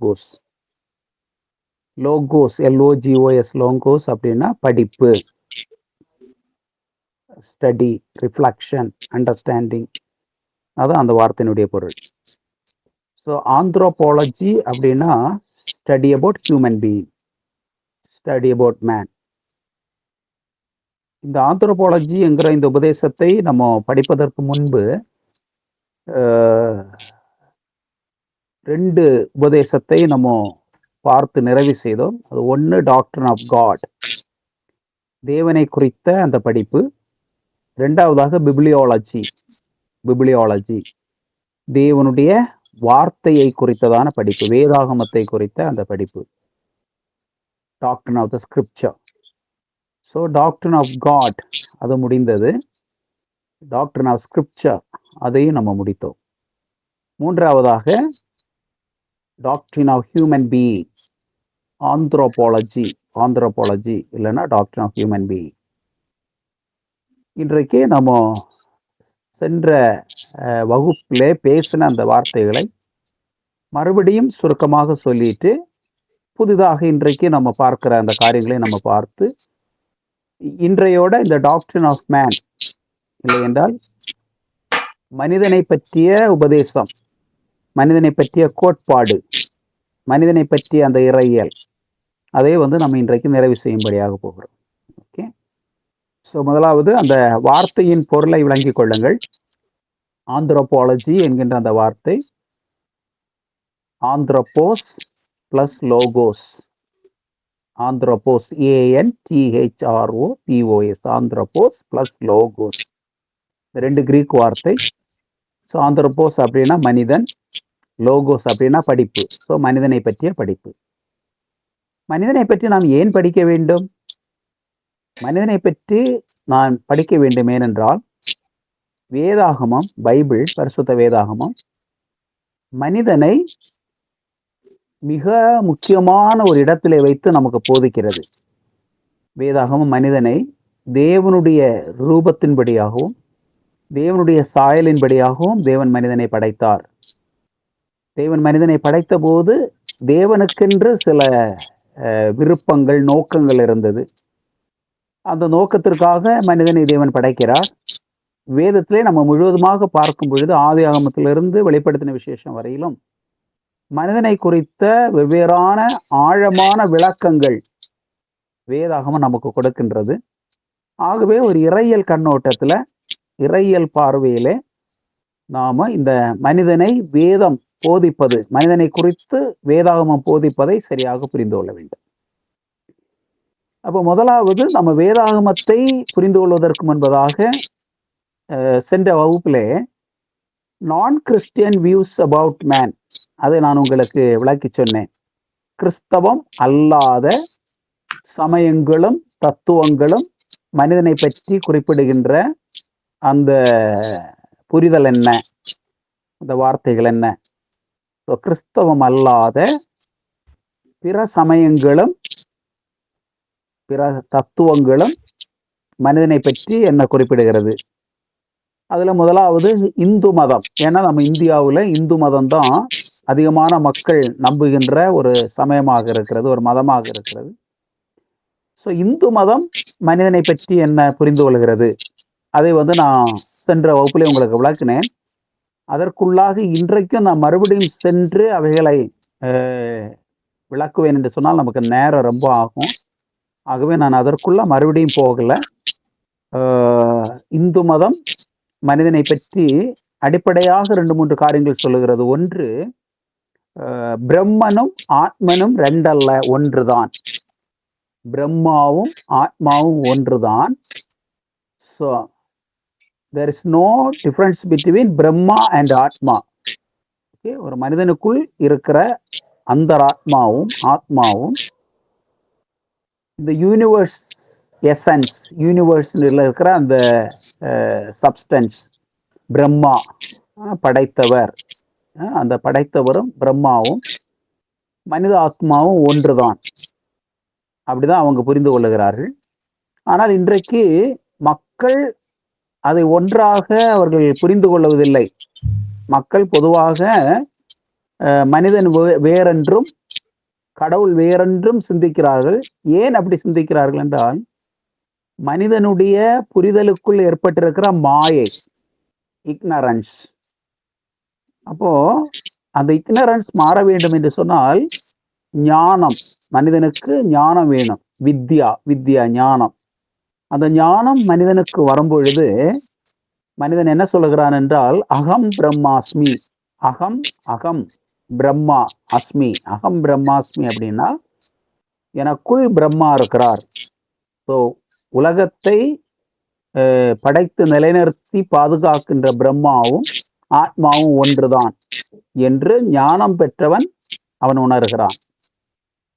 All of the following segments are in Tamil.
லோகோஸ். லோகோஸ் LOGOS லோகோஸ் அப்படின்னா படிப்பு, ஸ்டடி, ரிஃப்ளெக்ஷன், அண்டர்ஸ்டாண்டிங், அதான் அந்த வார்த்தையினுடைய பொருள். ஸோ ஆந்த்ரோபாலஜி அப்படின்னா study about human being, study about man. இந்த ஆந்த்ரோபாலஜி என்கிற இந்த உபதேசத்தை நம்ம படிப்பதற்கு முன்பு 2 உபதேசத்தை நம்ம பார்த்து நிறைவு செய்தோம். அது ஒன்று டாக்ட்ரின் ஆஃப் காட், தேவனை குறித்த அந்த படிப்பு. 2வதாக பிப்ளியாலஜி, தேவனுடைய வார்த்தையை குறித்ததான படிப்பு, வேதாகமத்தை குறித்த அந்த படிப்பு, doctrine of the scripture. So doctrine of God அது முடிந்தது. டாக்ட்ரின் ஆஃப் ஸ்கிரிப்சர் அதையும் நம்ம முடித்தோம். 3வதாக doctrine of human being, anthropology இல்லைன்னா டாக்ட்ரின் ஆஃப் ஹியூமன் பீயிங். இன்றைக்கு நம்ம சென்ற வகுப்பில் பேசின அந்த வார்த்தைகளை மறுபடியும் சுருக்கமாக சொல்லிட்டு புதிதாக இன்றைக்கு நம்ம பார்க்கிற அந்த காரியங்களை நம்ம பார்த்து இன்றையோட இந்த டாக்ட்ரின் ஆஃப் மேன் இல்லை என்றால் மனிதனை பற்றிய உபதேசம், மனிதனை பற்றிய கோட்பாடு, மனிதனை பற்றிய அந்த இறையியல், அதை நம்ம இன்றைக்கு நிறைவு செய்யும்படியாக போகிறோம். ஓகே. ஸோ முதலாவது அந்த வார்த்தையின் பொருளை விளங்கிக் கொள்ளுங்கள். ஆந்த்ரோபாலஜி என்கின்ற அந்த வார்த்தை anthropos plus logos, anthropos ANTHROPOS, anthropos plus logos, 2 Greek வார்த்தை. ஸோ ஆந்த்ரோபோஸ் அப்படின்னா மனிதன், லோகோஸ் அப்படின்னா படிப்பு. ஸோ மனிதனை பற்றிய படிப்பு. மனிதனை பற்றி நாம் ஏன் படிக்க வேண்டும்? மனிதனை பற்றி நான் படிக்க வேண்டும் ஏனென்றால் வேதாகமம், பைபிள், பரிசுத்த வேதாகமம் மனிதனை மிக முக்கியமான ஒரு இடத்திலே வைத்து நமக்கு போதிக்கிறது. வேதாகமம் மனிதனை தேவனுடைய ரூபத்தின்படியாகவும் தேவனுடைய சாயலின்படியாகவும் தேவன் மனிதனை படைத்தார். தேவன் மனிதனை படைத்த போது தேவனுக்கென்று சில விருப்பங்கள், நோக்கங்கள் இருந்தது. அந்த நோக்கத்திற்காக மனிதனை தேவன் படைக்கிறார். வேதத்திலே நம்ம முழுவதுமாக பார்க்கும் பொழுது ஆதியாகமத்திலிருந்து வெளிப்படுத்தின விசேஷம் வரையிலும் மனிதனை குறித்த வெவ்வேறான ஆழமான விளக்கங்கள் வேதாகமம் நமக்கு கொடுக்கின்றது. ஆகவே ஒரு இறையியல் கண்ணோட்டத்தில், இறையியல் பார்வையிலே நாம இந்த மனிதனை வேதம் போதிப்பது, மனிதனை குறித்து வேதாகமம் போதிப்பதை சரியாக புரிந்து கொள்ள வேண்டும். அப்போ முதலாவது நம்ம வேதாகமத்தை புரிந்து கொள்வதற்கு முன்பதாக சென்ற வகுப்பிலே நான் கிறிஸ்டியன் வியூஸ் அபவுட் மேன் அதை நான் உங்களுக்கு விளக்கி சொன்னேன். கிறிஸ்தவம் அல்லாத சமயங்களும் தத்துவங்களும் மனிதனை பற்றி குறிப்பிடுகின்ற அந்த புரிதல் என்ன, அந்த வார்த்தைகள் என்ன? கிறிஸ்தவம் அல்லாத பிற சமயங்களும் பிற தத்துவங்களும் மனிதனை பற்றி என்ன குறிப்பிடுகிறது? அதுல முதலாவது இந்து மதம். ஏன்னா நம்ம இந்தியாவில் இந்து மதம் தான் அதிகமான மக்கள் நம்புகின்ற ஒரு சமயமாக இருக்கிறது, ஒரு மதமாக இருக்கிறது. ஸோ இந்து மதம் மனிதனை பற்றி என்ன புரிந்து கொள்கிறது, அதை நான் சென்ற வகுப்பிலே உங்களுக்கு விளக்கினேன். அதற்குள்ளாக இன்றைக்கும் நான் மறுபடியும் சென்று அவைகளை விளக்குவேன் என்று சொன்னால் நமக்கு நேரம் ரொம்ப ஆகும். ஆகவே நான் அதற்குள்ள மறுபடியும் போகல. இந்து மதம் மனிதனை பற்றி அடிப்படையாக 2-3 காரியங்கள் சொல்லுகிறது. ஒன்று, பிரம்மனும் ஆத்மனும் ரெண்டல்ல, ஒன்றுதான். பிரம்மாவும் ஆத்மாவும் ஒன்றுதான். So there is no difference between Brahma and ஆத்மா. ஓகே, ஒரு மனிதனுக்குள் இருக்கிற அந்த ஆத்மாவும் இந்த யூனிவர்ஸ் எசன்ஸ், யூனிவர்ஸில் இருக்கிற அந்த சப்ஸ்டன்ஸ், பிரம்மா படைத்தவர், அந்த படைத்தவரும் பிரம்மாவும் மனித ஆத்மாவும் ஒன்றுதான். அப்படிதான் அவங்க புரிந்து கொள்ளுகிறார்கள். ஆனால் இன்றைக்கு மக்கள் அதை ஒன்றாக அவர்கள் புரிந்து கொள்வதில்லை. மக்கள் பொதுவாக மனிதன் வேறென்றும் கடவுள் வேறென்றும் சிந்திக்கிறார்கள். ஏன் அப்படி சிந்திக்கிறார்கள் என்றால், மனிதனுடைய புரிதலுக்குள் ஏற்பட்டிருக்கிற மாயை, இக்னரன்ஸ். அப்போ அந்த இக்னரன்ஸ் மாற வேண்டும் என்று சொன்னால் ஞானம், மனிதனுக்கு ஞானம் வேணும். வித்யா ஞானம். அந்த ஞானம் மனிதனுக்கு வரும்பொழுது மனிதன் என்ன சொல்லுகிறான் என்றால், அகம் பிரம்மாஸ்மி, அகம் பிரம்மா அஸ்மி, அகம் பிரம்மாஸ்மி அப்படின்னா எனக்குள் பிரம்மா இருக்கிறார். ஸோ உலகத்தை படைத்து நிலைநிறுத்தி பாதுகாக்கின்ற பிரம்மாவும் ஆத்மாவும் ஒன்றுதான் என்று ஞானம் பெற்றவன் அவன் உணர்கிறான்.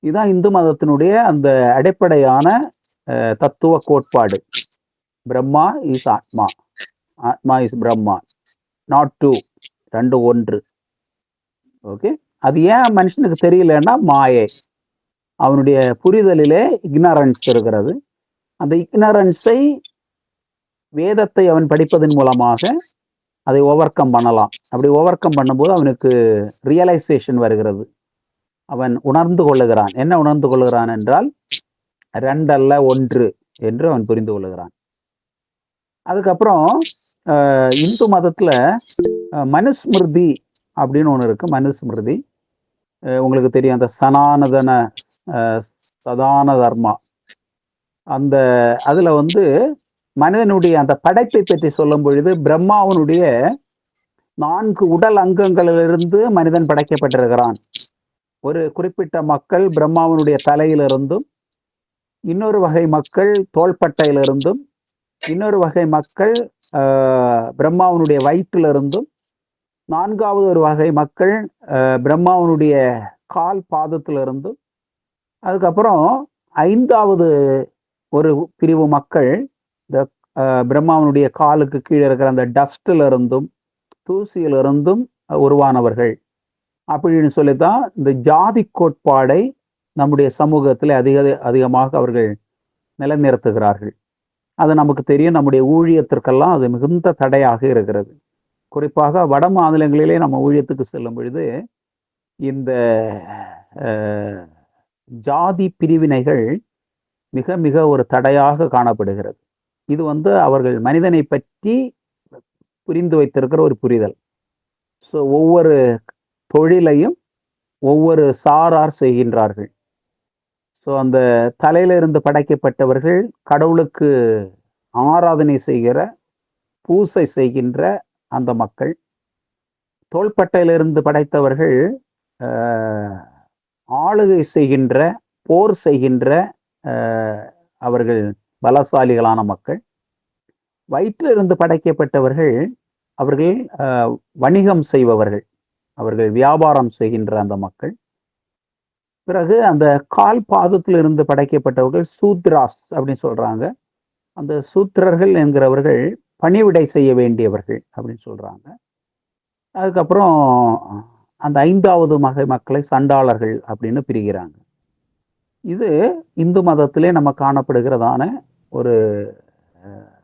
இதுதான் இந்து மதத்தினுடைய அந்த அடிப்படையான தத்துவ கோட்பாடு. பிரம்மா இஸ் ஆத்மா, ஆத்மா இஸ் பிரம்மா, நாட் டூ, ரெண்டு ஒன்று. ஓகே, அது ஏன் மனுஷனுக்கு தெரியலன்னா மாயை, அவனுடைய புரிதலிலே இக்னரன்ஸ் இருக்கிறது. அந்த இக்னரன்ஸை வேதத்தை அவன் படிப்பதன் மூலமாக அதை ஓவர் கம் பண்ணலாம். அப்படி ஓவர் கம் பண்ணும்போது அவனுக்கு ரியலைசேஷன் வருகிறது. அவன் உணர்ந்து கொள்ளுகிறான். என்ன உணர்ந்து கொள்ளுகிறான் என்றால், ரெண்டல்ல ஒன்று என்று அவன் புரிந்து கொள்ளுகிறான். அதுக்கப்புறம் இந்து மதத்துல மனுஸ்மிருதி அப்படின்னு ஒன்று இருக்கு. மனுஸ்மிருதி உங்களுக்கு தெரியும், அந்த சதான தர்மா. அந்த அதுல மனிதனுடைய அந்த படைப்பை பற்றி சொல்லும் பொழுது பிரம்மாவனுடைய 4 உடல் அங்கங்களிலிருந்து மனிதன் படைக்கப்பட்டிருக்கிறான். ஒரு குறிப்பிட்ட மக்கள் பிரம்மாவனுடைய தலையிலிருந்தும், இன்னொரு வகை மக்கள் தோள்பட்டையிலிருந்தும், இன்னொரு வகை மக்கள் பிரம்மாவனுடைய வயிற்றிலிருந்தும், 4வது ஒரு வகை மக்கள் பிரம்மாவனுடைய கால் பாதத்திலிருந்தும், அதுக்கப்புறம் 5வது ஒரு பிரிவு மக்கள் இந்த பிரம்மாவனுடைய காலுக்கு கீழே இருக்கிற அந்த டஸ்ட்ல இருந்தும் தூசியிலிருந்தும் உருவானவர்கள் அப்படின்னு சொல்லித்தான் இந்த ஜாதி கோட்பாடை நம்முடைய சமூகத்தில் அதிகமாக அவர்கள் நிலைநிறுத்துகிறார்கள். அது நமக்கு தெரியும். நம்முடைய ஊழியத்திற்கெல்லாம் அது மிகுந்த தடையாக இருக்கிறது. குறிப்பாக வட மாநிலங்களிலே நம்ம ஊழியத்துக்கு செல்லும் பொழுது இந்த ஜாதி பிரிவினைகள் மிக மிக ஒரு தடையாக காணப்படுகிறது. இது அவர்கள் மனிதனை பற்றி புரிந்து வைத்திருக்கிற ஒரு புரிதல். ஸோ ஒவ்வொரு தொழிலையும் ஒவ்வொரு சாரார் செய்கின்றார்கள். ஸோ அந்த தலையிலிருந்து படைக்கப்பட்டவர்கள் கடவுளுக்கு ஆராதனை செய்கிற, பூசை செய்கின்ற அந்த மக்கள். தோள்பட்டையிலிருந்து படைத்தவர்கள் ஆளுகை செய்கின்ற, போர் செய்கின்ற அவர்கள் பலசாலிகளான மக்கள். வயிற்றிலிருந்து படைக்கப்பட்டவர்கள் அவர்கள் வணிகம் செய்பவர்கள், அவர்கள் வியாபாரம் செய்கின்ற அந்த மக்கள். பிறகு அந்த கால் பாதத்திலிருந்து படைக்கப்பட்டவர்கள் சூத்ராஸ் அப்படின்னு சொல்றாங்க. அந்த சூத்திரர்கள் என்கிறவர்கள் பணிவிடை செய்ய வேண்டியவர்கள் அப்படின்னு சொல்றாங்க. அதுக்கப்புறம் அந்த 5வது வகை மக்களை சண்டாளர்கள் அப்படின்னு பிரிகிறாங்க. இது இந்து மதத்திலே நம்ம காணப்படுகிறதான ஒரு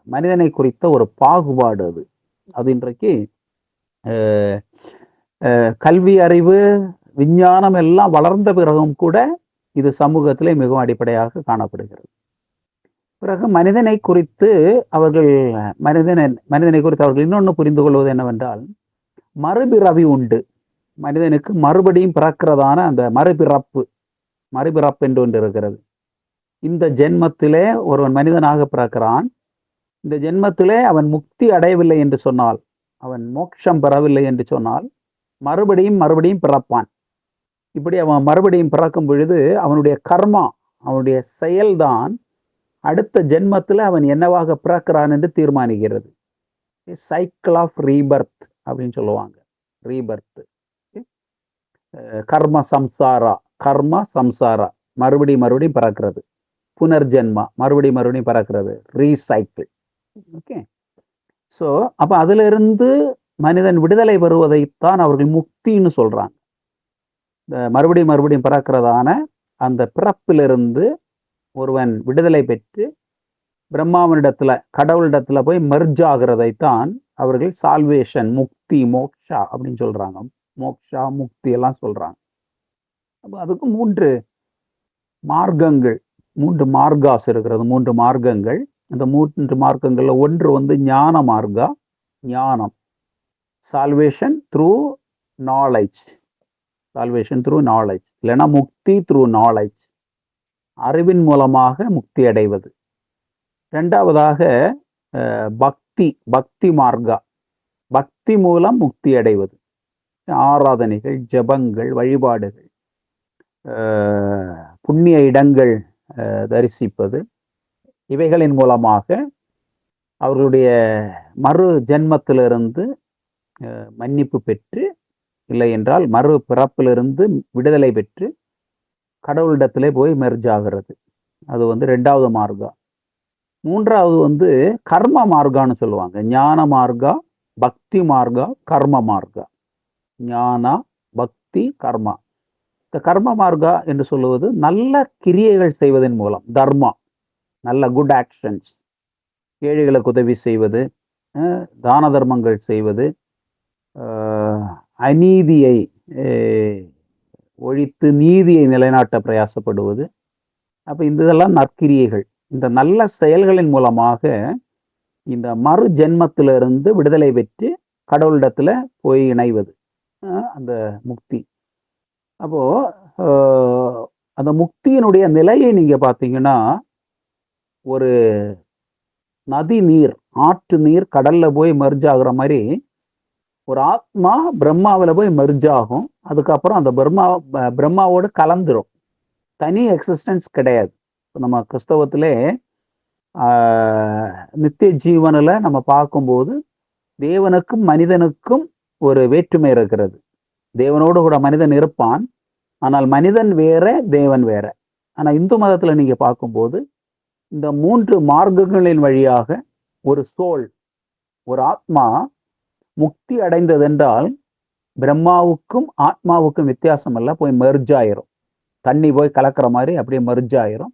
மனிதனை குறித்த ஒரு பாகுபாடு. அது இன்றைக்கு கல்வி அறிவு விஞ்ஞானம் எல்லாம் வளர்ந்த பிறகும் கூட இது சமூகத்திலே மிகவும் அடிப்படையாக காணப்படுகிறது. பிறகு மனிதனை குறித்து அவர்கள் இன்னொன்று புரிந்து கொள்வது என்னவென்றால், மறுபிறவி உண்டு. மனிதனுக்கு மறுபடியும் பிறக்கிறதான அந்த மறுபிறப்பு என்று ஒன்று இருக்கிறது. இந்த ஜென்மத்திலே ஒருவன் மனிதனாக பிறக்கிறான். இந்த ஜென்மத்திலே அவன் முக்தி அடையவில்லை என்று சொன்னால், அவன் மோட்சம் பெறவில்லை என்று சொன்னால், மறுபடியும் பிறப்பான். இப்படி அவன் மறுபடியும் பிறக்கும் பொழுது அவனுடைய கர்மா, அவனுடைய செயல்தான் அடுத்த ஜென்மத்தில் அவன் என்னவாக பிறக்கிறான் என்று தீர்மானிக்கிறது. சைக்கிள் ஆஃப் ரீபர்த் அப்படின்னு சொல்லுவாங்க. ரீபர்த், கர்ம சம்சாரா, மறுபடியும் பிறக்கிறது. புனர்ஜென்மா, மறுபடியும் பிறக்கிறது. ரீசைக்கிள். ஓகே. ஸோ அப்போ அதுல இருந்து மனிதன் விடுதலை பெறுவதைத்தான் அவர்கள் முக்தின்னு சொல்றாங்க. இந்த மறுபடியும் பிறக்கிறதான அந்த பிறப்பிலிருந்து ஒருவன் விடுதலை பெற்று பிரம்மாவனிடத்துல, கடவுளிடத்துல போய் மெர்ஜ் ஆகிறதைத்தான் அவர்கள் சால்வேஷன், முக்தி, மோக்ஷா அப்படின்னு சொல்றாங்க. மோக்ஷா, முக்தி எல்லாம் சொல்றாங்க. அப்ப அதுக்கு 3 மார்க்கங்கள், 3 மார்காஸ் இருக்கிறது. 3 மார்க்கங்கள். அந்த 3 மார்க்கங்கள்ல ஒன்று வந்து ஞான மார்க்கா, ஞானம். Salvation through knowledge. Salvation through knowledge. இல்லைன்னா முக்தி த்ரூ நாலேஜ். அறிவின் மூலமாக முக்தி அடைவது. 2வதாக பக்தி, பக்தி மார்க்கா. பக்தி மூலம் முக்தி அடைவது. ஆராதனைகள், ஜெபங்கள், வழிபாடுகள், புண்ணிய இடங்கள் தரிசிப்பது, இவைகளின் மூலமாக அவர்களுடைய மறு ஜென்மத்திலிருந்து மன்னிப்பு பெற்று, இல்லை என்றால் மறு பிறப்பிலிருந்து விடுதலை பெற்று கடவுளிடத்திலே போய் மெர்ஜ் ஆகிறது. அது வந்து 2வது மார்க்கா. 3வது வந்து கர்ம மார்க்கான்னு சொல்லுவாங்க. ஞான மார்க்கா, பக்தி மார்க்கா, கர்ம மார்க்கா. ஞானா, பக்தி, கர்மா. இந்த கர்ம மார்க்கா என்று சொல்லுவது நல்ல கிரியைகள் செய்வதன் மூலம், தர்மா, நல்ல குட் ஆக்ஷன்ஸ், ஏழைகளுக்கு உதவி செய்வது, தான தர்மங்கள் செய்வது, அநீதியை ஒழித்து நீதியை நிலைநாட்ட பிரயாசப்படுவது. அப்ப இதெல்லாம் நற்கிரியைகள். இந்த நல்ல செயல்களின் மூலமாக இந்த மறு ஜென்மத்திலிருந்து விடுதலை பெற்று கடவுளிடத்துல போய் இணைவது அந்த முக்தி. அப்போ அந்த முக்தியினுடைய நிலையை நீங்க பார்த்தீங்கன்னா, ஒரு நதி நீர், ஆற்று நீர் கடல்ல போய் மெர்ஜ் ஆகுற மாதிரி ஒரு ஆத்மா பிரம்மாவில் போய் மெர்ஜ் ஆகும். அதுக்கப்புறம் அந்த பிரம்மாவோடு கலந்துரும். தனி எக்ஸிஸ்டன்ஸ் கிடையாது. நம்ம கிறிஸ்தவத்திலே நித்திய ஜீவனில் நம்ம பார்க்கும்போது தேவனுக்கும் மனிதனுக்கும் ஒரு வேற்றுமை இருக்கிறது. தேவனோடு கூட மனிதன் இருப்பான், ஆனால் மனிதன் வேற, தேவன் வேற. ஆனால் இந்து மதத்தில் நீங்க பார்க்கும்போது இந்த 3 மார்க்கங்களின் வழியாக ஒரு சோல், ஒரு ஆத்மா முக்தி அடைந்ததென்றால் பிரம்மாவுக்கும் ஆத்மாவுக்கும் வித்தியாசம் அல்ல, போய் மெர்ஜ் ஆயிரும். தண்ணி போய் கலக்கிற மாதிரி அப்படியே மெர்ஜ் ஆயிரும்.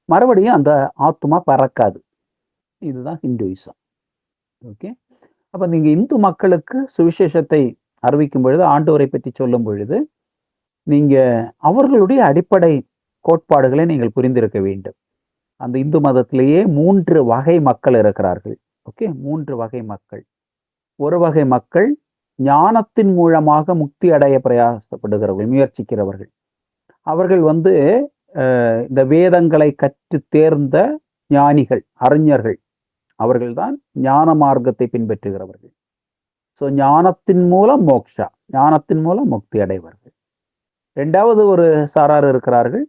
மறுபடியும் அந்த ஆத்மா பறக்காது. இதுதான் ஹிந்துயிசம். ஓகே. அப்ப நீங்க இந்து மக்களுக்கு சுவிசேஷத்தை அறிவிக்கும் பொழுது, ஆண்டவரை பற்றி சொல்லும் பொழுது, நீங்க அவர்களுடைய அடிப்படை கோட்பாடுகளை நீங்கள் புரிந்திருக்க வேண்டும். அந்த இந்து மதத்திலேயே 3 வகை மக்கள் இருக்கிறார்கள். ஓகே, 3 வகை மக்கள். ஒரு வகை மக்கள் ஞானத்தின் மூலமாக முக்தி அடைய பிரயாசப்படுகிறவர்கள், முயற்சிக்கிறவர்கள். அவர்கள் வந்து இந்த வேதங்களை கற்று தேர்ந்த ஞானிகள், அறிஞர்கள். அவர்கள்தான் ஞான மார்க்கத்தை பின்பற்றுகிறவர்கள். ஸோ ஞானத்தின் மூலம் மோக்ஷா, ஞானத்தின் மூலம் முக்தி அடைவார்கள். 2வது ஒரு சாரார் இருக்கிறார்கள்,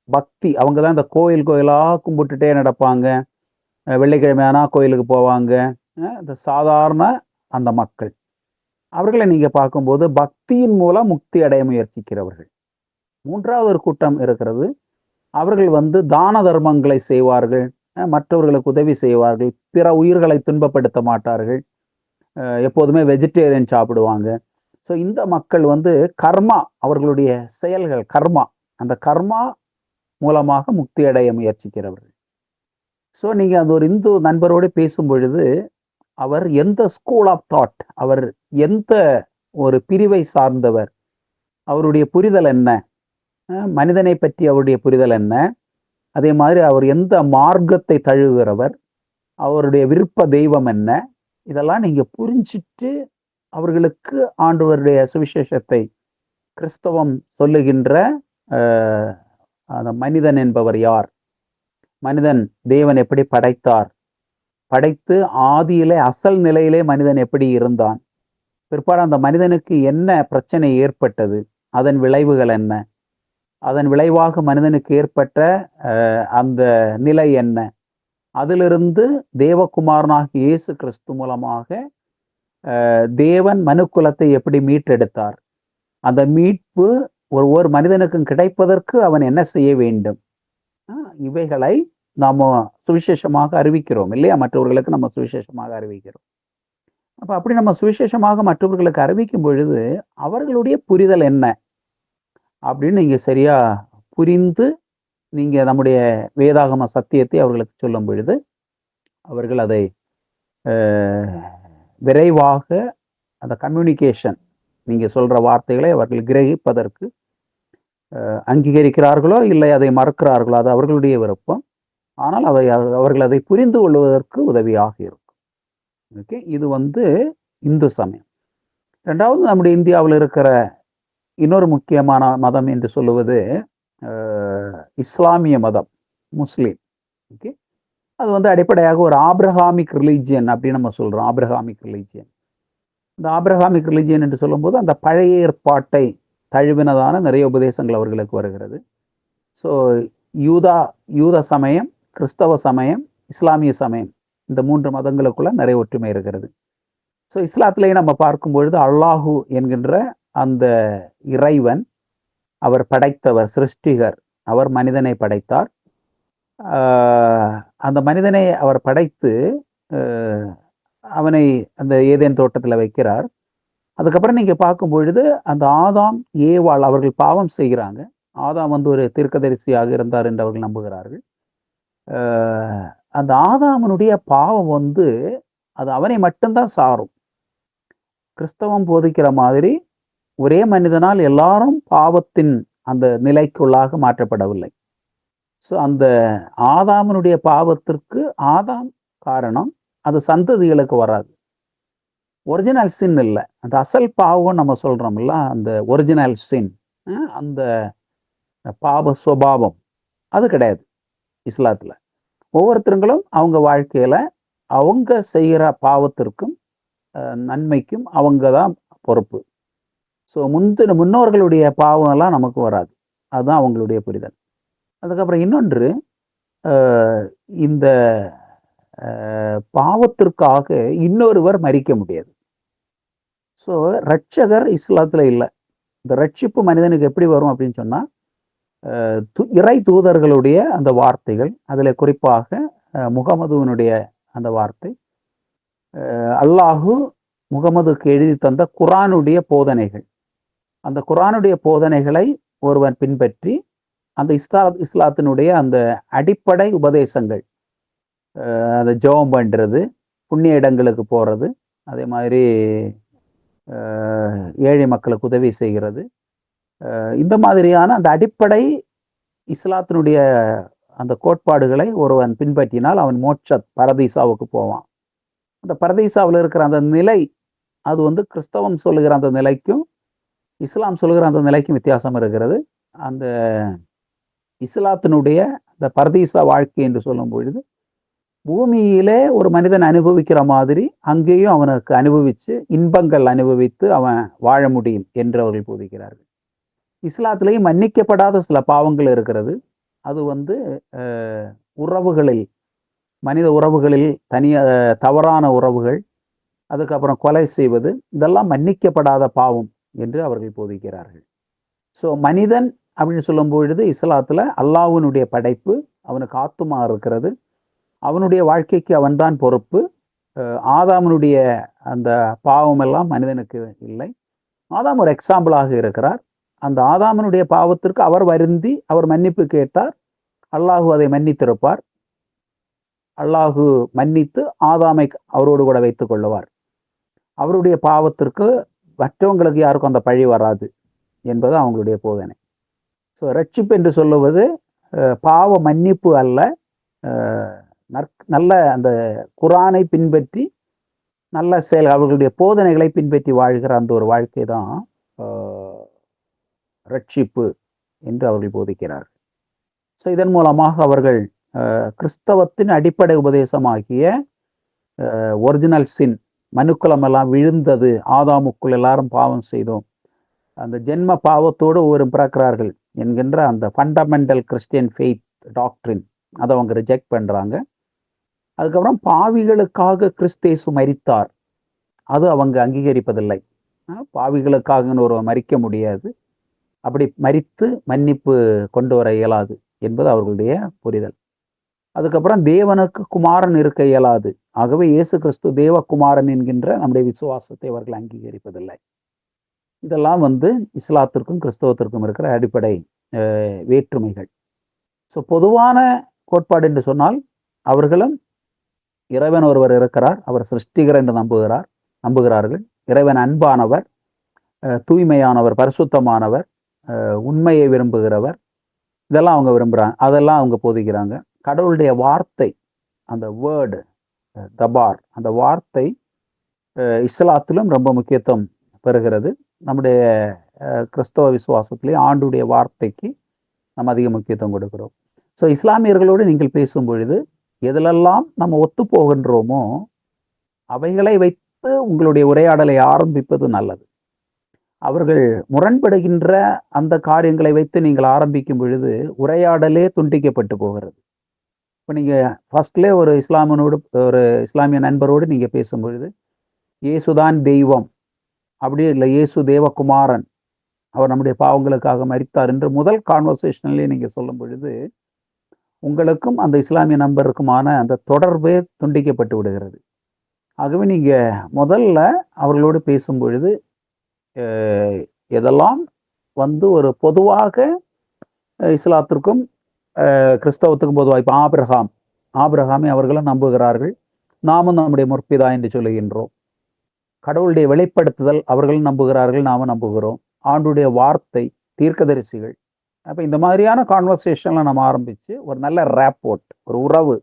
பக்தி. அவங்க தான் இந்த கோயிலா கும்பிட்டுட்டே நடப்பாங்க, வெள்ளிக்கிழமையானா கோயிலுக்கு போவாங்க, இந்த சாதாரண அந்த மக்கள். அவர்களை நீங்க பார்க்கும்போது பக்தியின் மூலம் முக்தி அடைய முயற்சிக்கிறவர்கள். 3வது ஒரு கூட்டம் இருக்கிறது. அவர்கள் வந்து தான தர்மங்களை செய்வார்கள், மற்றவர்களுக்கு உதவி செய்வார்கள், பிற உயிர்களை துன்பப்படுத்த மாட்டார்கள், எப்போதுமே வெஜிடேரியன் சாப்பிடுவாங்க. ஸோ இந்த மக்கள் வந்து கர்மா, அவர்களுடைய செயல்கள் கர்மா, அந்த கர்மா மூலமாக முக்தி அடைய முயற்சிக்கிறவர்கள். ஸோ நீங்க அந்த ஒரு இந்து நண்பரோடு பேசும் பொழுது, அவர் எந்த ஸ்கூல் ஆஃப் தாட், அவர் எந்த ஒரு பிரிவை சார்ந்தவர், அவருடைய புரிதல் என்ன, மனிதனை பற்றி அவருடைய புரிதல் என்ன, அதே மாதிரி அவர் எந்த மார்க்கத்தை தழுவுகிறவர், அவருடைய விருப்ப தெய்வம் என்ன, இதெல்லாம் நீங்க புரிஞ்சிட்டு அவர்களுக்கு ஆண்டவருடைய சுவிசேஷத்தை, கிறிஸ்தவம் சொல்லுகின்ற அந்த மனிதன் என்பவர் யார், மனிதன் தேவன் எப்படி படைத்தார், படைத்து ஆதியிலே அசல் நிலையிலே மனிதன் எப்படி இருந்தான், பிற்பாடு அந்த மனிதனுக்கு என்ன பிரச்சனை ஏற்பட்டது, அதன் விளைவுகள் என்ன, அதன் விளைவாக மனிதனுக்கு ஏற்பட்ட அந்த நிலை என்ன, அதிலிருந்து தேவகுமாரனாகிய இயேசு கிறிஸ்து மூலமாக தேவன் மனுக்குலத்தை எப்படி மீட்டெடுத்தார், அந்த மீட்பு ஒவ்வொரு மனிதனுக்கும் கிடைப்பதற்கு அவன் என்ன செய்ய வேண்டும், இவைகளை நாம சுவிசேஷமாக அறிவிக்கிறோம் இல்லையா, மற்றவர்களுக்கு நம்ம சுவிசேஷமாக அறிவிக்கிறோம். அப்ப அப்படி நம்ம சுவிசேஷமாக மற்றவர்களுக்கு அறிவிக்கும் பொழுது அவர்களுடைய புரிதல் என்ன அப்படின்னு நீங்க சரியா புரிந்து நீங்க நம்முடைய வேதாகம சத்தியத்தை அவர்களுக்கு சொல்லும் பொழுது அவர்கள் அதை விரைவாக அந்த கம்யூனிகேஷன் நீங்க சொல்ற வார்த்தைகளை அவர்கள் கிரகிப்பதற்கு அங்கீகரிக்கிறார்களோ இல்லை அதை மறக்கிறார்களோ அது அவர்களுடைய விருப்பம். ஆனால் அவர்கள் அதை புரிந்து கொள்வதற்கு உதவியாக இருக்கும். ஓகே, இது இந்து சமயம். ரெண்டாவது, நம்முடைய இந்தியாவில் இருக்கிற இன்னொரு முக்கியமான மதம் என்று சொல்லுவது இஸ்லாமிய மதம், முஸ்லீம். ஓகே, அது அடிப்படையாக ஒரு ஆப்ரஹாமிக் ரிலீஜியன் அப்படின்னு நம்ம சொல்றோம். Abrahamic religion. இந்த ஆப்ரஹாமிக் ரிலீஜியன் என்று சொல்லும்போது அந்த பழைய ஏற்பாட்டை தழுவினதான நிறைய உபதேசங்கள் அவர்களுக்கு வருகிறது. ஸோ யூத சமயம், கிறிஸ்தவ சமயம், இஸ்லாமிய சமயம், இந்த 3 மதங்களுக்குள்ள நிறைய ஒற்றுமை இருக்கிறது. ஸோ இஸ்லாத்திலேயே நம்ம பார்க்கும் பொழுது அல்லாஹு என்கின்ற அந்த இறைவன், அவர் படைத்தவர், சிருஷ்டிகர். அவர் மனிதனை படைத்தார். அந்த மனிதனை அவர் படைத்து அவனை அந்த ஏதேன் தோட்டத்தில் வைக்கிறார். அதுக்கப்புறம் நீங்க பார்க்கும் பொழுது அந்த ஆதாம் ஏவாள் அவர்கள் பாவம் செய்கிறாங்க. ஆதாம் ஒரு தீர்க்கதரிசியாக இருந்தார் என்று அவர்கள் நம்புகிறார்கள். அந்த ஆதாமனுடைய பாவம் அது அவனை மட்டும்தான் சாரும். கிறிஸ்தவம் போதிக்கிற மாதிரி ஒரே மனிதனால் எல்லாரும் பாவத்தின் அந்த நிலைக்குள்ளாக மாற்றப்படவில்லை. ஸோ அந்த ஆதாமனுடைய பாவத்திற்கு ஆதாம் காரணம், அது சந்ததிகளுக்கு வராது. ஒரிஜினல் சின் இல்லை, அந்த அசல் பாவம் நம்ம சொல்றோம்ல, அந்த ஒரிஜினல் சின், அந்த பாவ சுபாவம் அது கிடையாது இஸ்லாத்துல. ஒவ்வொருத்தருங்களும் அவங்க வாழ்க்கையில அவங்க செய்கிற பாவத்திற்கும் நன்மைக்கும் அவங்க தான் பொறுப்பு. ஸோ முன்னோர்களுடைய பாவம் எல்லாம் நமக்கு வராது. அதுதான் அவங்களுடைய புரிதல். அதுக்கப்புறம் இன்னொன்று, இந்த பாவத்திற்காக இன்னொருவர் மரிக்க முடியாது. ஸோ ரட்சகர் இஸ்லாத்துல இல்லை. இந்த ரட்சிப்பு மனிதனுக்கு எப்படி வரும் அப்படின்னு சொன்னா, இறை தூதர்களுடைய அந்த வார்த்தைகள், அதுல குறிப்பாக முகமதுவனுடைய அந்த வார்த்தை, அல்லாஹு முகமதுக்கு எழுதி தந்த குரானுடைய போதனைகள், அந்த குரானுடைய போதனைகளை ஒருவன் பின்பற்றி அந்த இஸ்லாத்தினுடைய அந்த அடிப்படை உபதேசங்கள், அந்த ஜெபம் பண்றது, புண்ணிய இடங்களுக்கு போறது, அதே மாதிரி ஏழை மக்களுக்கு உதவி செய்கிறது, இந்த மாதிரியான அந்த அடிப்படை இஸ்லாத்தினுடைய அந்த கோட்பாடுகளை ஒருவன் பின்பற்றினால் அவன் பரதீசாவுக்கு போவான். அந்த பரதீசாவில் இருக்கிற அந்த நிலை, அது கிறிஸ்தவம் சொல்லுகிற அந்த நிலைக்கும் இஸ்லாம் சொல்லுகிற அந்த நிலைக்கும் வித்தியாசம் இருக்கிறது. அந்த இஸ்லாத்தினுடைய அந்த பரதீசா வாழ்க்கை என்று சொல்லும் பொழுது, பூமியிலே ஒரு மனிதன் அனுபவிக்கிற மாதிரி அங்கேயும் அவனுக்கு அனுபவித்து இன்பங்கள் அனுபவித்து அவன் வாழ முடியும் என்று அவர்கள் போதிக்கிறார்கள். இஸ்லாத்திலேயும் மன்னிக்கப்படாத சில பாவங்கள் இருக்கிறது. அது உறவுகளில், மனித உறவுகளில் தவறான உறவுகள், அதுக்கப்புறம் கொலை செய்வது, இதெல்லாம் மன்னிக்கப்படாத பாவம் என்று அவர்கள் போதிக்கிறார்கள். ஸோ மனிதன் அப்படின்னு சொல்லும் பொழுது இஸ்லாத்துல அல்லாஹ்வினுடைய படைப்பு, அவனுக்கு ஆத்துமா இருக்கிறது, அவனுடைய வாழ்க்கைக்கு அவன்தான் பொறுப்பு. ஆதாமனுடைய அந்த பாவம் எல்லாம் மனிதனுக்கு இல்லை. ஆதாம் ஒரு எக்ஸாம்பிளாக இருக்கிறார். அந்த ஆதாமனுடைய பாவத்திற்கு அவர் வருந்தி அவர் மன்னிப்பு கேட்டார். அல்லாஹு அதை மன்னித்திருப்பார். அல்லாஹு மன்னித்து ஆதாமை அவரோடு கூட வைத்துக் கொள்ளுவார். அவருடைய பாவத்திற்கு மற்றவங்களுக்கு யாருக்கும் அந்த பழி வராது என்பது அவங்களுடைய போதனை. ஸோ ரட்சிப்பு என்று சொல்லுவது பாவ மன்னிப்பு அல்ல, நல்ல அந்த குரானை பின்பற்றி நல்ல செயல், அவர்களுடைய போதனைகளை பின்பற்றி வாழ்கிற அந்த ஒரு வாழ்க்கை தான் ரட்சிப்பு என்று அவர்கள் போதிக்கிறார்கள். ஸோ இதன் மூலமாக அவர்கள் கிறிஸ்தவத்தின் அடிப்படை உபதேசமாகிய ஒரிஜினல் சின், மனுக்குலம் எல்லாம் விழுந்தது, ஆதாமுக்குள் எல்லாரும் பாவம் செய்தோம், அந்த ஜென்ம பாவத்தோடு ஒவ்வொரு பிறக்கிறார்கள் என்கின்ற அந்த ஃபண்டமெண்டல் கிறிஸ்டியன் ஃபெய்த் டாக்ட்ரின், அதை அவங்க ரிஜெக்ட் பண்றாங்க. அதுக்கப்புறம் பாவிகளுக்காக கிறிஸ்தேசு மரித்தார், அது அவங்க அங்கீகரிப்பதில்லை. பாவிகளுக்காக ஒரு மரிக்க முடியாது, அப்படி மரித்து மன்னிப்பு கொண்டு வர இயலாது என்பது அவர்களுடைய புரிதல். அதுக்கப்புறம் தேவனுக்கு குமாரன் இருக்க இயலாது, ஆகவே இயேசு கிறிஸ்து தேவகுமாரன் என்கின்ற நம்முடைய விசுவாசத்தை அவர்கள் அங்கீகரிப்பதில்லை. இதெல்லாம் இஸ்லாத்திற்கும் கிறிஸ்தவத்திற்கும் இருக்கிற அடிப்படை வேற்றுமைகள். ஸோ பொதுவான கோட்பாடு என்று சொன்னால், அவர்களும் இறைவன் ஒருவர் இருக்கிறார், அவர் சிருஷ்டிகர் என்று நம்புகிறார்கள். இறைவன் அன்பானவர், தூய்மையானவர், பரிசுத்தமானவர், உண்மையை விரும்புகிறவர், இதெல்லாம் அவங்க விரும்புகிறாங்க, அதெல்லாம் அவங்க போதிக்கிறாங்க. கடவுளுடைய வார்த்தை, அந்த வேர்டு தபார், அந்த வார்த்தை இஸ்லாத்திலும் ரொம்ப முக்கியத்துவம் பெறுகிறது. நம்முடைய கிறிஸ்தவ விசுவாசத்திலே ஆண்டுடைய வார்த்தைக்கு நம்ம அதிக முக்கியத்துவம் கொடுக்கிறோம். ஸோ இஸ்லாமியர்களோடு நீங்கள் பேசும் பொழுது எதிலெல்லாம் நம்ம ஒத்து போகின்றோமோ அவைகளை வைத்து உங்களுடைய உரையாடலை ஆரம்பிப்பது நல்லது. அவர்கள் முரண்படுகின்ற அந்த காரியங்களை வைத்து நீங்கள் ஆரம்பிக்கும் பொழுது உரையாடலே துண்டிக்கப்பட்டு போகிறது. இப்போ நீங்கள் ஃபர்ஸ்ட்லே ஒரு இஸ்லாமிய நண்பரோடு நீங்கள் பேசும் பொழுது இயேசுதான் தெய்வம், அப்படி இல்லை இயேசு தேவகுமாரன், அவர் நம்முடைய பாவங்களுக்காக மரித்தார் என்று முதல் கான்வர்சேஷன்லேயே நீங்கள் சொல்லும் பொழுது உங்களுக்கும் அந்த இஸ்லாமிய நண்பருக்குமான அந்த தொடர்பே துண்டிக்கப்பட்டு விடுகிறது. ஆகவே நீங்கள் முதல்ல அவர்களோடு பேசும் பொழுது எதெல்லாம் ஒரு பொதுவாக இஸ்லாத்திற்கும் கிறிஸ்தவத்துக்கும் பொதுவாக, இப்போ ஆபிரகாமை அவர்களும் நம்புகிறார்கள், நாமும் நம்முடைய முற்பிதா என்று சொல்லுகின்றோம். கடவுளுடைய வெளிப்படுத்துதல் அவர்களும் நம்புகிறார்கள், நாமும் நம்புகிறோம். ஆண்டுடைய வார்த்தை, தீர்க்கதரிசிகள். அப்போ இந்த மாதிரியான கான்வர்சேஷன்லாம் நம்ம ஆரம்பித்து ஒரு நல்ல ரேப்போர்ட், ஒரு உறவு,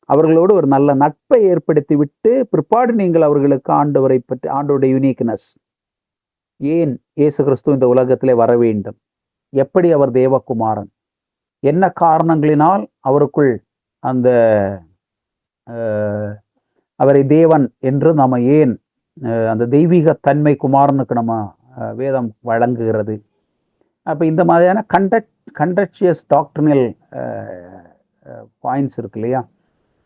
அவர்களோடு ஒரு நல்ல நட்பை ஏற்படுத்தி விட்டு பிற்பாடு நீங்கள் அவர்களுக்கு ஆண்டவரை பற்றி, ஆண்டோடைய யூனிக்னஸ், ஏன் இயேசு கிறிஸ்து இந்த உலகத்திலே வர வேண்டும், எப்படி அவர் தேவகுமாரன், என்ன காரணங்களினால் அவருக்குள் அந்த அவரை தேவன் என்று நம்ம ஏன் அந்த தெய்வீக தன்மை குமாரனுக்கு நம்ம வேதம் வழங்குகிறது. அப்போ இந்த மாதிரியான கண்டக்ஷியஸ் டாக்டர்னல் பாயிண்ட்ஸ் இருக்கு இல்லையா,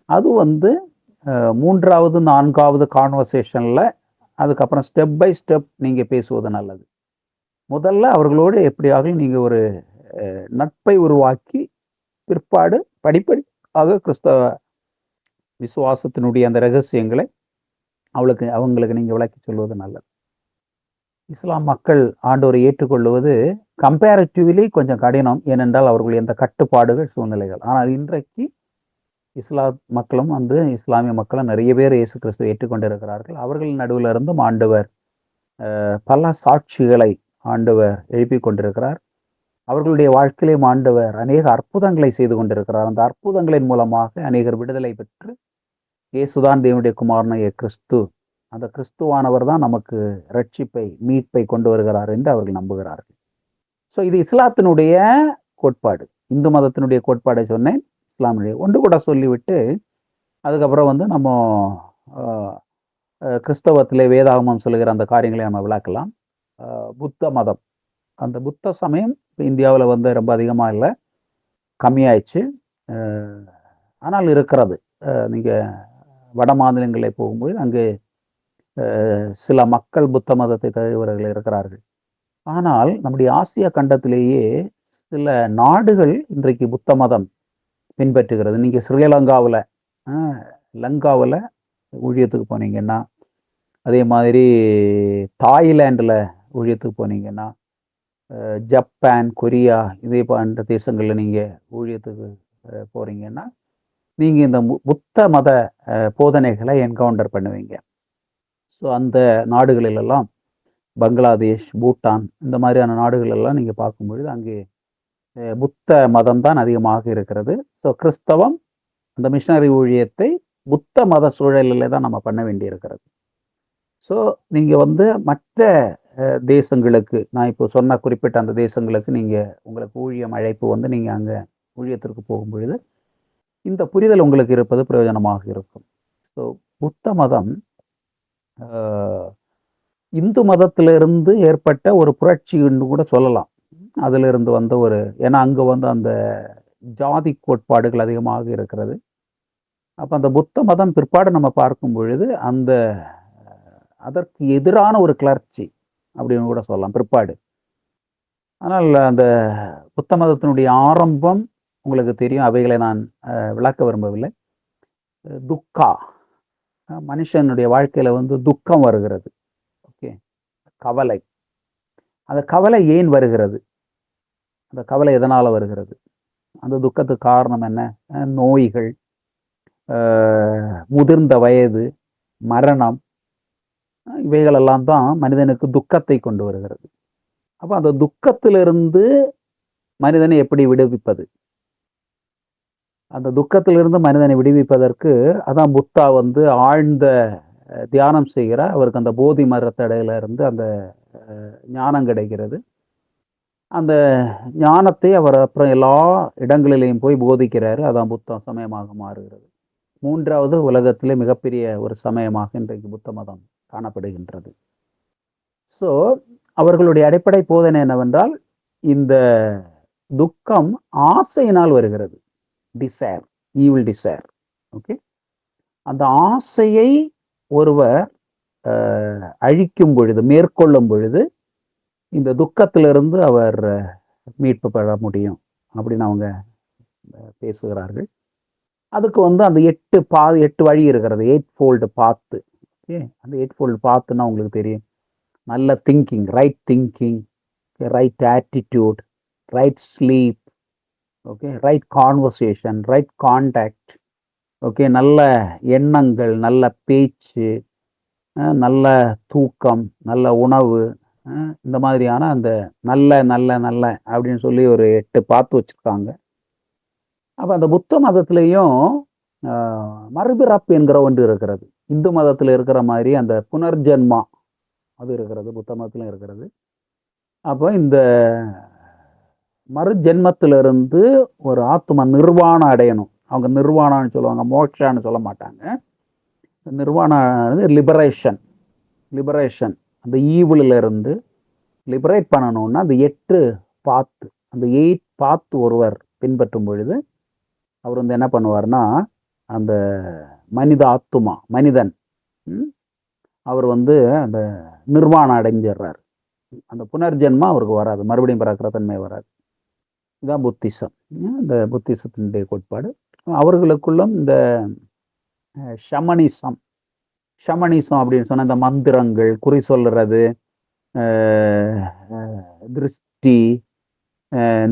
அது மூன்றாவது நான்காவது கான்வர்சேஷனில் அதுக்கப்புறம் ஸ்டெப் பை ஸ்டெப் நீங்கள் பேசுவது நல்லது. முதல்ல அவர்களோடு எப்படியாக நீங்கள் ஒரு நட்பை உருவாக்கி பிற்பாடு படிப்படியாக கிறிஸ்தவ விசுவாசத்தினுடைய அந்த ரகசியங்களை அவங்களுக்கு நீங்கள் விளக்கி சொல்வது நல்லது. இஸ்லாம் மக்கள் ஆண்டவரை ஏற்றுக்கொள்வது கம்பேரிட்டிவ்லி கொஞ்சம் கடினம், ஏனென்றால் அவர்கள் எந்த கட்டுப்பாடுகள், சூழ்நிலைகள். ஆனால் இன்றைக்கு இஸ்லாம் மக்களும் இஸ்லாமிய மக்களும் நிறைய பேர் இயேசு கிறிஸ்துவை ஏற்றுக்கொண்டிருக்கிறார்கள். அவர்கள் நடுவில் இருந்தும் ஆண்டவர் பல சாட்சிகளை ஆண்டவர் எழுப்பி கொண்டிருக்கிறார். அவர்களுடைய வாழ்க்கையிலும் ஆண்டவர் அநேக அற்புதங்களை செய்து கொண்டிருக்கிறார். அந்த அற்புதங்களின் மூலமாக அநேகர் விடுதலை பெற்று இயேசுதான் தேவனுடைய குமாரனாகிய கிறிஸ்து, அந்த கிறிஸ்துவானவர் தான் நமக்கு ரட்சிப்பை, மீட்பை கொண்டு வருகிறார் என்று அவர்கள் நம்புகிறார்கள். ஸோ இது இஸ்லாத்தினுடைய கோட்பாடு. இந்து மதத்தினுடைய கோட்பாடை சொன்னேன், இஸ்லாமுடைய ஒன்று கூட சொல்லிவிட்டு அதுக்கப்புறம் நம்ம கிறிஸ்தவத்திலே வேதாகமம் சொல்லுகிற அந்த காரியங்களை நம்ம விளக்கலாம். புத்த மதம், அந்த புத்த சமயம் இந்தியாவில் ரொம்ப அதிகமாக இல்லை, கம்மியாயிடுச்சு. ஆனால் இருக்கிறது. நீங்கள் வட மாநிலங்களில் போகும்போது அங்கே சில மக்கள் புத்த மதத்தை தழுவர்கள் இருக்கிறார்கள். ஆனால் நம்முடைய ஆசியா கண்டத்திலேயே சில நாடுகள் இன்றைக்கு புத்த மதம் பின்பற்றுகிறது. நீங்கள் ஸ்ரீலங்காவில் லங்காவில் ஊழியத்துக்கு போனீங்கன்னா, அதே மாதிரி தாய்லாண்டில் ஊழியத்துக்கு போனீங்கன்னா, ஜப்பான், கொரியா, இதே போன்ற தேசங்களில் நீங்கள் ஊழியத்துக்கு போகிறீங்கன்னா நீங்கள் இந்த புத்த மத போதனைகளை என்கவுண்டர் பண்ணுவீங்க. ஸோ அந்த நாடுகளிலெல்லாம் பங்களாதேஷ், பூட்டான், இந்த மாதிரியான நாடுகளெல்லாம் நீங்கள் பார்க்கும்பொழுது அங்கே புத்த மதம் தான் அதிகமாக இருக்கிறது. ஸோ கிறிஸ்தவம் அந்த மிஷனரி ஊழியத்தை புத்த மத சூழலில் தான் நம்ம பண்ண வேண்டியிருக்கிறது. ஸோ நீங்கள் மற்ற தேசங்களுக்கு, நான் இப்போ சொன்ன குறிப்பிட்ட அந்த தேசங்களுக்கு நீங்கள் உங்களுக்கு ஊழியம் அழைப்பு நீங்கள் அங்கே ஊழியத்திற்கு போகும்பொழுது இந்த புரிதல் உங்களுக்கு இருப்பது பிரயோஜனமாக இருக்கும். ஸோ புத்த மதம் இந்து மதத்திலிருந்து ஏற்பட்ட ஒரு புரட்சி என்று கூட சொல்லலாம். அதிலிருந்து ஏன்னா அங்கே அந்த ஜாதி கோட்பாடுகள் அதிகமாக இருக்கிறது. அப்போ அந்த புத்த மதம் பிற்பாடு நம்ம பார்க்கும் பொழுது அதற்கு எதிரான ஒரு கிளர்ச்சி அப்படின்னு கூட சொல்லலாம் பிற்பாடு. ஆனால் அந்த புத்த மதத்தினுடைய ஆரம்பம் உங்களுக்கு தெரியும், அவைகளை நான் விளக்க விரும்பவில்லை. துக்கா, மனுஷனுடைய வாழ்க்கையில் துக்கம் வருகிறது, ஓகே, கவலை. அந்த கவலை ஏன் வருகிறது, அந்த கவலை எதனால் வருகிறது, அந்த துக்கத்துக்கு காரணம் என்ன? நோய்கள், முதிர்ந்த வயது, மரணம், இவைகளெல்லாம் தான் மனிதனுக்கு துக்கத்தை கொண்டு வருகிறது. அப்ப அந்த துக்கத்திலிருந்து மனிதனை எப்படி விடுவிப்பது? அந்த துக்கத்திலிருந்து மனிதனை விடுவிப்பதற்கு அதான் புத்தா வந்து ஆழ்ந்த தியானம் செய்கிறார். அவருக்கு அந்த போதி மரத்தடையில இருந்து அந்த ஞானம் கிடைக்கிறது. அந்த ஞானத்தை அவர் அப்புறம் எல்லா இடங்களிலேயும் போய் போதிக்கிறாரு. அதான் புத்த சமயமாக மாறுகிறது. 3வது உலகத்திலே மிகப்பெரிய ஒரு சமயமாக இன்றைக்கு புத்த மதம் காணப்படுகின்றது. ஸோ அவர்களுடைய அடிப்படை போதனை என்னவென்றால், இந்த துக்கம் ஆசையினால் வருகிறது. Desire, evil desire. ஓகே. அந்த ஆசையை ஒருவர் அழிக்கும் பொழுது, மேற்கொள்ளும் பொழுது, இந்த துக்கத்திலிருந்து அவர் மீட்பு பெற முடியும் அப்படின்னு அவங்க பேசுகிறார்கள். அதுக்கு வந்து அந்த 8 வழி இருக்கிறது. 8 ஃபோல்டு பாத்து. ஓகே. அந்த 8 ஃபோல்டு பாத்துன்னா உங்களுக்கு தெரியும். நல்ல thinking, right attitude, right sleep, okay, right conversation, right contact, okay, நல்ல எண்ணங்கள், நல்ல பேச்சு, நல்ல தூக்கம், நல்ல உணவு, இந்த மாதிரியான அந்த நல்ல நல்ல நல்ல அப்படின்னு சொல்லி ஒரு 8 பாத்து வச்சுருக்காங்க. அப்போ அந்த புத்த மதத்திலையும் மறுபிறப்பு என்கிற ஒன்று இருக்கிறது. இந்து மதத்தில் இருக்கிற மாதிரி அந்த புனர்ஜென்மா அது இருக்கிறது, புத்த மதத்திலும் இருக்கிறது. அப்போ இந்த மறுஜென்மத்திலிருந்து ஒரு ஆத்மா நிர்வாணம் அடையணும். அவங்க நிர்வாணம்னு சொல்லுவாங்க, மோட்சான்னு சொல்ல மாட்டாங்க. நிர்வாணம் லிபரேஷன் அந்த ஈவிலிருந்து லிபரேட் பண்ணணும்னா அந்த 8 பாத்து, அந்த 8 பாத்து ஒருவர் பின்பற்றும் பொழுது அவர் வந்து என்ன பண்ணுவார்னா, அந்த மனிதன் அவர் வந்து அந்த நிர்வாணம் அடைஞ்சிடுறாரு. அந்த புனர்ஜென்மா அவருக்கு வராது, மறுபடியும் பிறக்கிற தன்மை வராது. இதுதான் புத்திசம். இந்த புத்திசத்தினுடைய கோட்பாடு. அவர்களுக்குள்ளும் இந்த ஷமனிசம் அப்படின்னு சொன்ன இந்த மந்திரங்கள், குறி சொல்றது, திருஷ்டி,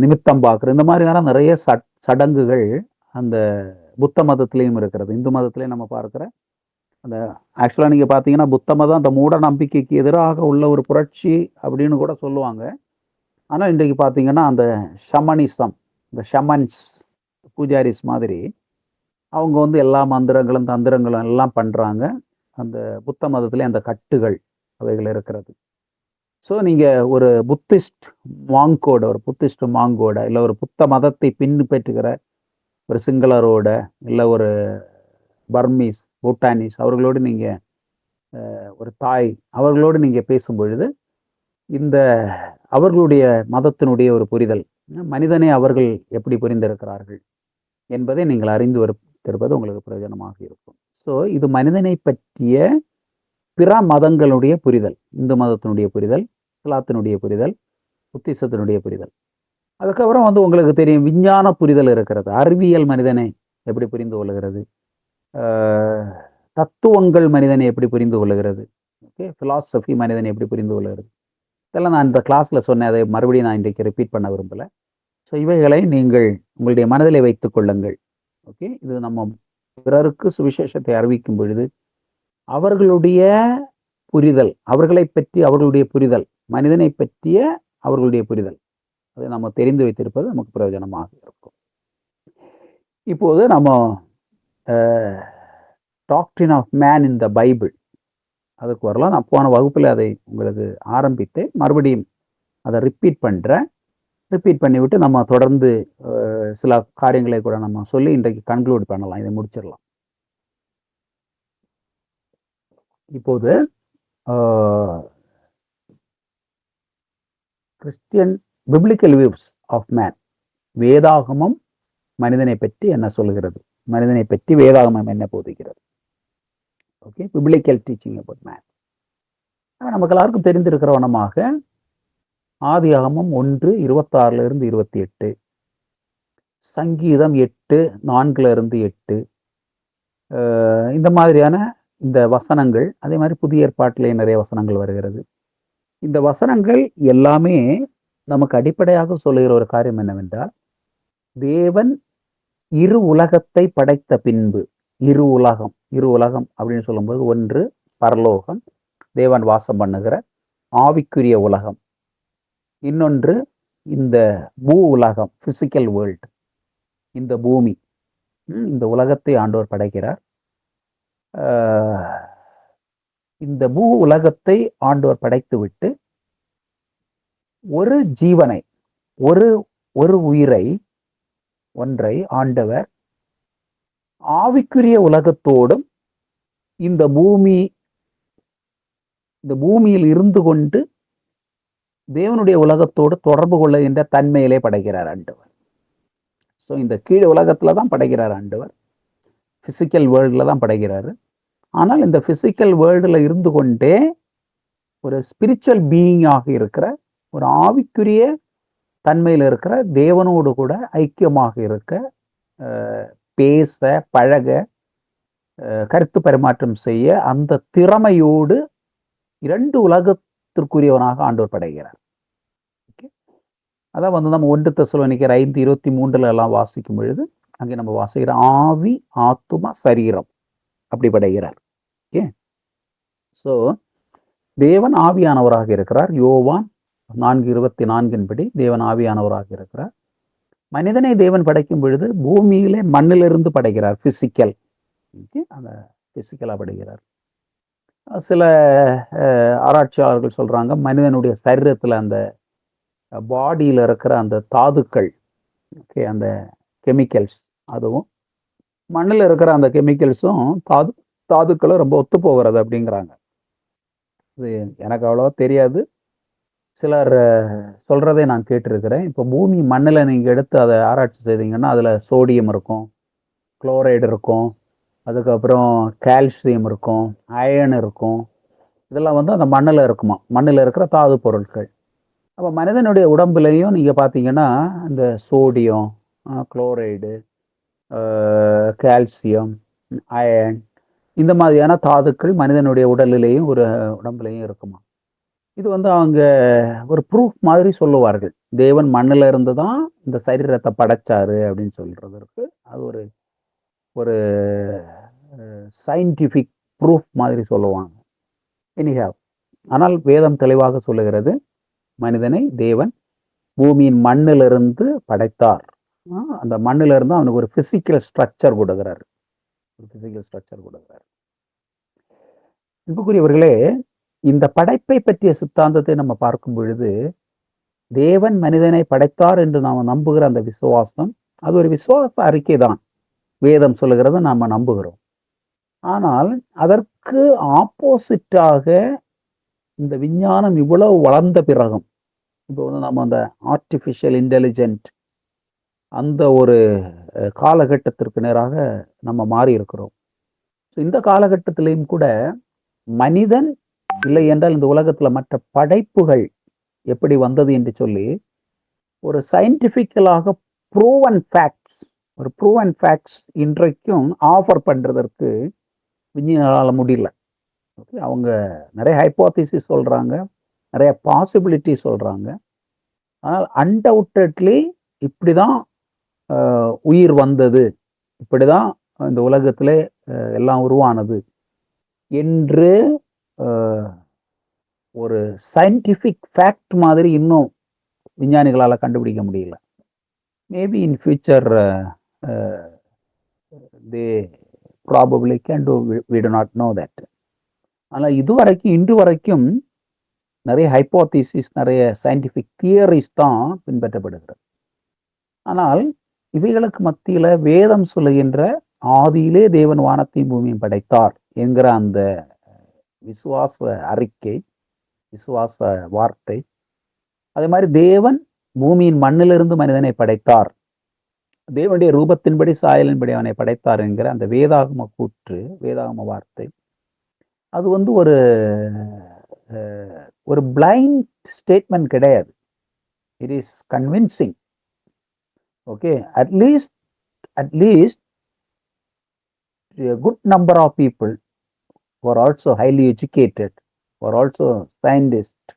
நிமித்தம் பார்க்குறது, இந்த மாதிரியான நிறைய சடங்குகள் அந்த புத்த மதத்திலையும் இருக்கிறது. இந்து மதத்திலையும் நம்ம பார்க்குற அந்த ஆக்சுவலாக நீங்கள் பார்த்தீங்கன்னா புத்த மதம் அந்த மூட நம்பிக்கைக்கு எதிராக உள்ள ஒரு புரட்சி அப்படின்னு கூட சொல்லுவாங்க. ஆனால் இன்றைக்கு பார்த்தீங்கன்னா அந்த ஷமனிசம், இந்த ஷமன்ஸ், பூஜாரிஸ் மாதிரி அவங்க வந்து எல்லா மந்திரங்களும் தந்திரங்களும் எல்லாம் பண்ணுறாங்க. அந்த புத்த மதத்திலே அந்த கட்டுகள் அவைகள் இருக்கிறது. ஸோ நீங்கள் ஒரு புத்திஸ்ட் மாங்கோட இல்லை ஒரு புத்த மதத்தை பின்பற்றுகிற ஒரு சிங்களரோட இல்லை ஒரு பர்மீஸ், பூட்டானிஸ் அவர்களோடு நீங்கள் ஒரு தாய் அவர்களோடு நீங்கள் பேசும் பொழுது இந்த அவர்களுடைய மதத்தினுடைய ஒரு புரிதல், மனிதனை அவர்கள் எப்படி புரிந்திருக்கிறார்கள் என்பதை நீங்கள் அறிந்து வருவது உங்களுக்கு பிரயோஜனமாக இருக்கும். ஸோ இது மனிதனை பற்றிய பிற மதங்களுடைய புரிதல், இந்து மதத்தினுடைய புரிதல், இஸ்லாத்தினுடைய புரிதல், புத்திசத்தினுடைய புரிதல். அதுக்கப்புறம் வந்து உங்களுக்கு தெரியும் விஞ்ஞான புரிதல் இருக்கிறது. அறிவியல் மனிதனை எப்படி புரிந்து கொள்கிறது, தத்துவங்கள் மனிதனை எப்படி புரிந்து கொள்கிறது, ஓகே, ஃபிலாசபி மனிதனை எப்படி புரிந்து கொள்கிறது, இதெல்லாம் நான் இந்த கிளாஸில் சொன்னேன். அதை மறுபடியும் நான் இன்றைக்கு ரிப்பீட் பண்ண விரும்பலை. ஸோ இவைகளை நீங்கள் உங்களுடைய மனதிலே வைத்துக் கொள்ளுங்கள். ஓகே. இது நம்ம பிறருக்கு சுவிசேஷத்தை அறிவிக்கும் பொழுது அவர்களுடைய புரிதல், அவர்களை பற்றி அவர்களுடைய புரிதல், மனிதனை பற்றிய அவர்களுடைய புரிதல், அதை நம்ம தெரிந்து வைத்திருப்பது நமக்கு பிரயோஜனமாக இருக்கும். இப்போது நம்ம doctrine of man in the Bible அதுக்கு வரலாம். நான் போன வகுப்பில் அதை உங்களுக்கு ஆரம்பித்து மறுபடியும் அதை ரிப்பீட் பண்ணிவிட்டு நம்ம தொடர்ந்து சில காரியங்களை கூட நம்ம சொல்லி இன்றைக்கு கன்க்ளூட் பண்ணலாம், இதை முடிச்சிடலாம். இப்போது Christian biblical views of man, வேதாகமம் மனிதனை பற்றி என்ன சொல்கிறது, மனிதனை பற்றி வேதாகமம் என்ன போதிக்கிறது. Okay, biblical teaching about man. நமக்கு எல்லாருக்கும் தெரிந்திருக்கிற வண்ணமாக ஆதியாகமம் 1:26-28, சங்கீதம் 8:4-8, இந்த மாதிரியான இந்த வசனங்கள், அதே மாதிரி புதிய ஏற்பாட்டிலே நிறைய வசனங்கள் வருகிறது. இந்த வசனங்கள் எல்லாமே நமக்கு அடிப்படையாக சொல்லுகிற ஒரு காரியம் என்னவென்றால், தேவன் இரு உலகத்தை படைத்த பின்பு, இரு உலகம் அப்படின்னு சொல்லும்போது ஒன்று பரலோகம், தேவன் வாசம் பண்ணுகிற ஆவிக்குரிய உலகம். இன்னொன்று இந்த பூ உலகம், பிசிக்கல் வேர்ல்டு, இந்த பூமி, இந்த உலகத்தை ஆண்டவர் படைக்கிறார். இந்த பூ உலகத்தை ஆண்டவர் படைத்து விட்டு ஒரு ஜீவனை, ஒரு உயிரை, ஒன்றை ஆண்டவர் ஆவிக்குரிய உலகத்தோடும் இந்த பூமியில் இருந்து கொண்டு தேவனுடைய உலகத்தோடு தொடர்பு கொள்ளுகின்ற தன்மையிலே படைக்கிறார் ஆண்டவர். ஸோ இந்த கீழ் உலகத்துல தான் படைக்கிறார் ஆண்டவர், பிசிக்கல் வேர்ல்டில் தான் படைக்கிறாரு. ஆனால் இந்த பிசிக்கல் வேர்ல்டில் இருந்து கொண்டே ஒரு ஸ்பிரிச்சுவல் பீயிங்காக இருக்கிற, ஒரு ஆவிக்குரிய தன்மையில் இருக்கிற தேவனோடு கூட ஐக்கியமாக இருக்க, பேச, பழக, கருத்து பரிமாற்றம் செய்ய அந்த திறமையோடு இரண்டு உலகத்திற்குரியவனாக ஆண்டவர் படைகிறார். அதான் வந்து நம்ம 1 தெசலோனிக்கர் 5:23 எல்லாம் வாசிக்கும் பொழுது அங்கே நம்ம வாசிக்கிற ஆவி, ஆத்துமா, சரீரம் அப்படி படைகிறார். ஓகே, ஸோ தேவன் ஆவியானவராக இருக்கிறார். யோவான் 4:24 படி தேவன் ஆவியானவராக இருக்கிறார். மனிதனை தேவன் படைக்கும் பொழுது பூமியிலே மண்ணிலிருந்து படைக்கிறார், பிசிக்கல். அந்த பிசிக்கலா படைக்கிறார். சில ஆராய்ச்சியாளர்கள் சொல்றாங்க, மனிதனுடைய சரீரத்துல அந்த பாடியில் இருக்கிற அந்த தாதுக்கள், ஓகே, அந்த கெமிக்கல்ஸ், அதுவும் மண்ணில் இருக்கிற அந்த கெமிக்கல்ஸும் தாதுக்களும் ரொம்ப ஒத்து போகிறது அப்படிங்கிறாங்க. இது எனக்கு அவ்வளோவா தெரியாது, சிலர் சொல்றதை நான் கேட்டிருக்கிறேன். இப்போ பூமி மண்ணில் நீங்கள் எடுத்து அதை ஆராய்ச்சி செய்தீங்கன்னா அதில் சோடியம் இருக்கும், குளோரைடு இருக்கும், அதுக்கப்புறம் கால்சியம் இருக்கும், அயன் இருக்கும். இதெல்லாம் வந்து அந்த மண்ணில் இருக்குமா, மண்ணில் இருக்கிற தாது பொருட்கள். அப்போ மனிதனுடைய உடம்புலையும் நீங்கள் பார்த்தீங்கன்னா இந்த சோடியம், குளோரைடு, கால்சியம், அயன், இந்த மாதிரியான தாதுக்கள் மனிதனுடைய உடலிலேயும் உடம்புலையும் இருக்குமா. இது வந்து அவங்க ஒரு ப்ரூஃப் மாதிரி சொல்லுவார்கள். தேவன் மண்ணில் இருந்து தான் இந்த சரீரத்தை படைச்சாரு அப்படின்னு சொல்றதற்கு அது ஒரு சயின்டிஃபிக் ப்ரூஃப் மாதிரி சொல்லுவாங்க. எனிஹாவ், ஆனால் வேதம் தெளிவாக சொல்லுகிறது, மனிதனை தேவன் பூமியின் மண்ணிலிருந்து படைத்தார். அந்த மண்ணிலிருந்து அவனுக்கு ஒரு பிசிக்கல் ஸ்ட்ரக்சர் கொடுக்கிறார், அன்புக்குரியவர்களே, இந்த படைப்பை பற்றிய சித்தாந்தத்தை நம்ம பார்க்கும் பொழுது தேவன் மனிதனை படைத்தார் என்று நாம் நம்புகிற அந்த விசுவாசம், அது ஒரு விசுவாச அறிக்கை தான். வேதம் சொல்லுகிறத நாம நம்புகிறோம். ஆனால் அதற்கு ஆப்போசிட்டாக இந்த விஞ்ஞானம் இவ்வளவு வளர்ந்த பிறகும், இப்போ வந்து நம்ம அந்த ஆர்டிஃபிஷியல் இன்டெலிஜென்ட் அந்த ஒரு காலகட்டத்திற்கு நேராக நம்ம மாறி இருக்கிறோம். இந்த காலகட்டத்திலையும் கூட மனிதன் இல்லை என்றால் இந்த உலகத்துல மற்ற படைப்புகள் எப்படி வந்தது என்று சொல்லி ஒரு சயின்டிபிக்கலாக ப்ரூவன் ஃபேக்ட்ஸ் இன்றைக்கும் ஆஃபர் பண்றதற்கு விஞ்ஞானால முடியல. ஓகே, அவங்க நிறைய ஹைப்போதிசிஸ் சொல்றாங்க, நிறைய பாசிபிலிட்டி சொல்றாங்க. ஆனால் அன்டவுட்டட்லி இப்படிதான் உயிர் வந்தது, இப்படிதான் இந்த உலகத்திலே எல்லாம் உருவானது என்று ஒரு சயின்டிஃபிக் ஃபேக்ட் மாதிரி இன்னும் விஞ்ஞானிகளால் கண்டுபிடிக்க முடியல. Maybe in future they probably can do, we do not know that. ஆனால் இன்று வரைக்கும் நிறைய ஹைப்போதிசிஸ், நிறைய சயின்டிஃபிக் தியரிஸ் தான் பின்பற்றப்படுகிறது. ஆனால் இவைகளுக்கு மத்தியில் வேதம் சொல்லுகின்ற ஆதியிலே தேவன் வானத்தையும் பூமியும் படைத்தார் என்கிற அந்த விசுவாச அறிக்கை, விசுவாச வார்த்தை, அதே மாதிரி தேவன் பூமியின் மண்ணிலிருந்து மனிதனை படைத்தார், தேவனுடைய ரூபத்தின்படி சாயலின்படி அவனை படைத்தார் என்கிற அந்த வேதாகம கூற்று, வேதாகம வார்த்தை, அது வந்து ஒரு பிளைண்ட் ஸ்டேட்மெண்ட் கிடையாது. It is convincing. Okay, at least a good number of people who are also highly educated, who are also scientists,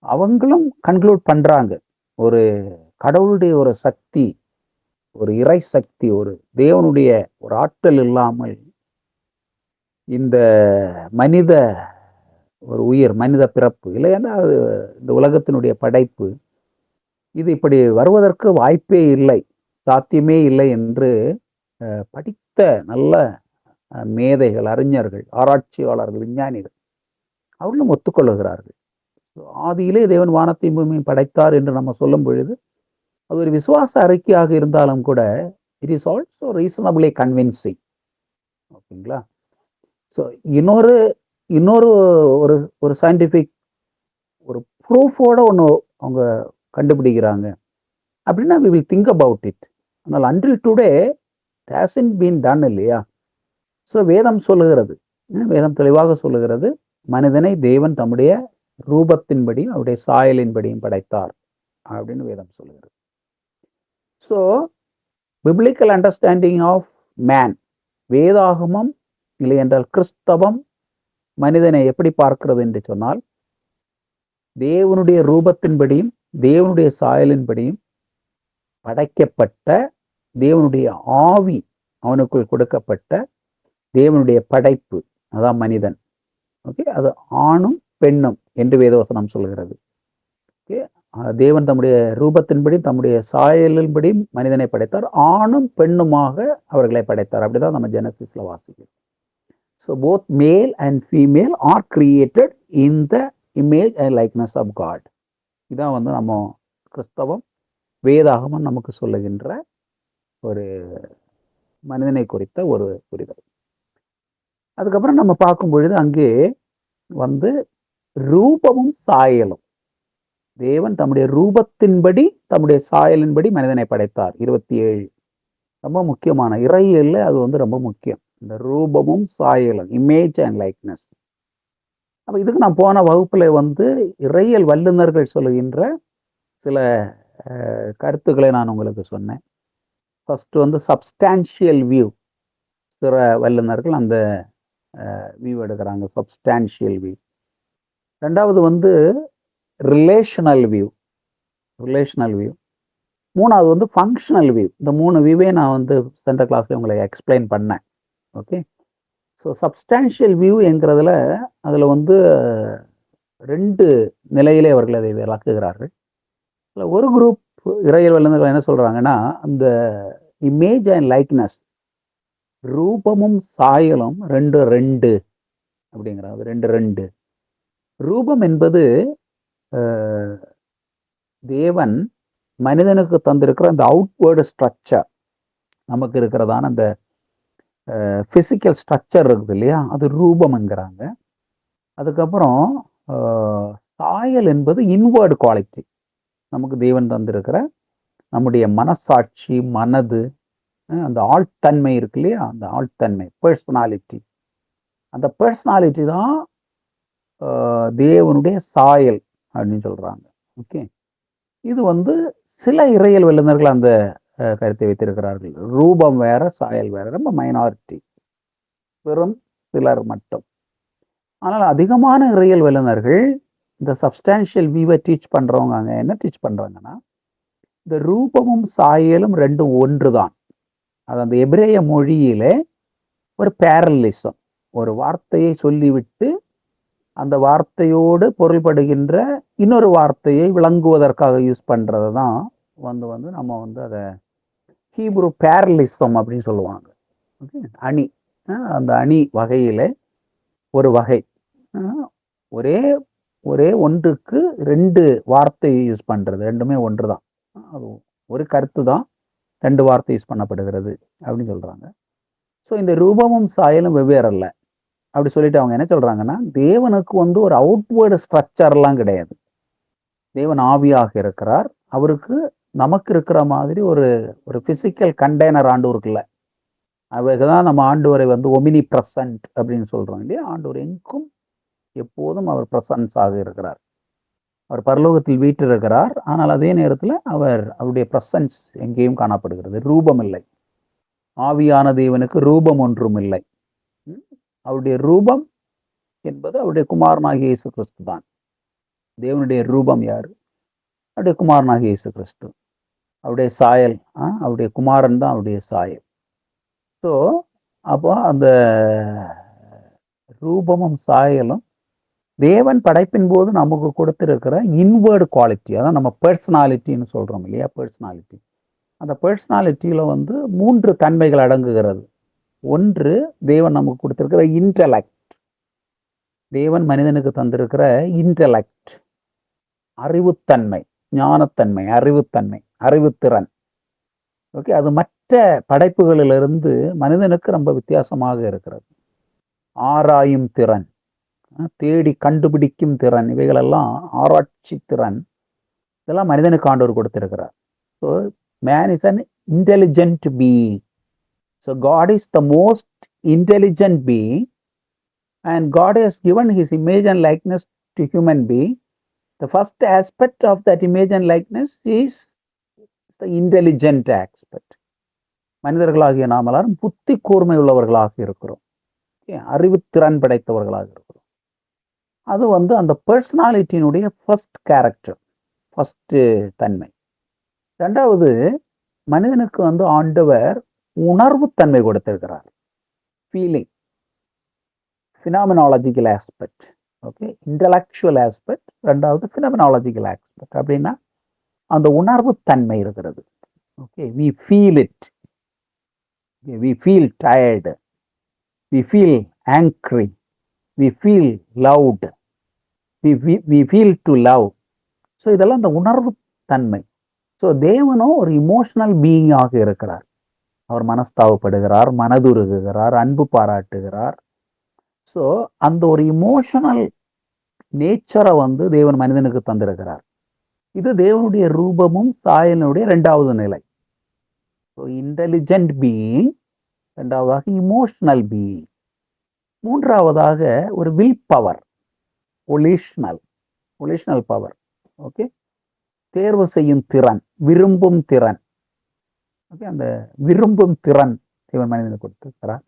அவங்களும் கன்க்ளூட் பண்றாங்க, ஒரு கடவுளுடைய ஒரு சக்தி, ஒரு இறை சக்தி, ஒரு தேவனுடைய ஒரு ஆற்றல் இல்லாமல் இந்த மனித ஒரு உயிர், மனித பிறப்பு இல்லைன்னா அது இந்த உலகத்தினுடைய படைப்பு, இது இப்படி வருவதற்கு வாய்ப்பே இல்லை, சாத்தியமே இல்லை என்று படித்த நல்ல மேதைகள், அறிஞர்கள், ஆராய்ச்சியாளர்கள், விஞ்ஞானிகள் அவர்களும் ஒத்துக்கொள்ளுகிறார்கள். ஆதியிலே தேவன் வானத்தையும் பூமியையும் படைத்தார் என்று நம்ம சொல்லும் பொழுது அது ஒரு விசுவாச அறிக்கையாக இருந்தாலும் கூட it is also reasonably convincing. ஓகேங்களா? ஸோ இன்னொரு இன்னொரு ஒரு ஒரு சயின்டிஃபிக் ஒரு ப்ரூஃபோட ஒன்று அவங்க கண்டுபிடிக்கிறாங்க அப்படின்னா we will think about it. ஆனால் until today it hasn't been done இல்லையா? ஸோ வேதம் சொல்லுகிறது, வேதம் தெளிவாக சொல்லுகிறது, மனிதனை தேவன் தம்முடைய ரூபத்தின்படியும் அவருடைய சாயலின்படியும் படைத்தார் அப்படின்னு வேதம் சொல்லுகிறது. So biblical understanding of man, வேதாகமம் இல்லை என்றால் கிறிஸ்தவம் மனிதனை எப்படி பார்க்கிறது என்று சொன்னால், தேவனுடைய ரூபத்தின்படியும் தேவனுடைய சாயலின்படியும் படைக்கப்பட்ட, தேவனுடைய ஆவி அவனுக்குள் கொடுக்கப்பட்ட தேவனுடைய படைப்பு, அதான் மனிதன். ஓகே, அது ஆணும் பெண்ணும் என்று வேதவசனம் சொல்கிறது. ஓகே, தேவன் தம்முடைய ரூபத்தின்படி தம்முடைய சாயலின்படி மனிதனை படைத்தார், ஆணும் பெண்ணுமாக அவர்களை படைத்தார். அப்படிதான் நம்ம ஜெனசிஸ்ல வாசிக்கிறோம். So both male and female are created in the image and likeness of God. இதான் வந்து நம்ம கிறிஸ்தவம் வேதாகமம் நமக்கு சொல்லுகின்ற ஒரு மனிதனை குறித்த ஒரு புரிதல். அதுக்கப்புறம் நம்ம பார்க்கும் பொழுது அங்கே வந்து ரூபமும் சாயலும், தேவன் தம்முடைய ரூபத்தின்படி தம்முடைய சாயலின்படி மனிதனை படைத்தார். 27 ரொம்ப முக்கியமான இறையியல்ல அது வந்து ரொம்ப முக்கியம், இந்த ரூபமும் சாயலும், இமேஜ் அண்ட் லைக்னஸ். அப்போ இதுக்கு நான் போன வகுப்புல வந்து இறையியல் வல்லுநர்கள் சொல்லுகின்ற சில கருத்துக்களை நான் உங்களுக்கு சொன்னேன். ஃபர்ஸ்ட் வந்து சப்ஸ்டான்ஷியல் வியூ, சில வல்லுநர்கள் அந்த வியூ எடுக்கிறாங்க, சப்ஸ்டான்ஷியல் வியூ. ரெண்டாவது வந்து ரிலேஷனல் வியூ, மூணாவது வந்து ஃபங்க்ஷனல் வியூ. இந்த 3 வியூவே நான் வந்து சென்ற கிளாஸ்ல உங்களுக்கு எக்ஸ்பிளைன் பண்ணேன். ஓகே, ஸோ சப்ஸ்டான்ஷியல் வியூ என்கிறதுல அதில் வந்து 2 நிலையிலே அவர்கள் அதை விளக்குகிறார்கள். அதில் ஒரு குரூப் இறையியல் வல்லுநர்கள் என்ன சொல்கிறாங்கன்னா, அந்த இமேஜ் அண்ட் லைக்னஸ், ரூபமும் சாயலும் 2 அப்படிங்கிறாங்க. 2 ரூபம் என்பது தேவன் மனிதனுக்கு தந்திருக்கிற அந்த அவுட்வேர்டு ஸ்ட்ரக்சர், நமக்கு இருக்கிறதான அந்த பிசிக்கல் ஸ்ட்ரக்சர் இருக்குது இல்லையா, அது ரூபம்ங்கிறாங்க. அதுக்கப்புறம் சாயல் என்பது இன்வேர்டு குவாலிட்டி, நமக்கு தேவன் தந்திருக்கிற நம்முடைய மனசாட்சி, மனது, அந்த ஆழ்த்தன்மை இருக்கு இல்லையா, அந்த ஆழ்த்தன்மை, பர்சனாலிட்டி, அந்த பர்சனாலிட்டி தான் தேவனுடைய சாயல் அப்படின்னு சொல்றாங்க. ஓகே, இது வந்து சில இறையியல் வல்லுநர்கள் அந்த கருத்தை வைத்திருக்கிறார்கள். ரூபம் வேற சாயல் வேற, ரொம்ப மைனாரிட்டி, வெறும் சிலர் மட்டும். ஆனால் அதிகமான இறையியல் வல்லுநர்கள் இந்த சப்ஸ்டான்ஷியல் வியூவை டீச் பண்றவங்க அங்கே என்ன டீச் பண்றாங்கன்னா, இந்த ரூபமும் சாயலும் 2 ஒன்று தான். அது அந்த எபிரேய மொழியிலே ஒரு பேரலிசம், ஒரு வார்த்தையை சொல்லிவிட்டு அந்த வார்த்தையோடு பொருள்படுகின்ற இன்னொரு வார்த்தையை விளங்குவதற்காக யூஸ் பண்றது தான் வந்து நம்ம வந்து அதை ஹீப்ரு பேரலிசம் அப்படின்னு சொல்லுவாங்க. ஓகே, அணி, அந்த அணி வகையில ஒரு வகை, ஒரே ஒரே ஒன்றுக்கு 2 வார்த்தையை யூஸ் பண்றது, 2மே ஒன்று தான், அது ஒரு கருத்து தான், 2 வார்த்தை யூஸ் பண்ணப்படுகிறது அப்படின்னு சொல்றாங்க. ஸோ இந்த ரூபமும் சாயலும் வெவ்வேறு அல்ல அப்படி சொல்லிட்டு அவங்க என்ன சொல்றாங்கன்னா, தேவனுக்கு வந்து ஒரு அவுட்வேர்டு ஸ்ட்ரக்சர்லாம் கிடையாது. தேவன் ஆவியாக இருக்கிறார், அவருக்கு நமக்கு இருக்கிற மாதிரி ஒரு ஒரு பிசிக்கல் கண்டெய்னர் ஆண்டவருக்கு இல்லை. அவருக்கு தான் நம்ம ஆண்டவரை வந்து ஒமினி பிரசன்ட் அப்படின்னு சொல்றோம் இல்லையா. ஆண்டவர் எங்கும் எப்போதும் அவர் பிரசன்ஸாக இருக்கிறார், அவர் பரலோகத்தில் வீற்றிருக்கிறார். ஆனால் அதே நேரத்தில் அவருடைய பிரசன்ஸ் எங்கேயும் காணப்படுகிறது, ரூபம் இல்லை. ஆவியான தேவனுக்கு ரூபம் ஒன்றும் இல்லை. அவருடைய ரூபம் என்பது அவருடைய குமாரனாகிய இயேசு கிறிஸ்து தான். தேவனுடைய ரூபம் யாரு? அவருடைய குமாரனாகிய இயேசு கிறிஸ்து. அவருடைய சாயல், அவருடைய குமாரன் தான் அவருடைய சாயல். ஸோ அப்போ அந்த ரூபமும் சாயலும் தேவன் படைப்பின் போது நமக்கு கொடுத்திருக்கிற இன்வேர்டு குவாலிட்டி, அதான் நம்ம பர்சனாலிட்டின்னு சொல்றோம் இல்லையா, பர்சனாலிட்டி. அந்த பர்சனாலிட்டியில வந்து 3 தன்மைகள் அடங்குகிறது. ஒன்று, தேவன் நமக்கு கொடுத்திருக்கிற இன்டெலெக்ட். தேவன் மனிதனுக்கு தந்திருக்கிற இன்டெலெக்ட், அறிவுத்தன்மை, ஞானத்தன்மை, அறிவுத்தன்மை, அறிவுத்திறன். ஓகே, அது மற்ற படைப்புகளிலிருந்து மனிதனுக்கு ரொம்ப வித்தியாசமாக இருக்கிறது. ஆராயும் திறன், தேடி கண்டுபிடிக்கும் திறன், இவைகளெல்லாம் ஆராய்ச்சி திறன், இதெல்லாம் மனிதனுக்கு ஆண்டவர் கொடுத்திருக்கிறார். So man is an intelligent being. So God is the most intelligent being, and God has given his image and likeness to human being. The first aspect of that image and likeness is the intelligent aspect. மனிதர்களாகிய நாம் எல்லாரும் புத்தி கூர்மை உள்ளவர்களாக இருக்கிறோம், அறிவுத்திறன் படைத்தவர்களாக இருக்கிறோம். அது வந்து அந்த பர்சனாலிட்டியினுடைய ஃபர்ஸ்ட் கேரக்டர், ஃபர்ஸ்ட் தன்மை. ரெண்டாவது, மனிதனுக்கு வந்து ஆண்டவர் உணர்வுத்தன்மை கொடுத்திருக்கிறார், feeling, phenomenological aspect. Okay, intellectual aspect, ரெண்டாவது phenomenological aspect. அப்படின்னா அந்த உணர்வு தன்மை இருக்கிறது. Okay, we feel it, we feel tired, we feel angry, we feel loud, we feel to love. So இதெல்லாம் அந்த உணர்வு தன்மை. ஸோ தேவனோ ஒரு இமோஷனல் பீயிங் ஆக இருக்கிறார். அவர் மனஸ்தாபப்படுகிறார், மனதுருகுகிறார், அன்பு பாராட்டுகிறார். ஸோ அந்த ஒரு இமோஷனல் நேச்சரை வந்து தேவன் மனிதனுக்கு தந்திருக்கிறார். இது தேவனுடைய ரூபமும் சாயலுடைய இரண்டாவது நிலை. ஸோ இன்டெலிஜென்ட் பீயிங், இரண்டாவதாக இமோஷனல் பீயிங், மூன்றாவதாக ஒரு will power, volitional power. Okay, தேர்வு செய்யும் திறன், விரும்பும் திறன். ஓகே, அந்த விரும்பும் திறன் தேவன் மனிதனுக்கு கொடுத்திருக்கிறார்.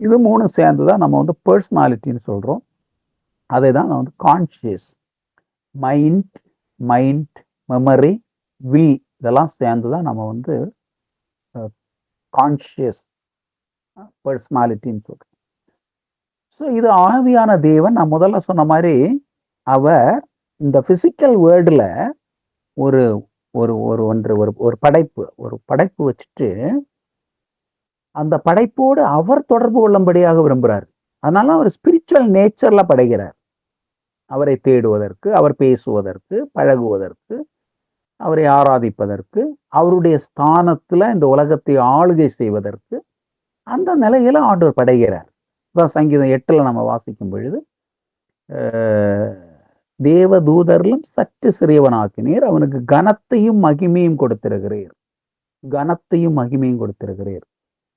இது மூணு சேர்ந்து தான் நம்ம வந்து பர்சனாலிட்டின்னு சொல்கிறோம். அதை தான் நான் வந்து கான்ஷியஸ், மைண்ட், மெமரி, வில், இதெல்லாம் சேர்ந்து தான் நம்ம வந்து கான்ஷியஸ் பர்சனாலிட்டின்னு சொல்கிறோம். ஸோ இது ஆவியான தேவன். நான் முதல்ல சொன்ன மாதிரி அவர் இந்த ஃபிசிக்கல் வேர்ல்டில் ஒரு ஒரு ஒரு ஒன்று ஒரு படைப்பு வச்சுட்டு அந்த படைப்போடு அவர் தொடர்பு கொள்ளும்படியாக விரும்புகிறார். அதனால அவர் ஸ்பிரிச்சுவல் நேச்சர்ல படைக்கிறார். அவரை தேடுவதற்கு, அவர் பேசுவதற்கு, பழகுவதற்கு, அவரை ஆராதிப்பதற்கு, அவருடைய ஸ்தானத்துல இந்த உலகத்தை ஆளுகை செய்வதற்கு அந்த நிலையில ஆண்டவர் படைகிறார். சங்கீதம் 8 நம்ம வாசிக்கும் பொழுது, தேவ தூதரிலும் சற்று சிறியவனாக்கினீர், அவனுக்கு கனத்தையும் மகிமையும் கொடுத்திருக்கிறீர்.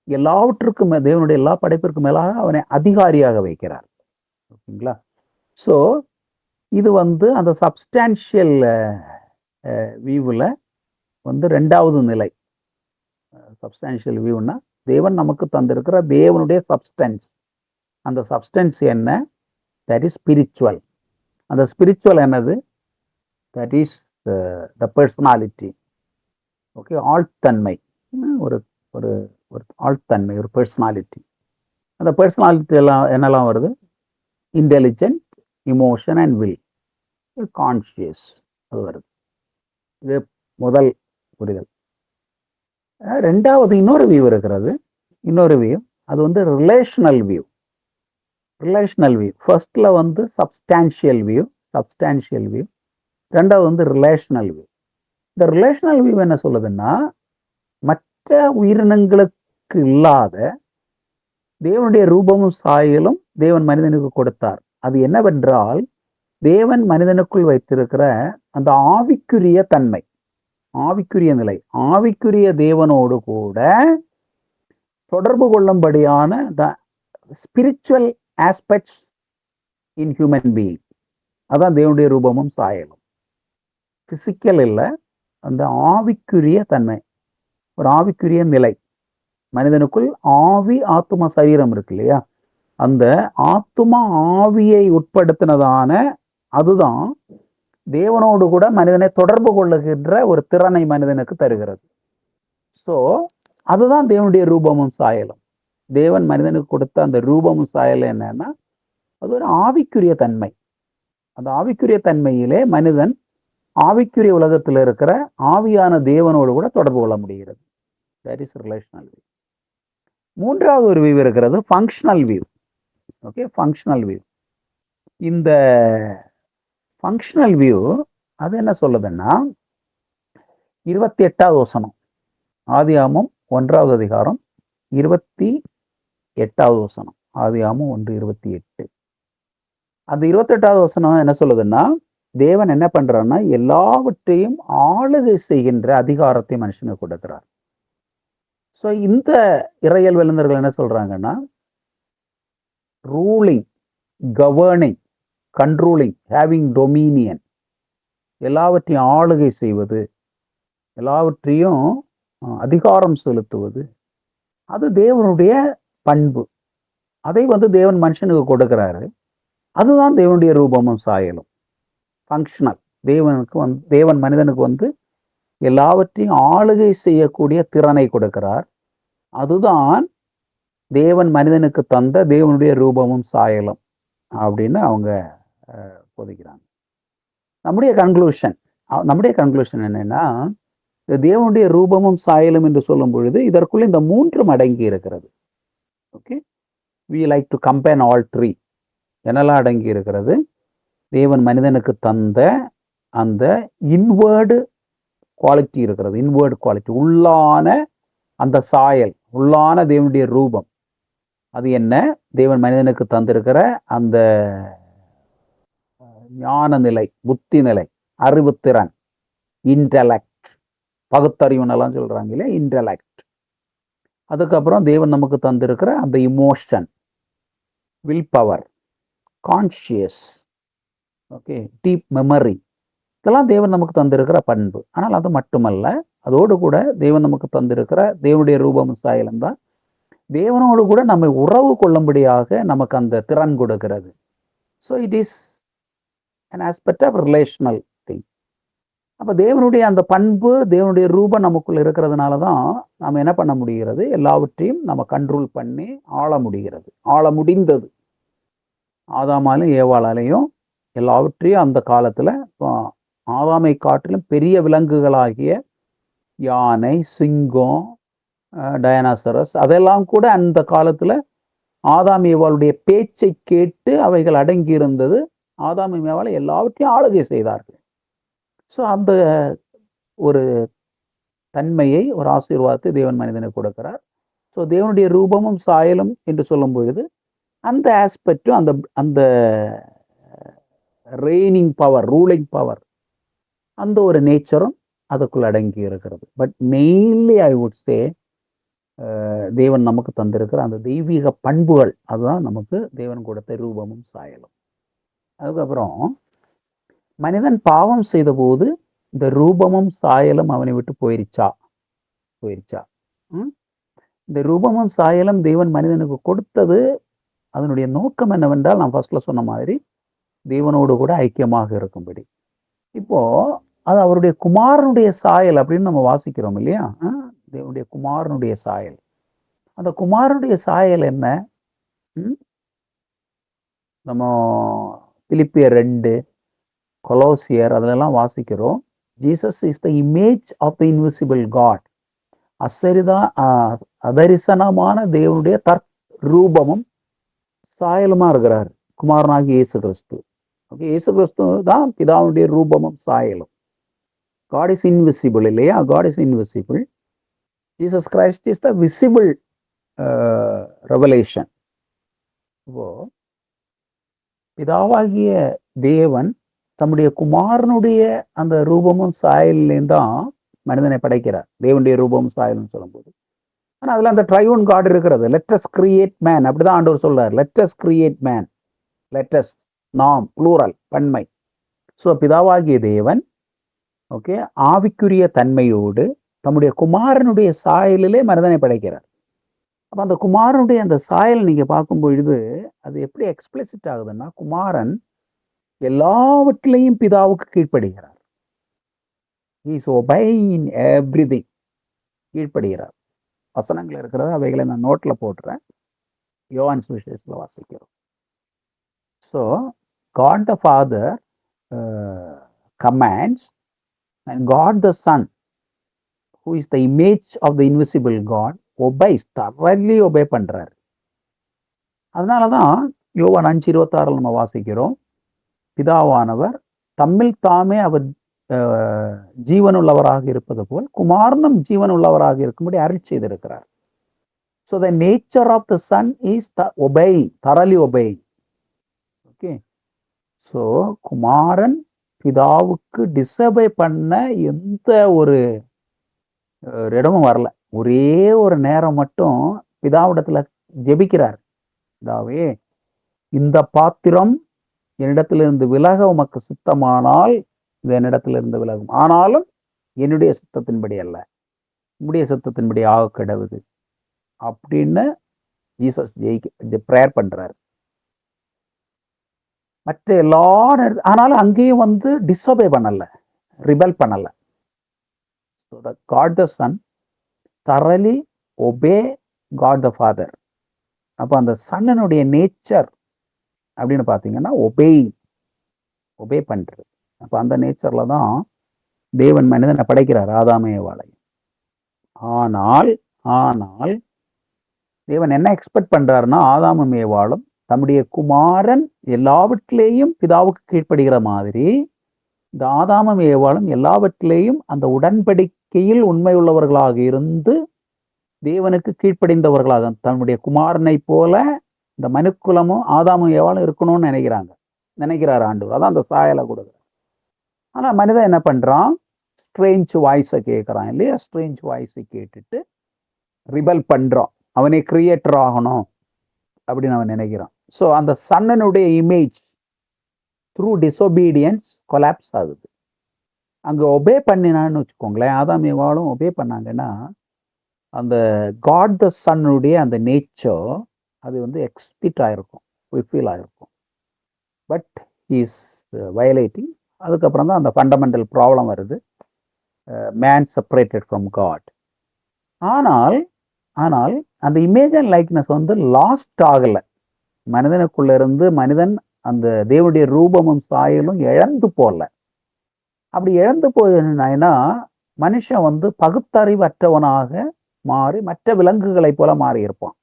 எல்லாவற்றுக்கும், தேவனுடைய எல்லா படைப்பிற்கும் மேலாக அவனை அதிகாரியாக வைக்கிறார். ஓகேங்களா? ஸோ இது வந்து அந்த சப்ஸ்டான்ஷியல் வியூவில் வந்து ரெண்டாவது நிலை. சப்ஸ்டான்ஷியல் வியூன்னா தேவன் நமக்கு தந்திருக்கிற தேவனுடைய சப்ஸ்டன்ஸ். அந்த சப்ஸ்டன்ஸ் என்ன? That is spiritual. அந்த ஸ்பிரிச்சுவல் என்னது? That is the personality. Okay, ஆழ்த்தன்மை, ஒரு ஒரு ஒரு ஆழ்த்தன்மை, ஒரு பர்சனாலிட்டி. அந்த பர்சனாலிட்டி எல்லாம் என்னெல்லாம் வருது? Intelligent, emotion and will, conscious, அது வருது. இது முதல் புரிதல். ரெண்டாவது இன்னொரு வியூ இருக்கிறது. இன்னொரு வியூ, அது வந்து ரிலேஷனல் வியூ. ஃபர்ஸ்ட்ல வந்து சப்ஸ்டான்ஷியல் வியூ. ரெண்டாவது வந்து ரிலேஷனல் வியூ. இந்த ரிலேஷனல் வியூ என்ன சொல்லுதுன்னா, மற்ற உயிரினங்களுக்கு இல்லாத தேவனுடைய ரூபமும் சாயலும் தேவன் மனிதனுக்கு கொடுத்தார். அது என்னவென்றால், தேவன் மனிதனுக்குள் வைத்திருக்கிற அந்த ஆவிக்குரிய தன்மை, ஆவிக்குரிய நிலை, ஆவிக்குரிய தேவனோடு கூட தொடர்பு கொள்ளும்படியான the spiritual aspects in human being. அதான் தேவனுடைய ரூபமும் சாயலும். பிசிக்கல் இல்லை, அந்த ஆவிக்குரிய தன்மை, ஒரு ஆவிக்குரிய நிலை. மனிதனுக்குள் ஆவி, ஆத்தும, சரீரம் இருக்கு இல்லையா? அந்த ஆத்தும ஆவியை உட்படுத்தினதான அதுதான் தேவனோடு கூட மனிதனை தொடர்பு கொள்ளுகின்ற ஒரு திறனை மனிதனுக்கு தருகிறது. ஸோ அதுதான் தேவனுடைய ரூபமும் சாயலும். தேவன் மனிதனுக்கு கொடுத்த அந்த ரூபமும் சாயலும் என்னன்னா, அது ஒரு ஆவிக்குரிய தன்மை. அந்த ஆவிக்குரிய தன்மையிலே மனிதன் ஆவிக்குரிய உலகத்தில் இருக்கிற ஆவியான தேவனோடு கூட தொடர்பு கொள்ள முடிகிறது. That is relational view. மூன்றாவது ஒரு வியூ இருக்கிறது functional view. Okay, functional view. இந்த ஃபங்க்ஷனல் வியூ அது என்ன சொல்லுதுன்னா, 28வது வசனம், ஆதியாகமம் 1வது அதிகாரம் 28வது வசனம், ஆதியாகமம் 1:28. அந்த 28வது வசனம் என்ன சொல்லுதுன்னா, தேவன் என்ன பண்றாருன்னா, எல்லாவற்றையும் ஆளுகை செய்கின்ற அதிகாரத்தை மனுஷனுக்கு கொடுக்கிறார். ஸோ இந்த இறையல் வல்லுநர்கள் என்ன சொல்றாங்கன்னா, ruling, governing, controlling, having Dominion, எல்லாவற்றையும் ஆளுகை செய்வது, எல்லாவற்றையும் அதிகாரம் செலுத்துவது, அது தேவனுடைய பண்பு. அதை தேவன் மனுஷனுக்கு கொடுக்கிறாரு. அதுதான் தேவனுடைய ரூபமும் சாயலும். ஃபங்க்ஷனல். தேவன் மனிதனுக்கு எல்லாவற்றையும் ஆளுகை செய்யக்கூடிய திறனை கொடுக்கிறார். அதுதான் தேவன் மனிதனுக்கு தந்த தேவனுடைய ரூபமும் சாயலும் அப்படின்னு அவங்க போதிக்கிறாங்க. நம்முடைய கன்க்ளூஷன் என்னன்னா, தேவனுடைய ரூபமும் சாயலும் என்று சொல்லும் பொழுது இதற்குள்ள இந்த மூன்றும் அடங்கி இருக்கிறது. Okay, we like to combine all three. என்னெல்லாம் அடங்கி இருக்கிறது? தேவன் மனிதனுக்கு தந்த அந்த இன்வேர்டு குவாலிட்டி இருக்கிறது. இன்வேர்டு குவாலிட்டி, உள்ளான அந்த சாயல், உள்ளான தேவனுடைய ரூபம். அது என்ன? தேவன் மனிதனுக்கு தந்திருக்கிற அந்த ஞான நிலை, புத்தி நிலை, அறிவுத்திறன், இன்டலெக்ட், பகுத்தறிவுன்னெல்லாம் சொல்றாங்க இல்லையா, இன்டலெக்ட். அதுக்கப்புறம் தேவன் நமக்கு தந்திருக்கிற அந்த emotion, will power, conscious, okay, deep memory, இதெல்லாம் தேவன் நமக்கு தந்திருக்கிற பண்பு. ஆனால் அது மட்டுமல்ல, அதோடு கூட தேவன் நமக்கு தந்திருக்கிற தேவனுடைய ரூபம் சாயலும் தான் தேவனோடு கூட நம்மை உறவு கொள்ளும்படியாக நமக்கு அந்த திறன் கொடுக்கிறது. So it is an aspect of relational thing. அப்போ தேவனுடைய அந்த பண்பு, தேவனுடைய ரூபம் நமக்குள்ள இருக்கிறதுனால தான் நம்ம என்ன பண்ண முடிகிறது? எல்லாவற்றையும் நம்ம கண்ட்ரோல் பண்ணி ஆள முடிகிறது, ஆள முடிந்தது. ஆதாமாலும் ஏவாளாலையும் எல்லாவற்றையும் அந்த காலத்தில் ஆதாமை காட்டிலும் பெரிய விலங்குகளாகிய யானை, சிங்கம், டயனாசரஸ், அதெல்லாம் கூட அந்த காலத்தில் ஆதாம் ஏவாளுடைய பேச்சை கேட்டு அவைகள் அடங்கி இருந்தது. ஆதாம் ஏவாளை எல்லாவற்றையும் ஆளுகை செய்தார்கள். ஸோ அந்த ஒரு தன்மையை, ஒரு ஆசீர்வாதத்தை தேவன் மனிதனுக்கு கொடுக்கிறார். ஸோ தேவனுடைய ரூபமும் சாயலும் என்று சொல்லும் பொழுது அந்த ஆஸ்பெக்டும் அந்த ரெய்னிங் பவர், ரூலிங் பவர், அந்த ஒரு நேச்சரும் அதுக்குள் அடங்கி இருக்கிறது. But mainly I would say, தேவன் நமக்கு தந்திருக்கிற அந்த தெய்வீக பண்புகள், அதுதான் நமக்கு தேவன் கொடுத்த ரூபமும் சாயலும். அதுக்கப்புறம் மனிதன் பாவம் செய்த போது இந்த ரூபமும் சாயலும் அவனை விட்டு போயிருச்சா? இந்த ரூபமும் சாயலும் தேவன் மனிதனுக்கு கொடுத்தது, அதனுடைய நோக்கம் என்னவென்றால், நான் ஃபர்ஸ்ட்ல சொன்ன மாதிரி தேவனோடு கூட ஐக்கியமாக இருக்கும்படி. இப்போ அது அவருடைய குமாரனுடைய சாயல் அப்படின்னு நம்ம வாசிக்கிறோம் இல்லையா? தேவனுடைய குமாரனுடைய சாயல். அந்த குமாரனுடைய சாயல் என்ன? நம்ம பிலிப்பியர் 2, கொலோசியர் அதிலெல்லாம் வாசிக்கிறோம். Jesus is the image of the invisible God. அதரிசனமான தேவனுடைய ரூபமும் சாயலுமா இருக்கிறார் குமாரனாகி இயேசு கிறிஸ்து. ஓகே, இயேசு கிறிஸ்து தான் பிதாவுடைய ரூபமும் சாயலும். காட் இஸ் இன்விசிபிள் இல்லையா? God is invisible. Jesus Christ is the visible revelation. இப்போ பிதாவாகிய தேவன் தம்முடைய குமாரனுடைய அந்த ரூபமும் சாயல்லேயும் தான் மனிதனை படைக்கிறார். தேவனுடைய ரூபமும் சாயலும் சொல்லும்போது, ஆனால் அதில் அந்த ட்ரையூன் காட் இருக்கிறது. லெட்டஸ் கிரியேட் மேன், அப்படிதான் ஆண்டவர் சொல்றார். லெட்டஸ் கிரியேட் மேன், லெட்டஸ், நாம், ப்ளூரல், பன்மை. ஸோ பிதாவாகிய தேவன், ஓகே, ஆவிக்குரிய தன்மையோடு தம்முடைய குமாரனுடைய சாயலிலே மனிதனை படைக்கிறார். அப்போ அந்த குமாரனுடைய அந்த சாயல் நீங்க பார்க்கும் பொழுது அது எப்படி எக்ஸ்பிளிசிட் ஆகுதுன்னா, குமாரன் எல்லாவற்றிலையும் பிதாவுக்கு கீழ்ப்படுகிறார். He is obeying in everything. கீழ்ப்படுகிறார். வசனங்கள் இருக்கிறது, அவைகளை நான் நோட்ல போட்டுறேன். யோவான் சுவிசேஷத்துல வாசிக்கிறோம். So God the father commands, and God the Son, who is the image of the invisible God, obeys, thoroughly obey பண்றாரு. அதனாலதான் யோவான் 5:26 நம்ம வாசிக்கிறோம், பிதாவானவர் தம்மில் தாமே அவர் ஜீவனுள்ளவராக இருப்பது போல் குமாரனும் ஜீவனுள்ளவராக இருக்கும்படி அருள் செய்திருக்கிறார். So the nature of the Son is obey, thoroughly obey. Okay. So குமாரன் பிதாவுக்கு டிசபே பண்ண எந்த ஒரு இடமும் வரல. ஒரே ஒரு நேரம் மட்டும் பிதாவிடத்துல ஜெபிக்கிறார், பிதாவே இந்த பாத்திரம் என்னிடத்திலிருந்து விலக உமக்கு சித்தமானால் இது என்னிடத்திலிருந்து விலகும், ஆனாலும் என்னுடைய சித்தத்தின்படி அல்ல உம்முடைய சித்தத்தின்படி ஆக கிடவுது அப்படின்னு ஜீசஸ் ப்ரேயர் பண்றாரு. மற்ற எல்லா ஆனாலும் அங்கேயும் வந்து டிஸ்ஒபே பண்ணல, ரிபல் பண்ணல. So the God the Son thoroughly obey God the Father. அப்போ அந்த சன்னனுடைய நேச்சர் அப்படின்னு பார்த்தீங்கன்னா ஒபே பண்றது. அப்போ அந்த நேச்சர்ல தான் தேவன் மனிதனை படைக்கிறார், ஆதாம் ஏவாளை. ஆனால் தேவன் என்ன எக்ஸ்பெக்ட் பண்றாருன்னா, ஆதாமும் ஏவாளும் தம்முடைய குமாரன் எல்லாவற்றிலேயும் பிதாவுக்கு கீழ்ப்படுகிற மாதிரி இந்த ஆதாமும் ஏவாளும் எல்லாவற்றிலேயும் அந்த உடன்படிக்கையில் உண்மை உள்ளவர்களாக இருந்து தேவனுக்கு கீழ்ப்படிந்தவர்களாக தன்னுடைய குமாரனை போல இந்த மனுக்குலமும் ஆதாமும் ஏவாளும் இருக்கணும்னு நினைக்கிறார் ஆண்டவர். அதான் அந்த சாயலை கொடுக்குறார். ஆனா மனிதன் என்ன பண்றான், ஸ்ட்ரேஞ்ச் வாய்ஸை கேட்கறான் இல்லையா, ஸ்ட்ரேஞ்ச் வாய்ஸை கேட்டுட்டு ரிபல் பண்றான், அவனே கிரியேட்டர் ஆகணும் அப்படின்னு அவன் நினைக்கிறான். ஸோ அந்த சன்னனுடைய இமேஜ் த்ரூ டிசொபீடியன்ஸ் கொலாப்ஸ் ஆகுது. அங்கே ஒபே பண்ணினான்னு வச்சுக்கோங்களேன், ஆதாம் ஏவாளும் ஒபே பண்ணாங்கன்னா அந்த காட் த சன்னுடைய அந்த நேச்சர் அது வந்து எக்ஸ்பிட் ஆயிருக்கும், ஃபுல்ஃபில் ஆயிருக்கும். But is violating. அதுக்கப்புறம் தான் அந்த ஃபண்டமெண்டல் ப்ராப்ளம் வருது, மேன் செப்பரேட்டட் ஃப்ரம் காட். ஆனால் அந்த இமேஜ் அண்ட் லைக்னஸ் வந்து லாஸ்ட் ஆகலை. மனிதனுக்குள்ள இருந்து மனிதன் அந்த தேவனுடைய ரூபமும் சாயலும் இழந்து போகல. அப்படி இழந்து போயினா மனுஷன் வந்து பகுத்தறிவற்றவனாக மாறி மற்ற விலங்குகளை போல மாறி இருப்பான்.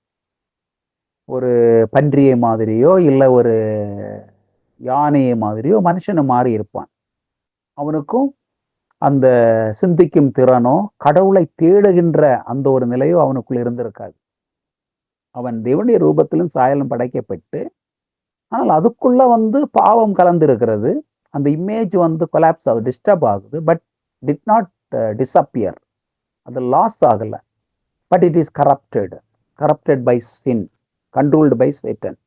ஒரு பன்றியை மாதிரியோ இல்லை ஒரு யானையை மாதிரியோ மனுஷனை மாறி இருப்பான். அவனுக்கும் அந்த சிந்திக்கும் திறனோ கடவுளை தேடுகின்ற அந்த ஒரு நிலையோ அவனுக்குள்ள இருந்திருக்காது. அவன் தேவனுடைய ரூபத்திலும் சாயலும் படைக்கப்பட்டு, ஆனால் அதுக்குள்ள வந்து பாவம் கலந்து இருக்கிறது. அந்த இமேஜ் வந்து கொலாப்ஸ் ஆகுது, டிஸ்டர்ப் ஆகுது. பட் டிட் நாட் டிஸப்பியர், அது லாஸ் ஆகல. But it is corrupted by sin, controlled by Satan.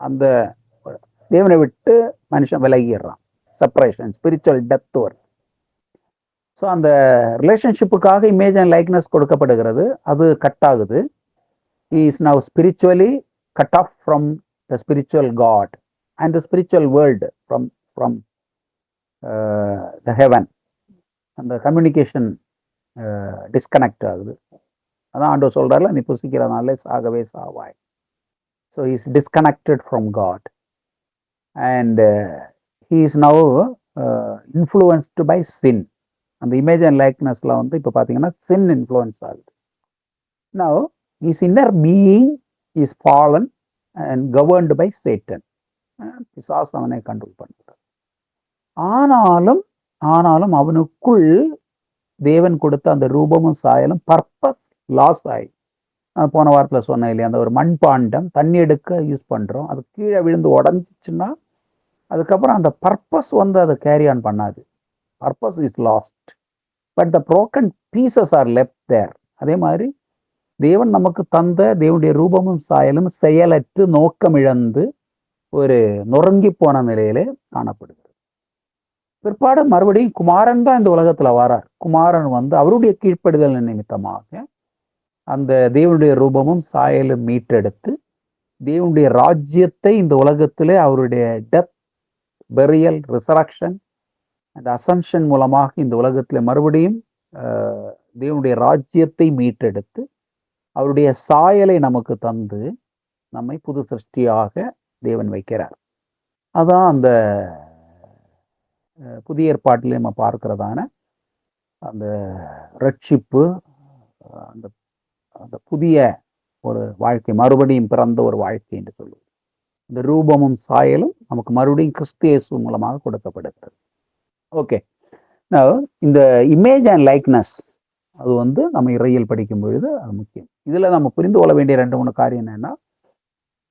அந்த தேவனை விட்டு மனுஷன் விலகிடுறான், செப்பரேஷன், ஸ்பிரிச்சுவல் டெப்த் வரும். ஸோ அந்த ரிலேஷன்ஷிப்புக்காக இமேஜ் அண்ட் லைக்னஸ் கொடுக்கப்படுகிறது, அது கட் ஆகுது. He is now spiritually cut off from the spiritual God and the spiritual world from the heaven. And the communication disconnect ஆகுது. அதான் ஆண்டவர் சொல்றாருல, நீ புசிக்கிறதுனால சாகவே சாவாய். So he is disconnected from God and he is now influenced by sin. அந்த இமேஜ் அண்ட் லைக்னஸ்ல வந்து இப்போ பார்த்தீங்கன்னா sin இன்ஃப்ளூயன்ஸ் ஆகுது. Now his inner being is fallen and governed by Satan. பிசாசு அவனை கண்ட்ரோல் பண்ணுறார். ஆனாலும் அவனுக்குள் தேவன் கொடுத்த அந்த ரூபமும் சாயலும் பர்பஸ் லாஸ் ஆகி, போன வாரத்தில் சொன்னேன் இல்லையா, அந்த ஒரு மண்பாண்டம் தண்ணி எடுக்க யூஸ் பண்ணுறோம், அது கீழே விழுந்து உடஞ்சிச்சுன்னா அதுக்கப்புறம் அந்த பர்பஸ் வந்து அதை கேரி ஆன் பண்ணாது. Purpose is lost, but the broken pieces are left there. அதே மாதிரி தேவன் நமக்கு தந்த தேவனுடைய ரூபமும் சாயலும் செயலற்று நோக்கம் இழந்து ஒரு நொறுங்கி போன நிலையிலே காணப்படுகிறது. பிற்பாடு மறுபடியும் குமாரன் தான் இந்த உலகத்துல வரார். குமாரன் வந்து அவருடைய கீழ்ப்படுதல் நிமித்தமாக அந்த தேவனுடைய ரூபமும் சாயலும் மீட்டெடுத்து தேவனுடைய ராஜ்யத்தை இந்த உலகத்திலே அவருடைய death, burial, resurrection and assumption மூலமாக இந்த உலகத்திலே மறுபடியும் தேவனுடைய ராஜ்யத்தை மீட்டெடுத்து அவருடைய சாயலை நமக்கு தந்து நம்மை புது சிருஷ்டியாக தேவன் வைக்கிறார். அதான் அந்த புதிய ஏற்பாட்டில் நம்ம பார்க்கிறதான அந்த ரட்சிப்பு, அந்த அந்த புதிய ஒரு வாழ்க்கை, மறுபடியும் பிறந்த ஒரு வாழ்க்கை என்று சொல்லுவது. இந்த ரூபமும் சாயலும் நமக்கு மறுபடியும் கிறிஸ்து இயேசு மூலமாக கொடுக்கப்படுகிறது. ஓகே, இந்த இமேஜ் அண்ட் லைக்னஸ் அது வந்து நம்ம இறையியல் படிக்கும் பொழுது அது முக்கியம். இதில் நம்ம புரிந்து கொள்ள வேண்டிய 2-3 காரியம் என்னன்னா,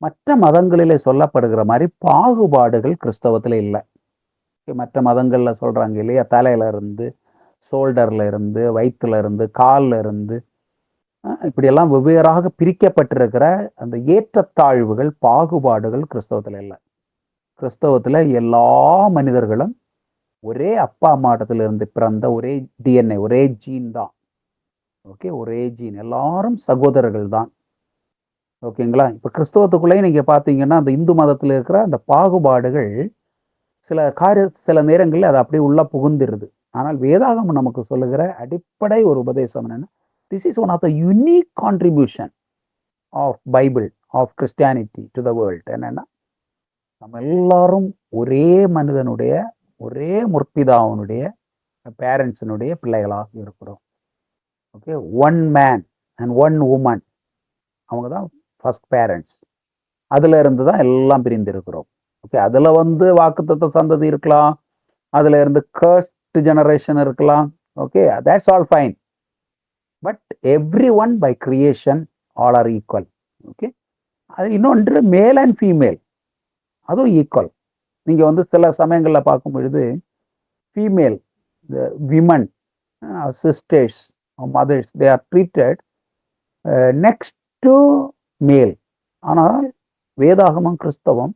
மற்ற மதங்களிலே சொல்லப்படுகிற மாதிரி பாகுபாடுகள் கிறிஸ்தவத்தில் இல்லை. மற்ற மதங்களில் சொல்கிறாங்க இல்லையா, தலையில இருந்து, ஷோல்டர்ல இருந்து, வயிற்றுல இருந்து, காலில் இருந்து, இப்படியெல்லாம் வெவ்வேறாக பிரிக்கப்பட்டிருக்கிற அந்த ஏற்றத்தாழ்வுகள், பாகுபாடுகள் கிறிஸ்தவத்தில் இல்லை. கிறிஸ்தவத்தில் எல்லா மனிதர்களும் ஒரே அப்பா அம்மாட்டத்திலிருந்து பிறந்த ஒரே டிஎன்ஏ, ஒரே ஜீன் தான். ஓகே, ஒரே ஜீன், எல்லாரும் சகோதரர்கள் தான். ஓகேங்களா? இப்போ கிறிஸ்தவத்துக்குள்ளேயே நீங்கள் பார்த்தீங்கன்னா அந்த இந்து மதத்தில் இருக்கிற அந்த பாகுபாடுகள் சில நேரங்களில் அது அப்படியே உள்ள புகுந்துருது. ஆனால் வேதாகமம் நமக்கு சொல்லுகிற அடிப்படை ஒரு உபதேசம் என்னன்னா, this is one of the unique contribution of Bible, of Christianity to the world. என்னன்னா, நம்ம எல்லாரும் ஒரே மனிதனுடைய, ஒரே முற்பிதாவனுடைய, பேரண்ட்ஸினுடைய பிள்ளைகளாக இருக்கிறோம். Okay, one man and one woman, அவங்க தான் ஃபர்ஸ்ட் பேரண்ட்ஸ். அதுல இருந்து தான் எல்லாம் பிரிந்து இருக்கிறோம். ஓகே, அதுல வந்து வாக்குத்தத்த சந்ததி இருக்கலாம், அதுல இருந்து கர்ஸ்ட் ஜெனரேஷன் இருக்கலாம். Okay, that's all fine. But every one by creation all are equal. Okay, அது இன்னொன்று மேல் அண்ட் ஃபீமேல், அதுவும் ஈக்குவல். நீங்க வந்து சில சமயங்களில் பார்க்கும் பொழுது female women, sisters, mothers, they are treated next to male. ஆனால் வேதாகமம், கிறிஸ்தவம்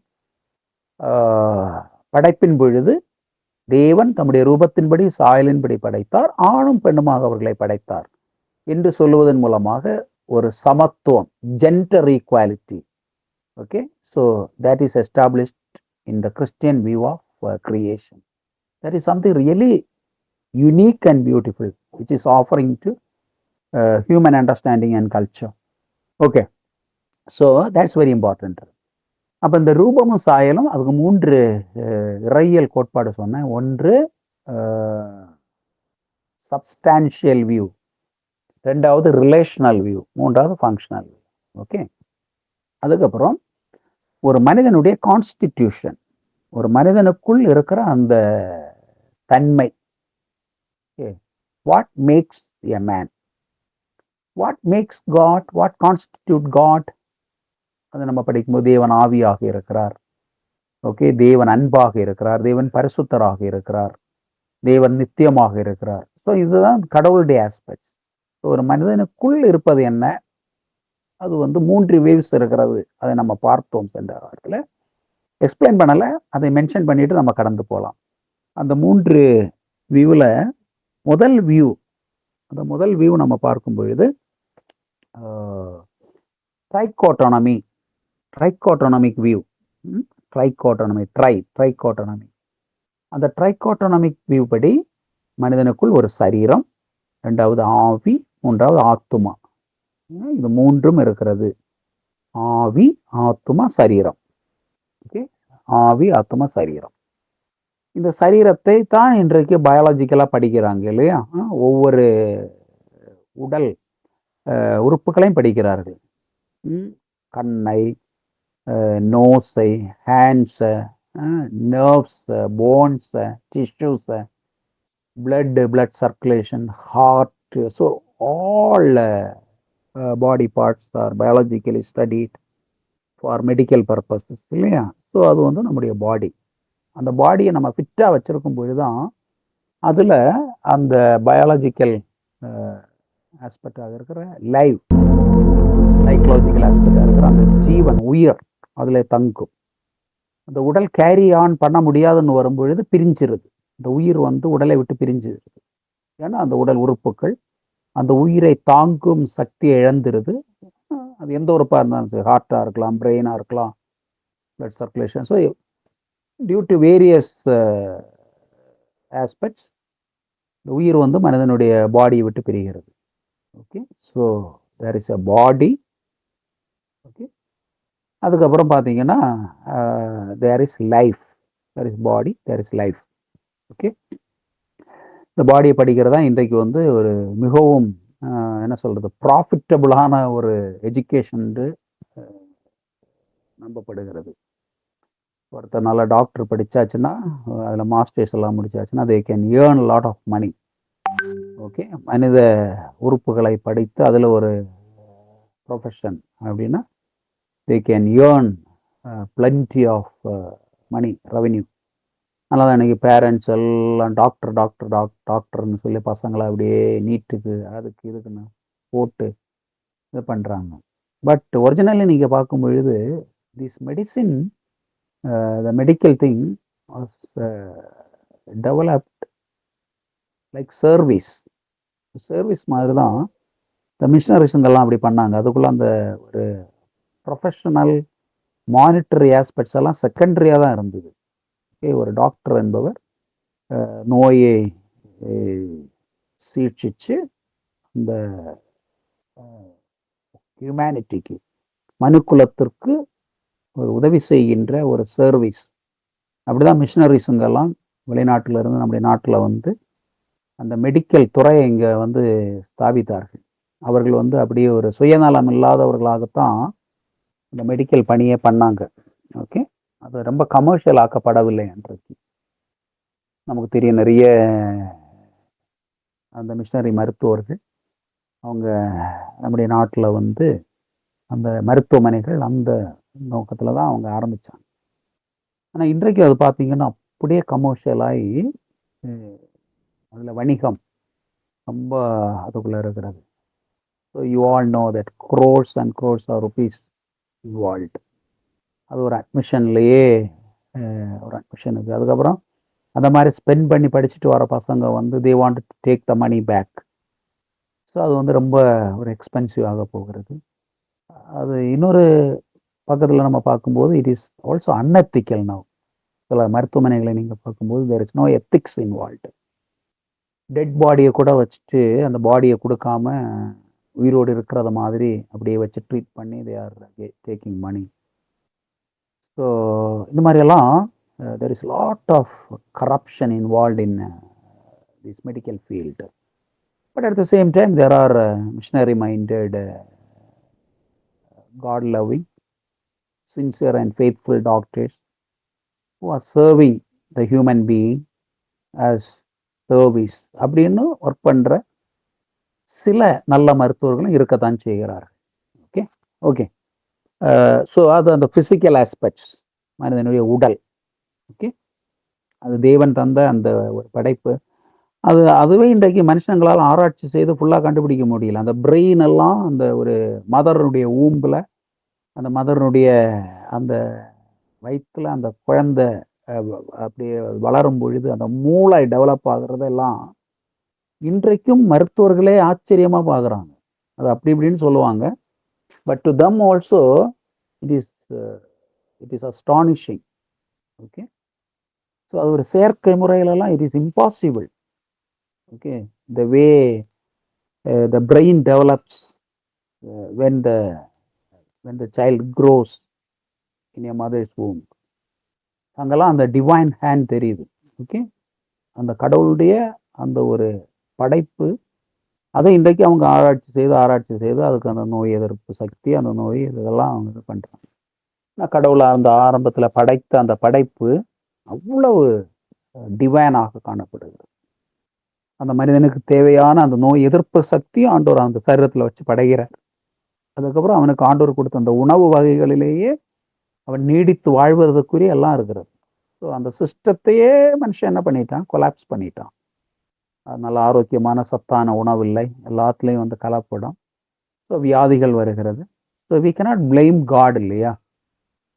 படைப்பின் பொழுது தேவன் தம்முடைய ரூபத்தின்படி சாயலின்படி படைத்தார், ஆணும் பெண்ணுமாக அவர்களை படைத்தார் என்று சொல்லுவதன் மூலமாக ஒரு சமத்துவம், gender equality. Okay, so that is established in the Christian view of creation. That is something really unique and beautiful, which is offering to human understanding and culture. Okay, so that's very important. அப்போ இந்த ரூபமும் சாயலும் அதுக்கு 3 இறையியல் கோட்பாடு சொன்னேன். ஒன்று சப்ஸ்டான்ஷியல் வியூ, ரெண்டாவது ரிலேஷனல் வியூ, மூன்றாவது ஃபங்க்ஷனல் வியூ. ஓகே, அதுக்கப்புறம் ஒரு மனிதனுடைய கான்ஸ்டிடியூஷன், ஒரு மனிதனுக்குள் இருக்கிற அந்த தன்மை. What makes a man, what makes God, what constitute God, அது நம்ம படிக்கும்போது தேவன் ஆவியாக இருக்கிறார். ஓகே, தேவன் அன்பாக இருக்கிறார், தேவன் பரிசுத்தராக இருக்கிறார், தேவன் நித்தியமாக இருக்கிறார். ஸோ இதுதான் கடவுளுடைய ஆஸ்பெக்ட். ஒரு மனிதனுக்குள் இருப்பது என்ன, அது வந்து 3 வேவ்ஸ் இருக்கிறது. அதை நம்ம பார்த்தோம் சென்ற வாரத்தில். எக்ஸ்பிளைன் பண்ணலை, அதை மென்ஷன் பண்ணிட்டு நம்ம கடந்து போகலாம். அந்த 3 வியூவில் முதல் வியூ, அந்த முதல் வியூ நம்ம பார்க்கும் பொழுது ட்ரைகோட்டானமி, ட்ரைகோட்டானமிக் வியூ, ட்ரைகோட்டானமி. அந்த ட்ரைகோட்டானமிக் வியூ படி மனிதனுக்குள் ஒரு சரீரம், ரெண்டாவது ஆவி, மூன்றாவது ஆத்துமா. இது 3ம் இருக்கிறது. ஆவி, ஆத்துமா, சரீரம். ஓகே, ஆவி, ஆத்துமா, சரீரம். இந்த சரீரத்தை தான் இன்றைக்கு பயாலஜிக்கலாக படிக்கிறாங்க இல்லையா, ஒவ்வொரு உடல் உறுப்புகளையும் படிக்கிறார்கள். கண்ணை, நோஸை, ஹேண்ட்ஸை, நர்வ்ஸை, போன்ஸை, டிஷ்யூஸை, blood circulation, heart. So all body parts are biologically studied for medical purposes இல்லையா. ஸோ அது வந்து நம்முடைய பாடி. அந்த பாடியை நம்ம ஃபிட்டாக வச்சுருக்கும் பொழுது தான் அதில் அந்த பயாலஜிக்கல் ஆஸ்பெக்டாக இருக்கிற லைவ், சைக்கலாஜிக்கல் ஆஸ்பெக்டாக இருக்கிற அந்த ஜீவன், உயிர் அதில் தங்கும். அந்த உடல் கேரி ஆன் பண்ண முடியாதுன்னு வரும்பொழுது பிரிஞ்சிருது. இந்த உயிர் வந்து உடலை விட்டு பிரிஞ்சிருது. ஏன்னா அந்த உடல் உறுப்புகள் அந்த உயிரை தாங்கும் சக்தியை இழந்துருது. அது எந்த உறுப்பாக இருந்தாலும் சரி, ஹார்ட்டாக இருக்கலாம், பிரெயினாக இருக்கலாம், blood circulation. So due to various aspects இந்த உயிர் வந்து மனிதனுடைய பாடியை விட்டு பிரிகிறது. Okay, so there is a body. Okay, அதுக்கப்புறம் பார்த்தீங்கன்னா there is life, there is body, there is life. Okay, இந்த பாடியை படிக்கிறதா இன்றைக்கு வந்து ஒரு மிகவும் என்ன சொல்கிறது, ப்ராஃபிட்டபுளான ஒரு எஜுகேஷன் நம்பப்படுகிறது. ஒருத்தர் நல்ல டாக்டர் படித்தாச்சுன்னா, அதில் மாஸ்டர்ஸ் எல்லாம் முடிச்சாச்சுன்னா they can earn lot of money. Okay, மனித உறுப்புகளை படித்து அதில் ஒரு ப்ரொஃபஷன் அப்படின்னா they can earn plenty of money revenue. அதனால தான் இன்றைக்கி பேரண்ட்ஸ் எல்லாம் டாக்டர்னு சொல்லி பசங்களை அப்படியே நீட்டுக்கு அதுக்கு இதுக்குன்னு போட்டு இது பண்ணுறாங்க. பட் ஒரிஜினலி நீங்கள் பார்க்கும் பொழுது this medicine, the medical thing was developed like service மாதிரி தான் இந்த மிஷினரிஸுங்கெல்லாம் அப்படி பண்ணாங்க. அதுக்குள்ளே அந்த ஒரு ப்ரொஃபஷனல் மானிட்டரி ஆஸ்பெக்ட்ஸ் எல்லாம் செகண்டரியாக தான் இருந்தது. ஒரு டாக்டர் என்பவர் நோயை சீட்சிச்சு இந்த ஹியூமனிட்டிக்கு, மனுக்குலத்திற்கு ஒரு உதவி செய்கின்ற ஒரு சர்வீஸ். அப்படிதான் மிஷினரிஸுங்கெல்லாம் வெளிநாட்டில் இருந்து நம்முடைய நாட்டில் வந்து அந்த மெடிக்கல் துறையை இங்கே வந்து ஸ்தாபித்தார்கள். அவர்கள் வந்து அப்படியே ஒரு சுயநலம் இல்லாதவர்களாகத்தான் இந்த மெடிக்கல் பணியை பண்ணாங்க. ஓகே, அது ரொம்ப கமர்ஷியல் ஆக்கப்படவில்லை. அன்றைக்கு நமக்கு தெரியும் நிறைய அந்த மிஷினரி மருத்துவர்கள் அவங்க நம்முடைய நாட்டில் வந்து அந்த மருத்துவமனைகள் அந்த நோக்கத்தில் தான் அவங்க ஆரம்பித்தாங்க. ஆனால் இன்றைக்கு அது பார்த்திங்கன்னா அப்படியே கமர்ஷியலாகி அதில் வணிகம் ரொம்ப அதுக்குள்ளே இருக்கிறது. So you all know that crores and crores of rupees involved. அது ஒரு அட்மிஷன்லேயே ஒரு அட்மிஷன் இருக்குது. அதுக்கப்புறம் அந்த மாதிரி ஸ்பெண்ட் பண்ணி படிச்சுட்டு வர பசங்க வந்து they want to take the money back. So அது வந்து ரொம்ப ஒரு எக்ஸ்பென்சிவ் ஆக போகிறது. அது இன்னொரு பக்கத்தில் நம்ம பார்க்கும்போது it is also unethical now. சில மருத்துவமனைகளை நீங்கள் பார்க்கும்போது there is no ethics involved. Dead பாடியை கூட வச்சுட்டு அந்த பாடியை கொடுக்காம உயிரோடு இருக்கிறத மாதிரி அப்படியே வச்சு ட்ரீட் பண்ணி they are taking money. So இந்த மாதிரியெல்லாம் there is a lot of corruption involved in this medical field. But at the same time, there are missionary-minded, God-loving, sincere and faithful doctors who are serving the human being as service. அப்படின்னு ஒர்க் பண்ணுற சில நல்ல மருத்துவர்களும் இருக்கத்தான் செய்கிறார்கள். ஓகே, ஸோ அது அந்த ஃபிசிக்கல் ஆஸ்பெக்ட்ஸ், மனிதனுடைய உடல். ஓகே, அது தேவன் தந்த அந்த ஒரு படைப்பு. அதுவே இன்றைக்கு மனுஷங்களால் ஆராய்ச்சி செய்து ஃபுல்லாக கண்டுபிடிக்க முடியல. அந்த பிரெயின் எல்லாம் அந்த ஒரு மதருடைய ஊம்பில், அந்த மதருடைய அந்த வயிற்றில் அந்த குழந்தை அப்படியே வளரும் பொழுது அந்த மூளை டெவலப் ஆகுறதெல்லாம் இன்றைக்கும் மருத்துவர்களே ஆச்சரியமாக பார்க்குறாங்க. அது அப்படி இப்படின்னு சொல்லுவாங்க. But to them also it is astonishing. Okay, so அது ஒரு செயற்கை முறையிலலாம் it is impossible. Okay, the way the brain develops when the child grows in a mother's womb. அங்கெல்லாம் அந்த டிவைன் ஹேண்ட் தெரியுது. ஓகே, அந்த கடவுளுடைய அந்த ஒரு படைப்பு, அதை இன்றைக்கு அவங்க ஆராய்ச்சி செய்து அதுக்கு அந்த நோய் எதிர்ப்பு சக்தி, அந்த நோய் இதெல்லாம் அவங்க இது பண்ணுறாங்க. ஆனால் கடவுளை அந்த ஆரம்பத்தில் படைத்த அந்த படைப்பு அவ்வளவு டிவைனாக காணப்படுகிறது. அந்த மனிதனுக்கு தேவையான அந்த நோய் எதிர்ப்பு சக்தியும் ஆண்டவர் அந்த சரீரத்தில் வச்சு படைகிறார். அதுக்கப்புறம் அவனுக்கு ஆண்டவர் கொடுத்த அந்த உணவு வகைகளிலேயே அவன் நீடித்து வாழ்வதற்குரிய எல்லாம் இருக்கிறது. ஸோ அந்த சிஸ்டத்தையே மனுஷன் என்ன பண்ணிட்டான், கொலாப்ஸ் பண்ணிட்டான். அது நல்ல ஆரோக்கியமான சத்தான உணவு இல்லை, எல்லாத்துலேயும் வந்து கலப்படம். ஸோ வியாதிகள் வருகிறது. So we cannot blame God இல்லையா?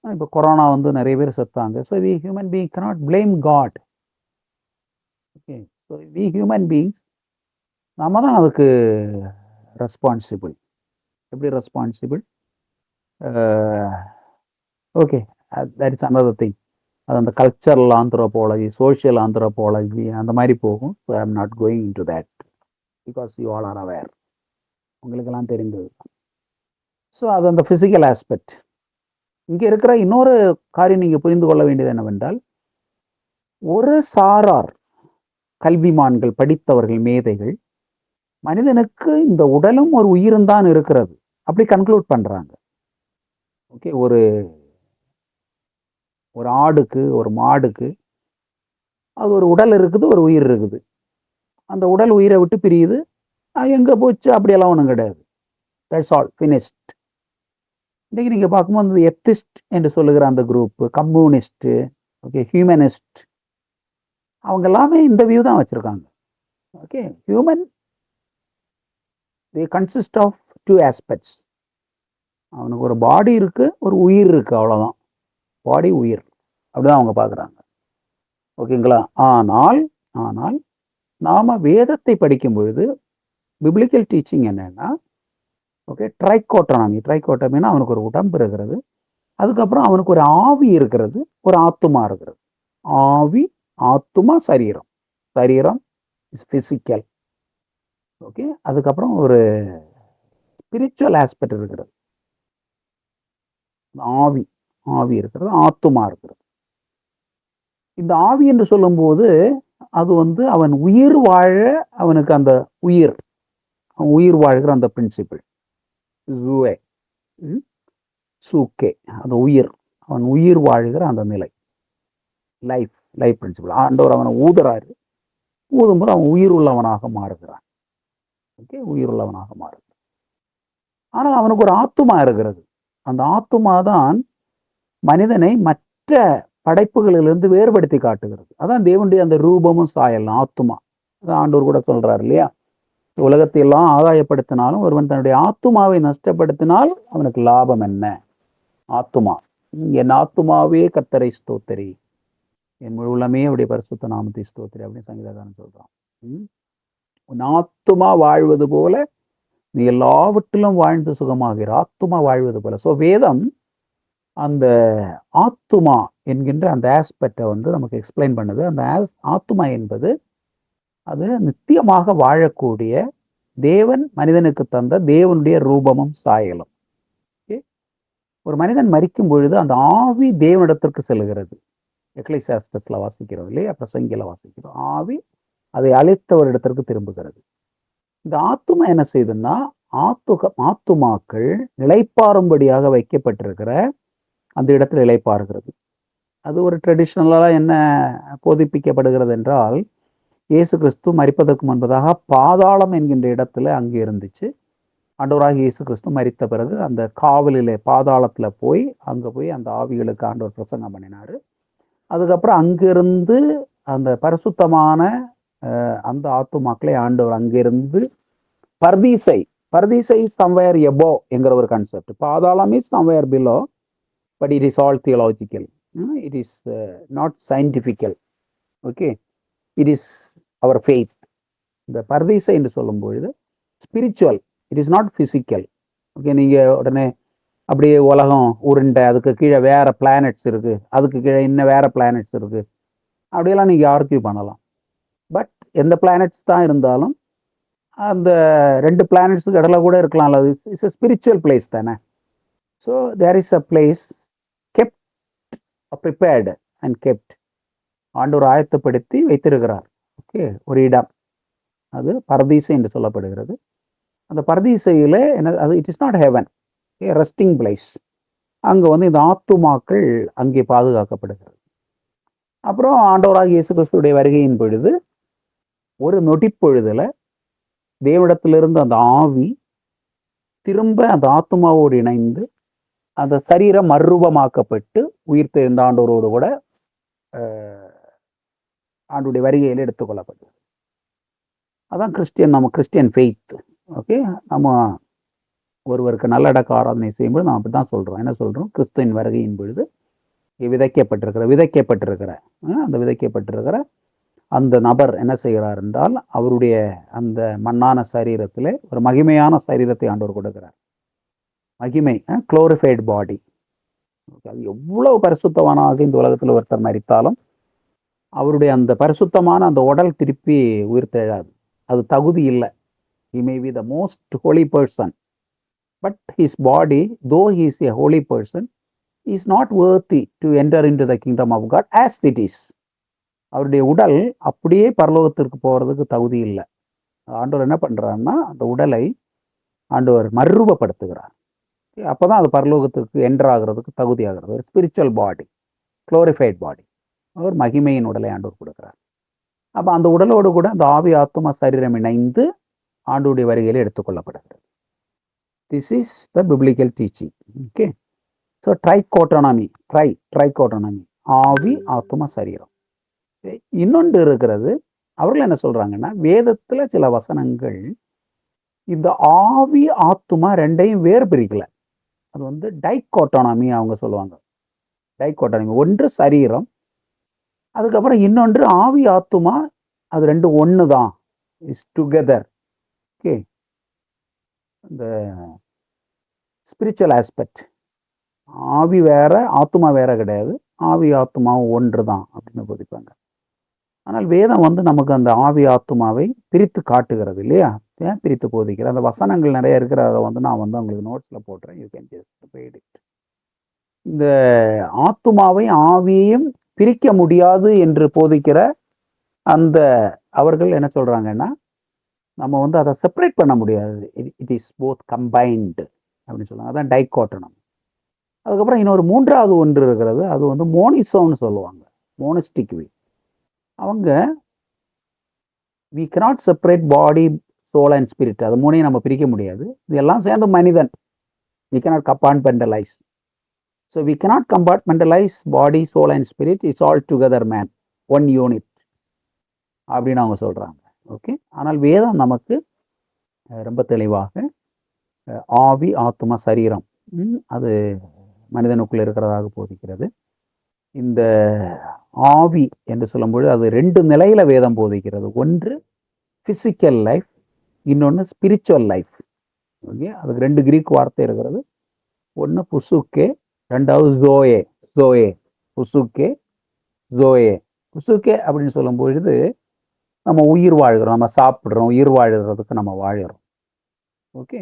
இப்போ கொரோனா வந்து நிறைய பேர் செத்தாங்க. So we human being cannot blame God. Okay, so we human beings நம்ம தான் அதுக்கு ரெஸ்பான்சிபிள். எப்படி responsible? Okay, that is another thing. அது அந்த கல்ச்சரல் ஆந்த்ரோபாலஜி, சோஷியல் ஆந்த்ரோபாலஜி அந்த மாதிரி போகும். So I am not going in to that because you all are aware. உங்களுக்கெல்லாம் தெரிந்தது. ஸோ அது அந்த ஃபிசிக்கல் ஆஸ்பெக்ட். இங்கே இருக்கிற இன்னொரு காரியம் நீங்கள் புரிந்து கொள்ள வேண்டியது என்னவென்றால், ஒரு சாரார் கல்விமான்கள், படித்தவர்கள், மேதைகள் மனிதனுக்கு இந்த உடலும் ஒரு உயிரும் தான் இருக்கிறது அப்படி கன்க்ளூட் பண்றாங்க. ஓகே, ஒரு ஒரு ஆடுக்கு, ஒரு மாடுக்கு அது ஒரு உடல் இருக்குது, ஒரு உயிர் இருக்குது. அந்த உடல் உயிரை விட்டு பிரியுது. எங்க போச்சு அப்படியெல்லாம் ஒன்றும் கிடையாது. That's all finished. இன்னைக்கு நீங்க பார்க்கும்போது எத்திஸ்ட் என்று சொல்லுகிற அந்த குரூப், கம்யூனிஸ்ட், ஓகே, ஹியூமனிஸ்ட், அவங்க எல்லாமே இந்த வியூ தான் வச்சிருக்காங்க. Okay, human they consist of 2 aspects. அவனுக்கு ஒரு பாடி இருக்கு, ஒரு உயிர் இருக்கு, அவ்வளவுதான். பாடி, உயிர், அப்படிதான் அவங்க பார்க்குறாங்க. ஓகேங்களா? ஆனால் ஆனால் நாம வேதத்தை படிக்கும் பொழுது பிப்ளிக்கல் டீச்சிங் என்னன்னா, ஓகே, ட்ரைகோட்டமினா அவனுக்கு ஒரு உடம்பு இருக்கிறது, அதுக்கப்புறம் அவனுக்கு ஒரு ஆவி இருக்கிறது, ஒரு ஆத்துமா இருக்கிறது. ஆவி, ஆத்துமா, சரீரம். சரீரம் இஸ் பிசிக்கல். ஓகே, அதுக்கப்புறம் ஒரு ஸ்பிரிச்சுவல் ஆஸ்பெக்ட் இருக்கிறது. ஆவி ஆவி இருக்கிறது, ஆத்துமா இருக்கிறது. இந்த ஆவி என்று சொல்லும்போது அது அவன் உயிர் வாழ, அவனுக்கு அந்த உயிர் வாழ்கிற அந்த பிரின்சிபிள் ஜூவே, சூக்கே, அந்த உயிர், அவன் உயிர் வாழ்கிற அந்த நிலை, லைஃப் பிரின்சிபிள். ஆண்டவர் அவனை ஊதுறாரு, ஊதும்போது அவன் உயிர் உள்ளவனாக மாறுகிறான். ஓகே, உயிர் உள்ளவனாக மாறுகிறான். ஆனால் அவனுக்கு ஒரு ஆத்துமா இருக்கிறது. அந்த ஆத்துமா தான் மனிதனை மற்ற படைப்புகளிலிருந்து வேறுபடுத்தி காட்டுகிறது. அதான் தேவனுடைய அந்த ரூபமும் சாயலும் ஆத்துமா. அதான் ஆண்டவர் கூட சொல்றாரு இல்லையா, உலகத்தை எல்லாம் ஆதாயப்படுத்தினாலும் ஒருவன் தன்னுடைய ஆத்துமாவை நஷ்டப்படுத்தினால் அவனுக்கு லாபம் என்ன? ஆத்துமா. என் ஆத்துமாவே கர்த்தரை ஸ்தோத்திரி, என் முழு உள்ளமே அவருடைய பரிசுத்த நாமத்தை ஸ்தோத்திரி அப்படின்னு சங்கீதக்காரன் சொல்றான். உன் ஆத்துமா வாழ்வது போல நீ எல்லாவற்றிலும் வாழ்ந்து சுகமாகிற, ஆத்துமா வாழ்வது போல. ஸோ வேதம் அந்த ஆத்துமா என்கின்ற அந்த ஆஸ்பெக்டை நமக்கு எக்ஸ்பிளைன் பண்ணுது. அந்த ஆத்துமா என்பது அது நித்தியமாக வாழக்கூடிய தேவன் மனிதனுக்கு தந்த தேவனுடைய ரூபமும் சாயலும். ஒரு மனிதன் மரிக்கும் பொழுது அந்த ஆவி தேவனிடத்திற்கு செல்கிறது. எக்லைசியாஸ்டஸ்ல வாசிக்கிறோம் இல்லையா, பிரசங்கில வாசிக்கிறோம். ஆவி அதை அழைத்தவரிடத்திற்கு திரும்புகிறது. இந்த ஆத்துமா என்ன செய்யுதுன்னா, ஆத்துமாக்கள் இளைப்பாறும்படியாக வைக்கப்பட்டிருக்கிற அந்த இடத்துல இளைப்பாறுகிறது. அது ஒரு ட்ரெடிஷ்னலாக என்ன போதிப்பிக்கப்படுகிறது என்றால், இயேசு கிறிஸ்து மரிப்பதற்கு முன்பதாக பாதாளம் என்கின்ற இடத்துல அங்கே இருந்துச்சு. ஆண்டவராக இயேசு கிறிஸ்து மரித்த பிறகு அந்த காவலிலே பாதாளத்தில் போய் அங்கே போய் அந்த ஆவிகளுக்கு ஆண்டவர் பிரசங்கம் பண்ணினார். அதுக்கப்புறம் அங்கிருந்து அந்த பரிசுத்தமான அந்த ஆத்துமாக்களை ஆண்டவர் அங்கிருந்து பர்தீசை சம்வேர் எபோ என்கிற ஒரு கான்செப்ட். பாதாளம் is somewhere below, but it is all theological. It is not scientifical. Okay, it is our faith. இந்த பர்தீசை என்று சொல்லும் பொழுது spiritual, it is not physical. Okay, நீங்கள் உடனே அப்படியே உலகம் உருண்டை, அதுக்கு கீழே வேற பிளானட்ஸ் இருக்கு, அதுக்கு கீழே இன்னும் வேற பிளானட்ஸ் இருக்கு, அப்படியெல்லாம் நீங்கள் ஆர்கியூ பண்ணலாம். பட் எந்த பிளானட்ஸ் தான் இருந்தாலும் அந்த 2 பிளானட்ஸுக்கு இடையில கூட இருக்கலாம். அது இட்ஸ் ஸ்பிரிச்சுவல் பிளேஸ் தானே. So there is a place prepared and kept. ஆண்டவர் ஆயத்தப்படுத்தி வைத்திருக்கிறார். ஓகே, ஒரு இடம், அது பரதீசை என்று சொல்லப்படுகிறது. அந்த பரதீசையில என்ன, அது it is not heaven, resting place. அங்கே இந்த ஆத்துமாக்கள் அங்கே பாதுகாக்கப்படுகிறது. அப்புறம் ஆண்டவராக இயேசு கிறிஸ்துடைய வருகையின் பொழுது ஒரு நொடிப்பொழுதுல தேவனிடத்திலிருந்து அந்த ஆவி திரும்ப அந்த ஆத்துமாவோடு இணைந்து அந்த சரீரம் மறுரூபமாக்கப்பட்டு உயிர் தெரிந்த ஆண்டவரோடு கூட ஆண்டுடைய வருகையில் எடுத்துக்கொள்ளப்பட்டது. அதான் நம்ம கிறிஸ்டியன் ஃபெய்த். ஓகே, நம்ம ஒருவருக்கு நல்லடக்க ஆராதனை செய்யும்போது நாம் அப்படி தான் சொல்கிறோம். என்ன சொல்கிறோம்? கிறிஸ்துவின் வருகையின் பொழுது விதைக்கப்பட்டிருக்கிற அந்த நபர் என்ன செய்கிறார் என்றால், அவருடைய அந்த மண்ணான சரீரத்திலே ஒரு மகிமையான சரீரத்தை ஆண்டவர் கொடுக்கிறார். மகிமை, குளோரிஃபைடு பாடி. அது எவ்வளவு பரிசுத்தவானாக இந்த உலகத்தில் ஒருத்தர் மரித்தாலும் அவருடைய அந்த பரிசுத்தமான அந்த உடல் திருப்பி உயிர் தெழாது. அது தகுதி இல்லை. He may be the most holy person, but his body, though he is a holy person, is not worthy to enter into the kingdom of God as it is. அவருடைய உடல் அப்படியே பரலோகத்திற்கு போகிறதுக்கு தகுதி இல்லை. ஆண்டவர் என்ன பண்ணுறாருன்னா, அந்த உடலை ஆண்டவர் மறுரூபப்படுத்துகிறார். அப்போ தான் அது பரலோகத்துக்கு என்டர் ஆகிறதுக்கு தகுதி ஆகிறது. ஒரு ஸ்பிரிச்சுவல் பாடி, குளோரிஃபைட் பாடி. அவர் மகிமையின் உடலை ஆண்டவர் கொடுக்குறார். அப்போ அந்த உடலோடு கூட அந்த ஆவி ஆத்துமா சரீரம் இணைந்து ஆண்டவருடைய வருகையில் எடுத்துக்கொள்ளப்படுகிறது. This is the biblical teaching. Okay, so trichotomy, ஆவி ஆத்துமா சரீரம். இன்னொன்று இருக்கிறது. அவர்கள் என்ன சொல்றாங்கன்னா, வேதத்துல சில வசனங்கள் இந்த ஆவி ஆத்துமா ரெண்டையும் வேறு பிரிக்கல. அது வந்து டைகோட்டோனமி அவங்க சொல்லுவாங்க. டைகோட்டோனமி, ஒன்று சரீரம், அதுக்கப்புறம் இன்னொன்று ஆவி ஆத்துமா, அது ரெண்டு ஒன்று தான், இஸ் டுகெதர். ஓகே, இந்த ஸ்பிரிச்சுவல் ஆஸ்பெக்ட், ஆவி வேற ஆத்துமா வேற கிடையாது, ஆவி ஆத்துமாவும் ஒன்று தான் அப்படின்னு போதிப்பாங்க. ஆனால் வேதம் வந்து நமக்கு அந்த ஆவி ஆத்துமாவை பிரித்து காட்டுகிறது இல்லையா? ஏன் பிரித்து போதிக்கிற அந்த வசனங்கள் நிறைய இருக்கிற, அதை வந்து நான் வந்து உங்களுக்கு நோட்ஸில் போட்டுறேன். You can just read it. இந்த ஆத்துமாவை ஆவியையும் பிரிக்க முடியாது என்று போதிக்கிற அந்த அவர்கள் என்ன சொல்றாங்கன்னா, நம்ம வந்து அதை செப்பரேட் பண்ண முடியாது, இட் இஸ் போத் கம்பைன்டு அப்படின்னு சொல்லுவாங்க. அதான் டைகோட்டனம். அதுக்கப்புறம் இன்னொரு மூன்றாவது ஒன்று இருக்கிறது, அது வந்து மோனிசோன்னு சொல்லுவாங்க, மோனிஸ்டிக் வே. அவங்க we cannot separate body, soul and spirit, அது மூணையும் நம்ம பிரிக்க முடியாது, இதெல்லாம் சேர்ந்து மனிதன். We cannot compartmentalize. So we cannot compartmentalize body, soul and spirit. It's all together man, one unit அப்படின்னு அவங்க சொல்றாங்க. ஓகே, ஆனால் வேதம் நமக்கு ரொம்ப தெளிவாக ஆவி ஆத்துமா சரீரம் அது மனிதனுக்குள்ள இருக்கிறதாக போதிக்கிறது. இந்த ஆவி என்று சொல்லும்பொழுது அது ரெண்டு நிலையில வேதம் போதிக்கிறது. ஒன்று பிசிக்கல் லைஃப், இன்னொன்று ஸ்பிரிச்சுவல் லைஃப். ஓகே, அதுக்கு ரெண்டு கிரீக் வார்த்தை இருக்கிறது. ஒன்று புசுக்கே, ரெண்டாவது ஜோயே. புசுக்கே, ஜோயே. புசுக்கே அப்படின்னு சொல்லும் பொழுது நம்ம உயிர் வாழ்கிறோம், நம்ம சாப்பிட்றோம், உயிர் வாழ்கிறதுக்கு நம்ம வாழறோம். Okay,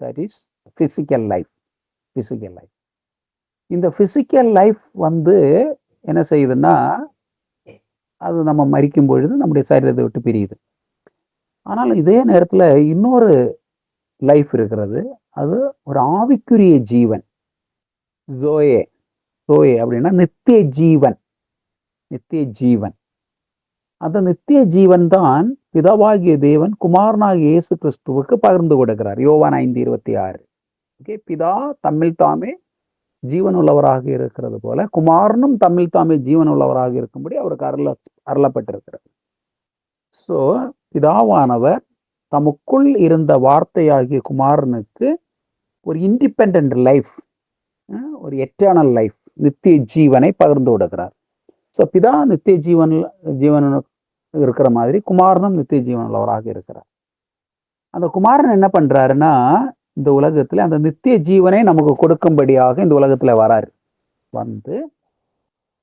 that is physical life. இந்த பிசிக்கல் லைஃப் வந்து என்ன செய்யுதுன்னா, அது நம்ம மரிக்கும் பொழுது நம்முடைய சரீரத்தை விட்டு பிரியுது. ஆனால் இதே நேரத்தில் இன்னொரு லைஃப் இருக்கிறது, அது ஒரு ஆவிக்குரிய ஜீவன், ஜோயே அப்படின்னா நித்திய ஜீவன். அந்த நித்திய ஜீவன் தான் பிதாவாகிய தேவன் குமாரனாகிய இயேசு கிறிஸ்துவுக்கு பகிர்ந்து கொடுக்கிறார். யோவான் 5:26. ஓகே, பிதா தம்மில் தாமே ஜீவன் உள்ளவராக இருக்கிறது போல குமாரனும் தம்மில் தாமே ஜீவன் உள்ளவராக இருக்கும்படி அவருக்கு அருளப்பட்டிருக்கிறது. ஸோ பிதாவானவர் தமக்குள் இருந்த வார்த்தையாகிய குமாரனுக்கு ஒரு இண்டிபெண்ட் லைஃப், ஒரு எட்டர்னல் லைஃப், நித்திய ஜீவனை பகிர்ந்து விடுகிறார். ஸோ பிதா நித்திய ஜீவன் இருக்கிற மாதிரி குமாரனும் நித்திய ஜீவன் உள்ளவராக இருக்கிறார். அந்த குமாரன் என்ன பண்றாருன்னா, இந்த உலகத்துல அந்த நித்திய ஜீவனை நமக்கு கொடுக்கும்படியாக இந்த உலகத்துல வராரு. வந்து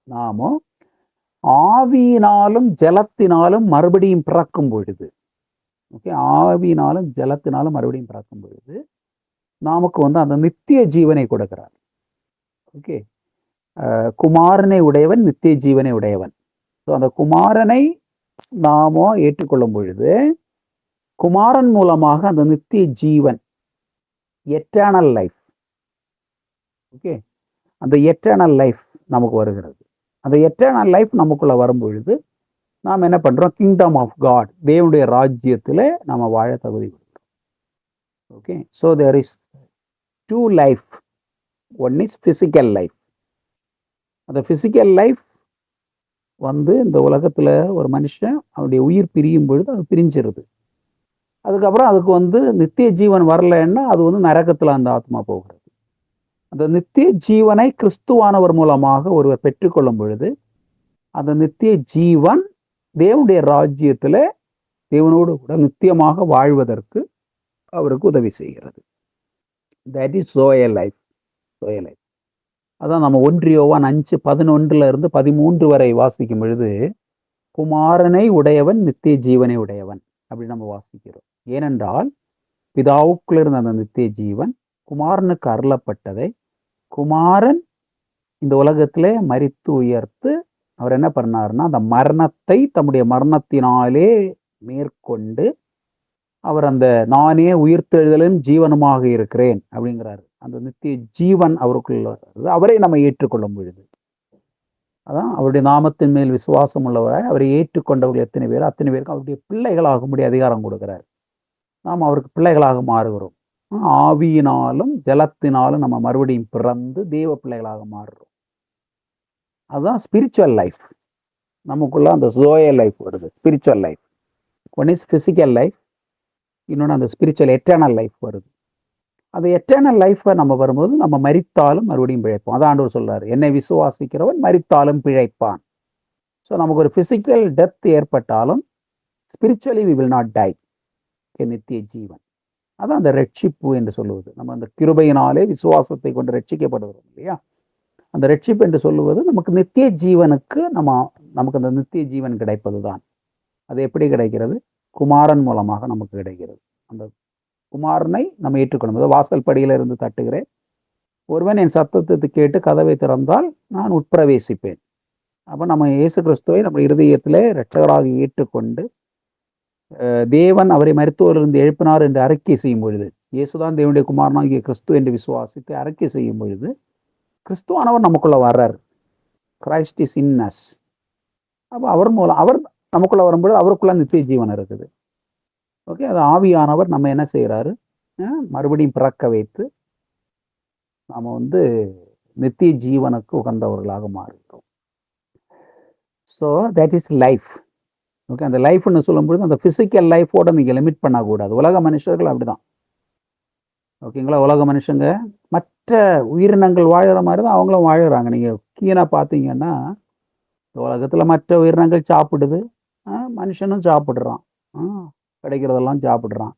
நாமும் ஆவியினாலும் ஜலத்தினாலும் மறுபடியும் பிறக்கும் பொழுது, ஓகே, ஆவியினாலும் ஜலத்தினாலும் மறுபடியும் பிறக்கும் பொழுது நமக்கு வந்து அந்த நித்திய ஜீவனை கொடுக்கிறார். ஓகே, குமாரனை உடையவன் நித்திய ஜீவனை உடையவன். ஸோ அந்த குமாரனை நாமோ ஏற்றுக்கொள்ளும் பொழுது குமாரன் மூலமாக அந்த நித்திய ஜீவன், எட்டர்னல் லைஃப், ஓகே, அந்த எட்டர்னல் லைஃப் நமக்கு வருகிறது. அந்த எட்டர்னல் லைஃப் நமக்குள்ள வரும் பொழுது நாம் என்ன பண்றோம், கிங்டம் ஆஃப் காட், தேவனுடைய ராஜ்யத்தில் நம்ம வாழ தகுதி கொடுக்கிறோம். Okay, so there is two life. One is physical life. அந்த பிசிக்கல் லைஃப் வந்து இந்த உலகத்துல ஒரு மனுஷன் அவனுடைய உயிர் பிரியும் பொழுது அது பிரிஞ்சிருது. அதுக்கப்புறம் அதுக்கு வந்து நித்திய ஜீவன் வரலைன்னா அது வந்து நரகத்துல அந்த ஆத்மா போகிறது. அந்த நித்திய ஜீவனை கிறிஸ்துவானவர் மூலமாக ஒருவர் பெற்றுக்கொள்ளும் பொழுது அந்த நித்திய ஜீவன் தேவனுடைய ராஜ்யத்துல தேவனோடு கூட நித்தியமாக வாழ்வதற்கு அவருக்கு உதவி செய்கிறது. தட் இஸ் சோய லைஃப். அதான் நம்ம 1 யோவான் 5:11-13 வரை வாசிக்கும் பொழுது குமாரனை உடையவன் நித்திய ஜீவனை உடையவன் அப்படின்னு நம்ம வாசிக்கிறோம். ஏனென்றால் பிதாவுக்குள்ள இருந்த அந்த நித்திய ஜீவன் குமாரனுக்கு அருளப்பட்டதை குமாரன் இந்த உலகத்திலே மரித்து உயர்த்து அவர் என்ன பண்ணாருன்னா, அந்த மரணத்தை தம்முடைய மரணத்தினாலே மேற்கொண்டு அவர் அந்த நானே உயிர்த்தெழுதலும் ஜீவனுமாக இருக்கிறேன் அப்படிங்கிறாரு. அந்த நித்திய ஜீவன் அவருக்குள்ள அவரை நம்ம ஏற்றுக்கொள்ளும் பொழுது, அதான் அவருடைய நாமத்தின் மேல் விசுவாசம் உள்ளவராய் அவரை ஏற்றுக்கொண்டவர்கள் எத்தனை பேர், அத்தனை பேருக்கு அவருடைய பிள்ளைகளாகும்படி அதிகாரம் கொடுக்கிறார். நாம் அவருக்கு பிள்ளைகளாக மாறுகிறோம். ஆவியினாலும் ஜலத்தினாலும் நம்ம மறுபடியும் பிறந்து தேவ பிள்ளைகளாக மாறுறோம். அதுதான் ஸ்பிரிச்சுவல் லைஃப். நமக்குள்ள அந்த ஜோய லைஃப் வருது. Spiritual life one is physical life, இன்னொன்று அந்த ஸ்பிரிச்சுவல் எட்டர்னல் லைஃப் வருது. அந்த எட்டர்னல் லைஃப்பை நம்ம வரும்போது நம்ம மரித்தாலும் மறுபடியும் பிழைப்போம். அதான் ஆண்டவர் சொல்றாரு, என்னை விசுவாசிக்கிறவன் மரித்தாலும் பிழைப்பான். ஸோ நமக்கு ஒரு பிசிக்கல் டெத் ஏற்பட்டாலும் spiritually we will not die. நித்திய ஜீவன், அதான் அந்த ரட்சிப்பு என்று சொல்லுவது. நம்ம அந்த கிருபையினாலே விசுவாசத்தை கொண்டு ரட்சிக்கப்படுகிறோம் இல்லையா? அந்த ரட்சிப்பு என்று சொல்லுவது நமக்கு நித்திய ஜீவனுக்கு நமக்கு அந்த நித்திய ஜீவன் கிடைப்பது தான். அது எப்படி கிடைக்கிறது? குமாரன் மூலமாக நமக்கு கிடைக்கிறது. அந்த குமாரனை நம்ம ஏற்றுக்கொள்ளும். வாசல் படியில இருந்து தட்டுகிறேன், ஒருவன் என் சத்தத்தை கேட்டு கதவை திறந்தால் நான் உட்பிரவேசிப்பேன். அப்போ நம்ம இயேசு கிறிஸ்துவை நம்ம இருதயத்திலே இரட்சகராக ஏற்றுக்கொண்டு தேவன் அவரை மருத்துவரிலிருந்து எழுப்பினார் என்று அறிக்கை செய்யும் பொழுது, இயேசுதான் தேவனுடைய குமாரனாகிய கிறிஸ்து என்று விசுவாசித்து அறிக்கை செய்யும் பொழுது, கிறிஸ்துவானவர் நமக்குள்ள வர்றார். Christ is in us. அப்போ அவர் மூலம் அவர் நமக்குள்ள வரும்போது அவருக்குள்ள நித்திய ஜீவன் இருக்குது. ஓகே, அது ஆவியானவர் நம்ம என்ன செய்யறாரு? மறுபடியும் பிறக்க வைத்து நாம நித்திய ஜீவனுக்கு உகந்தவர்களாக மாறுகிறோம். So that is life. Okay, அந்த லைஃப்னு சொல்லும்பொழுது அந்த பிசிக்கல் லைஃபோட நீங்க லிமிட் பண்ணக்கூடாது. உலக மனுஷர்கள் அப்படிதான். ஓகேங்களா? உலக மனுஷங்க மற்ற உயிரினங்கள் வாழற மாதிரி தான் அவங்களும் வாழறாங்க. நீங்க கீழே பார்த்தீங்கன்னா உலகத்துல மற்ற உயிரினங்கள் சாப்பிடுது, மனுஷனும் சாப்பிடுறான், கிடைக்கிறதெல்லாம் சாப்பிட்றான்.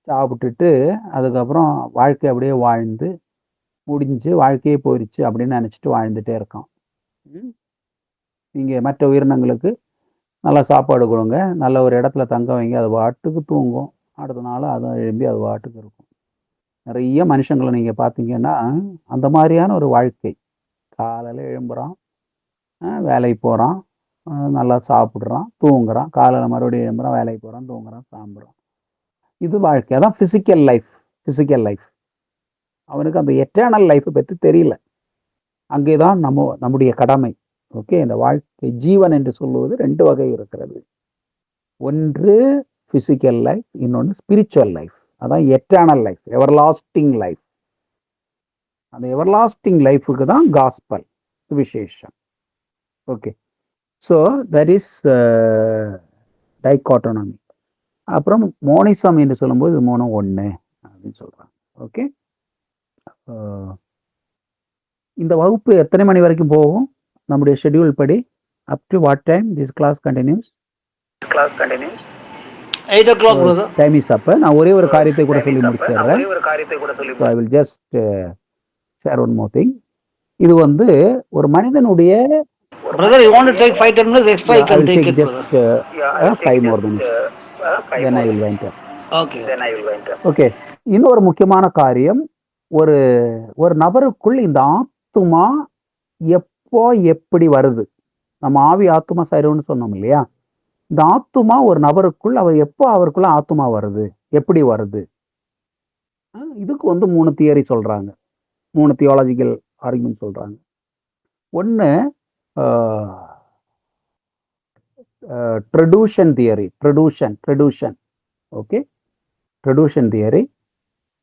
சாப்பிட்டுட்டு அதுக்கப்புறம் வாழ்க்கை அப்படியே வாழ்ந்து முடிஞ்சு வாழ்க்கையே போயிடுச்சு அப்படின்னு நினச்சிட்டு வாழ்ந்துட்டே இருக்கான். நீங்கள் மற்ற உயிரினங்களுக்கு நல்லா சாப்பாடு கொடுங்க, நல்ல ஒரு இடத்துல தங்க வைங்க, அது பாட்டுக்கு தூங்கும், அடுத்த நாள் அதை எழும்பி அது பாட்டுக்கு இருக்கும். நிறைய மனுஷங்களை நீங்கள் பார்த்தீங்கன்னா அந்த மாதிரியான ஒரு வாழ்க்கை. காலையில் எழும்புறான், வேலைக்கு போகிறான், நல்லா சாப்பிட்றான், தூங்குறான், காலையில் மறுபடியும் எழும்புறான், வேலைக்கு போகிறான், தூங்குறான், சாப்பிட்றான். இது வாழ்க்கை. அதான் ஃபிசிக்கல் லைஃப். Physical life. அவனுக்கு அந்த எட்டர்னல் லைஃப்பை பற்றி தெரியல. அங்கே தான் நம்முடைய கடமை. ஓகே, இந்த வாழ்க்கை ஜீவன் என்று சொல்லுவது ரெண்டு வகை இருக்கிறது. ஒன்று ஃபிசிக்கல் லைஃப், இன்னொன்று ஸ்பிரிச்சுவல் லைஃப். அதான் எட்டர்னல் லைஃப், எவர்லாஸ்டிங் லைஃப். அந்த எவர்லாஸ்டிங் லைஃபுக்கு தான் காஸ்பல், விசேஷம். Okay, so that is dichotomy. அப்புறம் மோனிசம் என்று சொல்லும்போது இது மூணும் ஒன்று அப்படின்னு சொல்கிறாங்க. ஓகே, இந்த வகுப்பு எத்தனை மணி வரைக்கும் போகும்? நம்முடைய ஷெட்யூல் படி up to what time this class continues? 8 o'clock brother. Time is up. நான் ஒரே ஒரு காரியத்தை கூட சொல்லி முடிச்சிடுறேன். I will just share one more thing. இது ஒரு மனிதனுடைய Brother, you want to take 5-10 minutes extra? You can take it, just 5 more minutes. Then I will enter. Okay. இன்னொரு முக்கியமான காரியம், ஒரு நபருக்குள் இந்த ஆத்துமா எப்போ எப்படி வருது? நம்ம ஆவி ஆத்துமா சரீரம்னு சொன்னோம் இல்லையா? இந்த ஆத்துமா ஒரு நபருக்குள் எப்போ அவருக்குள்ள ஆத்துமா வருது, எப்படி வருது? இதுக்கு 3 தியரி சொல்றாங்க, 3 தியாலஜிக்கல் ஆர்குமெண்ட் சொல்றாங்க. ஒன்று traducian theory, traducian. Okay, traducian theory.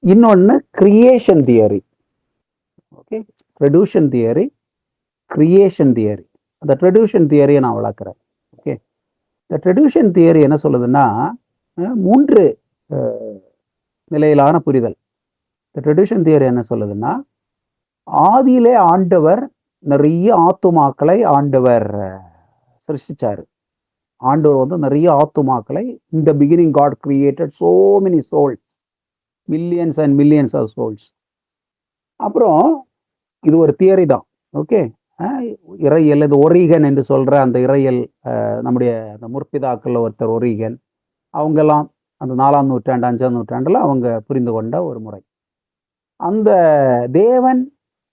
இன்னொன்று creation theory. Okay, traducian theory, creation theory. அந்த ட்ரெடியூஷன் தியரியை நான் வளர்க்குறேன். ஓகே, இந்த ட்ரெடியூஷன் தியரி என்ன சொல்லுதுன்னா 3 நிலையிலான புரிதல். இந்த ட்ரெடியூஷன் தியரி என்ன சொல்லுதுன்னா, ஆதியிலே ஆண்டவர் நிறைய ஆத்துமாக்களை ஆண்டவர் சிருஷ்டிச்சாரு. ஆண்டவர் நிறைய ஆத்துமாக்களை, in the beginning God created so many souls, millions and millions of souls. அப்புறம் இது ஒரு தியரி தான். ஓகே, இறையல், இது ஒரிகன் என்று சொல்ற அந்த இறையல், நம்முடைய அந்த முற்பிதாக்கள் ஒருத்தர் ஒரிகன், அவங்கெல்லாம் அந்த 4ஆம் நூற்றாண்டு 5ஆம் நூற்றாண்டுல அவங்க புரிந்து கொண்ட ஒரு முறை. அந்த தேவன்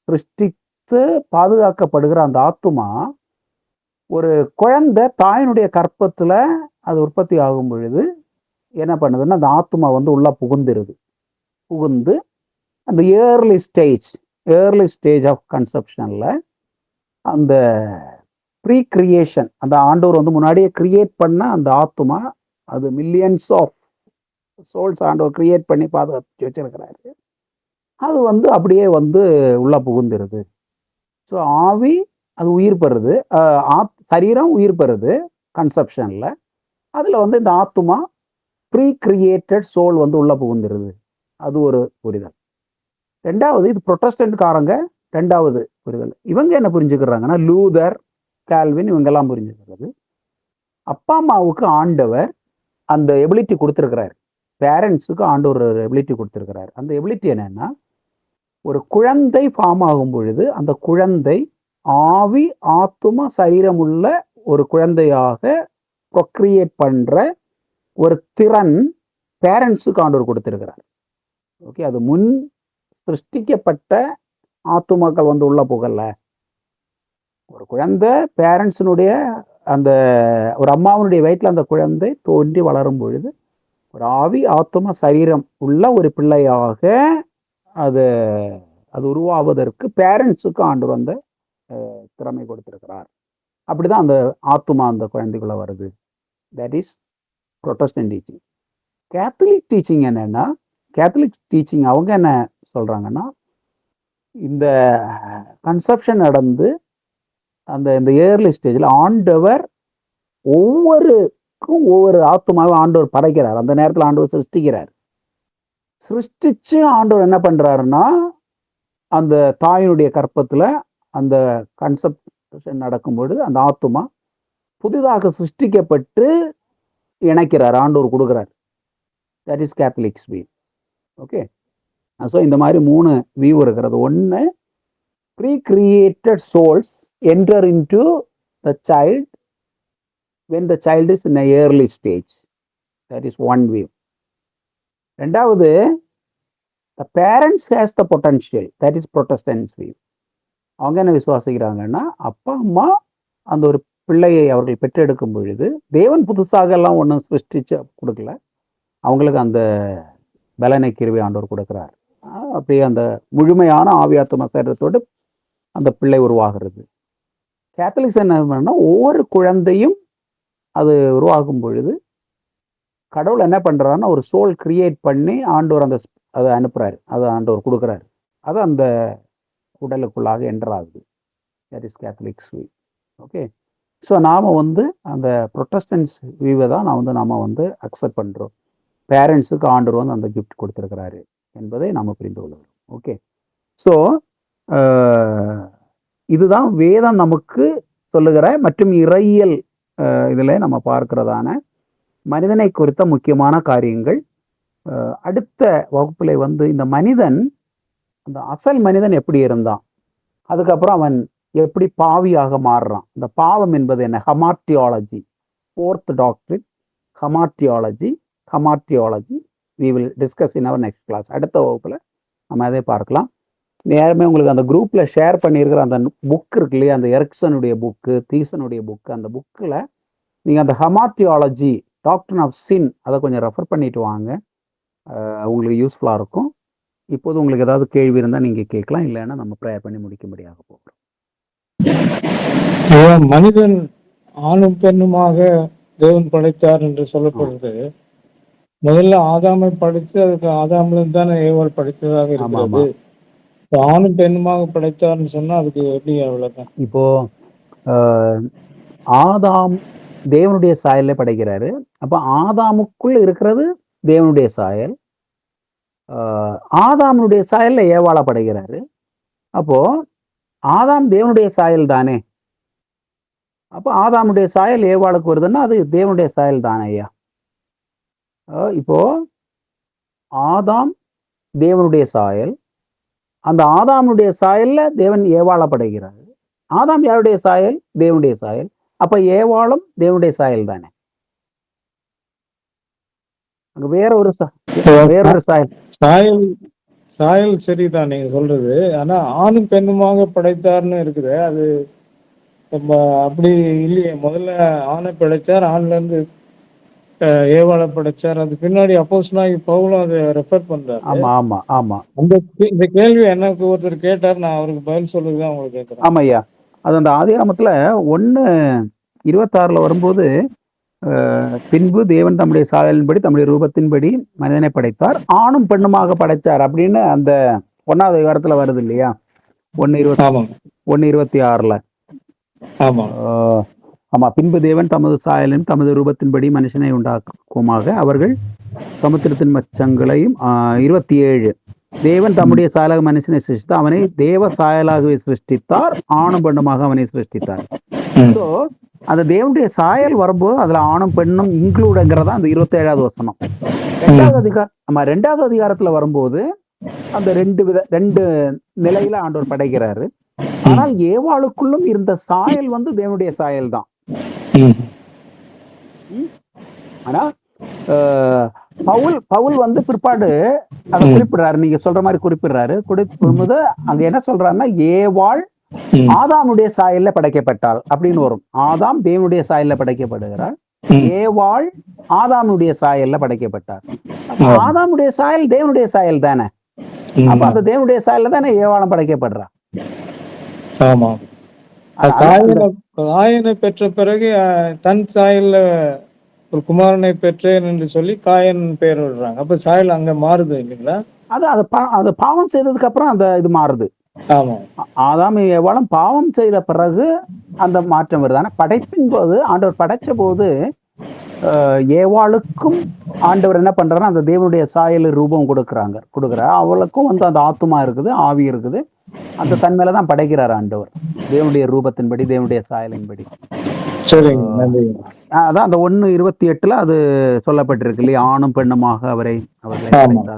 சிருஷ்டித்து பாதுகாக்கப்படுகிற அந்த ஆத்துமா ஒரு குழந்தை தாயினுடைய கற்பத்துல அது உற்பத்தி ஆகும் பொழுது என்ன பண்ணுதுன்னா அந்த ஆத்மா வந்து உள்ள புகுந்து அந்த ஏர்லி ஸ்டேஜ் ஆஃப் கன்செப்ஷன்ல அந்த ப்ரீ கிரியேஷன், அந்த ஆண்டவர் வந்து முன்னாடியே கிரியேட் பண்ண அந்த ஆத்மா, அது மில்லியன்ஸ் ஆஃப் சோல்ஸ் ஆண்டவர் கிரியேட் பண்ணி பாதுகாத்து வச்சிருக்கிறாரு. அது வந்து அப்படியே வந்து உள்ள புகுந்துருது. ஸோ ஆவி அது உயிர் பெறுது, சரீரம் உயிர் பெறுது கன்செப்ஷன்ல. அதுல வந்து இந்த ஆத்மா ப்ரீ கிரியேட்டட் சோல் வந்து உள்ள புகுந்துருது. அது ஒரு புரிதல். ரெண்டாவது, இது புரொட்டஸ்டன்ட்காரங்க ரெண்டாவது புரிதல். இவங்க என்ன புரிஞ்சுக்கிறாங்கன்னா, லூதர், கால்வின் இவங்கெல்லாம் புரிஞ்சுக்கிறது, அப்பா அம்மாவுக்கு ஆண்டவர் அந்த எபிலிட்டி கொடுத்துருக்கிறார், பேரண்ட்ஸுக்கு ஆண்டவர் ஒரு எபிலிட்டி கொடுத்துருக்கிறார். அந்த எபிலிட்டி என்னன்னா, ஒரு குழந்தை ஃபார்ம் ஆகும் பொழுது அந்த குழந்தை ஆவி ஆத்தும சரீரம் உள்ள ஒரு குழந்தையாக ப்ரொக்ரியேட் பண்ற ஒரு திறன் பேரண்ட்ஸுக்கு ஆண்டவர் கொடுத்திருக்கிறார். ஓகே, அது முன் சிருஷ்டிக்கப்பட்ட ஆத்துமாக்கள் வந்து உள்ள புகழல. ஒரு குழந்தை பேரண்ட்ஸினுடைய அந்த ஒரு அம்மாவனுடைய வயிற்றுல அந்த குழந்தை தோன்றி வளரும் பொழுது ஒரு ஆவி ஆத்தும சரீரம் உள்ள ஒரு பிள்ளையாக அது உருவாவதற்கு பேரண்ட்ஸுக்கு ஆண்டவர் அந்த திறமை கொடுத்திருக்கிறார். அப்படிதான் அந்த ஆத்துமா அந்த குழந்தைக்குள்ள வருது. That is Protestant teaching. Catholic teaching என்னன்னா, கேத்தலிக் டீச்சிங் அவங்க என்ன சொல்றாங்கன்னா, இந்த கன்செப்ஷன் நடந்து இந்த ஏர்லி ஸ்டேஜில் ஆண்டவர் ஒவ்வொரு ஆத்துமாவும் ஆண்டவர் படைக்கிறார். அந்த நேரத்தில் ஆண்டவர் சிருஷ்டிச்சு ஆண்டவர் என்ன பண்றாருன்னா, அந்த தாயினுடைய கற்பத்துல அந்த கன்செப்ஷன் நடக்கும்பொழுது அந்த ஆத்துமா புதிதாக சிருஷ்டிக்கப்பட்டு இணைக்கிறார், ஆண்டவர் கொடுக்கிறார். That is Catholics view. Okay, so இந்த மாதிரி 3 வியூ இருக்கிறது. ஒன்று, pre created souls enter into the child when the child is in a early stage. That is one view. ரெண்டாவது, the parents has the potential. That is Protestants view. அவங்க என்ன விசுவாசிக்கிறாங்கன்னா, அப்பா அம்மா அந்த ஒரு பிள்ளையை அவர்கள் பெற்றெடுக்கும் பொழுது தேவன் புதுசாக எல்லாம் ஒன்றும் சிருஷ்டிச்சு கொடுக்கல, அவங்களுக்கு அந்த பலனை கிருபை ஆண்டவர் கொடுக்கிறார். அப்படியே அந்த முழுமையான ஆவியாத்ம சரீரத்தோடு அந்த பிள்ளை உருவாகிறது. கேத்தலிக்ஸ் என்ன பண்ணா, ஒவ்வொரு குழந்தையும் அது உருவாகும் பொழுது கடவுள் என்ன பண்றாருன்னா, ஒரு சோல் கிரியேட் பண்ணி ஆண்டவர் அதை அனுப்புறாரு, அதை ஆண்டவர் கொடுக்குறாரு, அது அந்த உடலுக்குள்ளாக என்டர் ஆகுது. That is Catholics view. Okay, so நாம் வந்து அந்த ப்ரொட்டஸ்டன்ஸ் வியூவை தான் நாம் வந்து அக்செப்ட் பண்ணுறோம். பேரண்ட்ஸுக்கு ஆண்டவர் வந்து அந்த கிஃப்ட் கொடுத்துருக்கிறாரு என்பதை நாம் புரிந்து கொள்கிறோம். ஓகே, ஸோ இதுதான் வேதம் நமக்கு சொல்லுகிற மற்றும் இறையியல் இதில் நம்ம பார்க்கிறதான மனிதனை குறித்த முக்கியமான காரியங்கள். அடுத்த வகுப்பில் வந்து இந்த மனிதன், அந்த அசல் மனிதன் எப்படி இருந்தான், அதுக்கப்புறம் அவன் எப்படி பாவியாக மாறுறான், இந்த பாவம் என்பது என்ன, hamartiology, 4th doctrine hamartiology we will discuss in our next class. அடுத்த வகுப்பில் நம்ம அதை பார்க்கலாம். நேரமே உங்களுக்கு அந்த குரூப்பில் ஷேர் பண்ணியிருக்கிற அந்த புக் இருக்கு இல்லையா, அந்த எரிக்சனுடைய புக்கு, தீசனுடைய புக்கு, அந்த புக்கில் நீங்கள் அந்த ஹமார்டியாலஜி, டாக்ட்ரின் ஆஃப் சின், அதை கொஞ்சம் ரெஃபர் பண்ணிட்டு வாங்க, உங்களுக்கு யூஸ்ஃபுல்லாக இருக்கும். இப்போது உங்களுக்கு ஏதாவது கேள்வி இருந்தால் நீங்கள் கேட்கலாம், இல்லைன்னா நம்ம ப்ரேயர் பண்ணி முடிக்கும்படியாக போகிறோம். மனிதன் ஆணும் பெண்ணுமாக தேவன் படைத்தார் என்று சொல்லப்படுது. முதல்ல ஆதாமை படைத்து அதுக்கு ஆதாமிலிருந்து தானே ஏவாள் படைத்ததாக இருக்கிறது. ஆணும் பெண்ணுமாக படைத்தார்னு சொன்னா அதுக்கு எப்படி அவ்வளவுதான். இப்போ ஆதாம் தேவனுடைய சாயல்ல படைக்கிறாரு. அப்ப ஆதாமுக்குள் இருக்கிறது தேவனுடைய சாயல், ஆதாமுடைய சாயல்ல ஏவாள படைக்கிறாரு. அப்போ ஆதாம் தேவனுடைய சாயல் தானே, அப்போ ஆதாமுடைய சாயல் ஏவாளுக்கு வருதுன்னா அது தேவனுடைய சாயல் தானே ஐயா. இப்போ ஆதாம் தேவனுடைய சாயல், அந்த ஆதாமுடைய சாயல்ல தேவன் ஏவாள படைக்கிறாரு. ஆதாம் யாருடைய சாயல்? தேவனுடைய சாயல். அப்ப ஏவாளும் தேவனுடைய சாயல் தானே. அங்க வேறொரு சாயல் சாயல் சரிதான் நீங்க சொல்றது. ஆனா ஆணும் பெண்ணுமாக படைத்தார்னு இருக்குது, அது அப்படி இல்லையே. முதல்ல ஆணை படைச்சார், ஆண்ல இருந்து ஏவாளை படைச்சார். அது பின்னாடி அப்போஸ்தலனாகிய பவுலும் அதை ரெஃபர் பண்றாரு. ஆமா ஆமா ஆமா இந்த கேள்வி எனக்கு ஒருத்தர் கேட்டார், நான் அவருக்கு பதில் சொல்லுதான் உங்களுக்கு கேட்கிறேன். ஆமாய்யா. அது அந்த ஆதியாகமத்துல 1:26 வரும்போது பின்பு தேவன் தம்முடைய சாயலின்படி தம்முடைய ரூபத்தின்படி மனிதனை படைத்தார், ஆணும் பெண்ணுமாக படைத்தார் அப்படின்னு அந்த 1வது அதிகாரத்துல வருது இல்லையா? 1:26 ஆமா. ஆமா. பின்பு தேவன் தமது சாயலின் தமது ரூபத்தின்படி மனுஷனை உண்டாக்குமாக அவர்கள் சமுத்திரத்தின் மச்சங்களையும் 27 தேவன் தம்முடைய சாயலாக மனுஷனை சிருஷ்டித்தார், அவனை தேவ சாயலாகவே சிருஷ்டித்தார், ஆணும் பெண்ணுமாக அவனை சிருஷ்டித்தார். ஸோ அந்த தேவனுடைய சாயல் வரும்போது அதுல ஆணும் பெண்ணும் இன்க்ளூடுங்கிறதா அந்த 27வது வசனம். 2வது அதிகாரத்துல வரும்போது அந்த ரெண்டு நிலையில ஆண்டவர் படைக்கிறாரு. ஆனால் ஏவாளுக்குள்ளும் இருந்த சாயல் வந்து தேவனுடைய சாயல் தான். ஆனா பவுல் வந்து பிற்பாடு அதை குறிப்பிடுறாரு, நீங்க சொல்ற மாதிரி குறிப்பிடும்போது அங்க என்ன சொல்றாருன்னா, ஏவாள் ஆதாமுடைய சாயல்ல படைக்கப்பட்டாள் அப்படின்னு வரும். ஆதாம் தேவனுடைய சாயல்ல படைக்கப்படுகிறார், ஏவாள் ஆதாமுடைய சாயல்ல படைக்கப்பட்டார். ஆதாமுடைய சாயல் தேவனுடைய சாயல் தானே. அப்ப அந்த தேவனுடைய சாயல்ல தானே ஏவாளும் படைக்கப்படுறா. ஆமா. காயனை பெற்ற பிறகு தன் சாயல்ல ஒரு குமாரனை பெற்றேன் என்று சொல்லி காயன் பெயர் விடுறாங்க. அப்ப சாயல் அங்க மாறுது இல்லைங்களா? அது பாவம் செய்ததுக்கு அப்புறம் அந்த இது மாறுது. ஆமா. ஆதாம் ஏவாளும் பாவம் செய்த பிறகு அந்த மாற்றம் வருது. ஆனா படைப்பின் போது ஆண்டவர் படைச்ச போது ஏவாளுக்கும் ஆண்டவர் என்ன பண்றாருன்னா அந்த தேவனுடைய சாயல் ரூபம் கொடுக்குறார். அவளுக்கும் வந்து அந்த ஆத்துமா இருக்குது, ஆவி இருக்குது. அந்த தன்மையில தான் படைக்கிறார் ஆண்டவர், தேவனுடைய ரூபத்தின்படி தேவனுடைய சாயலின்படி. அதான் அந்த 1:28 அது சொல்லப்பட்டிருக்கு இல்லையா, ஆணும் பெண்ணுமாக அவர்களை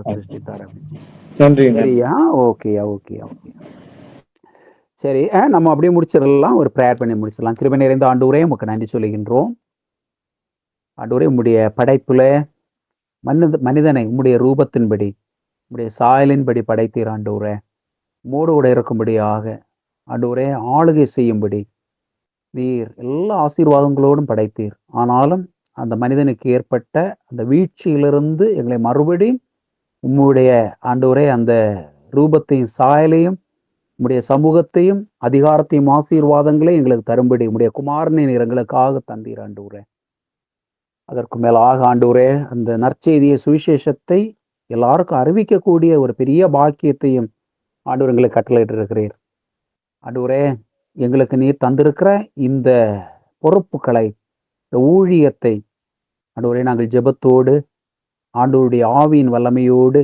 சிருஷ்டித்தார். சரியா? ஓகேயா. சரி, நம்ம அப்படியே முடிச்சிடலாம். ஒரு ப்ரேயர் பண்ணி முடிச்சிடலாம். கிருபை நிறைந்த ஆண்டவரே, உமக்கு நன்றி சொல்லுகின்றோம். ஆண்டவரே, உம்முடைய படைப்புல மனிதனை உம்முடைய ரூபத்தின்படி உம்முடைய சாயலின்படி படைத்தீர் ஆண்டவரே. உம்மோடு கூட இருக்கும்படியாக ஆண்டவரே ஆளுகை செய்யும்படி நீர் எல்லா ஆசீர்வாதங்களோடும் படைத்தீர். ஆனாலும் அந்த மனிதனுக்கு ஏற்பட்ட அந்த வீழ்ச்சியிலிருந்து எங்களை மறுபடியும் உம்முடைய ஆண்டவரே அந்த ரூபத்தையும் சாயலையும் உம்முடைய சமூகத்தையும் அதிகாரத்தையும் ஆசீர்வாதங்களையும் எங்களுக்கு தரும்படி உம்முடைய குமாரனை நீர் எங்களுக்காக தந்தீர் ஆண்டவரே. அதற்கு மேலாக ஆண்டவரே, அந்த நற்செய்தியை சுவிசேஷத்தை எல்லாருக்கும் அறிவிக்கக்கூடிய ஒரு பெரிய பாக்கியத்தையும் ஆண்டவர் எங்களுக்கு கட்டளையிட்டு இருக்கிறீர். ஆண்டவரே, எங்களுக்கு நீர் தந்திருக்கிற இந்த பொறுப்புகளை, இந்த ஊழியத்தை ஆண்டவரே நாங்கள் ஜெபத்தோடு ஆண்டவருடைய ஆவியின் வல்லமையோடு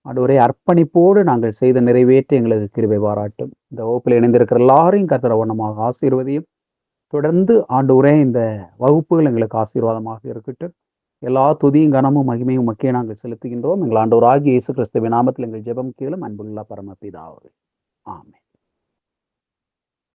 ஆண்டவரே அர்ப்பணிப்போடு நாங்கள் செய்த நிறைவேற்ற எங்களுக்கு கிருபை பாராட்டும். இந்த வகுப்பில் இணைந்திருக்கிற எல்லாரையும் கர்த்தர் வண்ணமாக ஆசீர்வதியும். தொடர்ந்து ஆண்டவரே இந்த வகுப்புகள் எங்களுக்கு ஆசீர்வாதமாக இருக்கட்டும். எல்லா துதியும் கனமும் மகிமையும் மக்கே நாங்கள் செலுத்துகின்றோம். எங்கள் ஆண்டவராகிய இயேசு கிறிஸ்துவின் நாமத்தில் எங்கள் ஜெபம் கேளும் அன்புள்ள பரமபிதாவே. ஆமென்.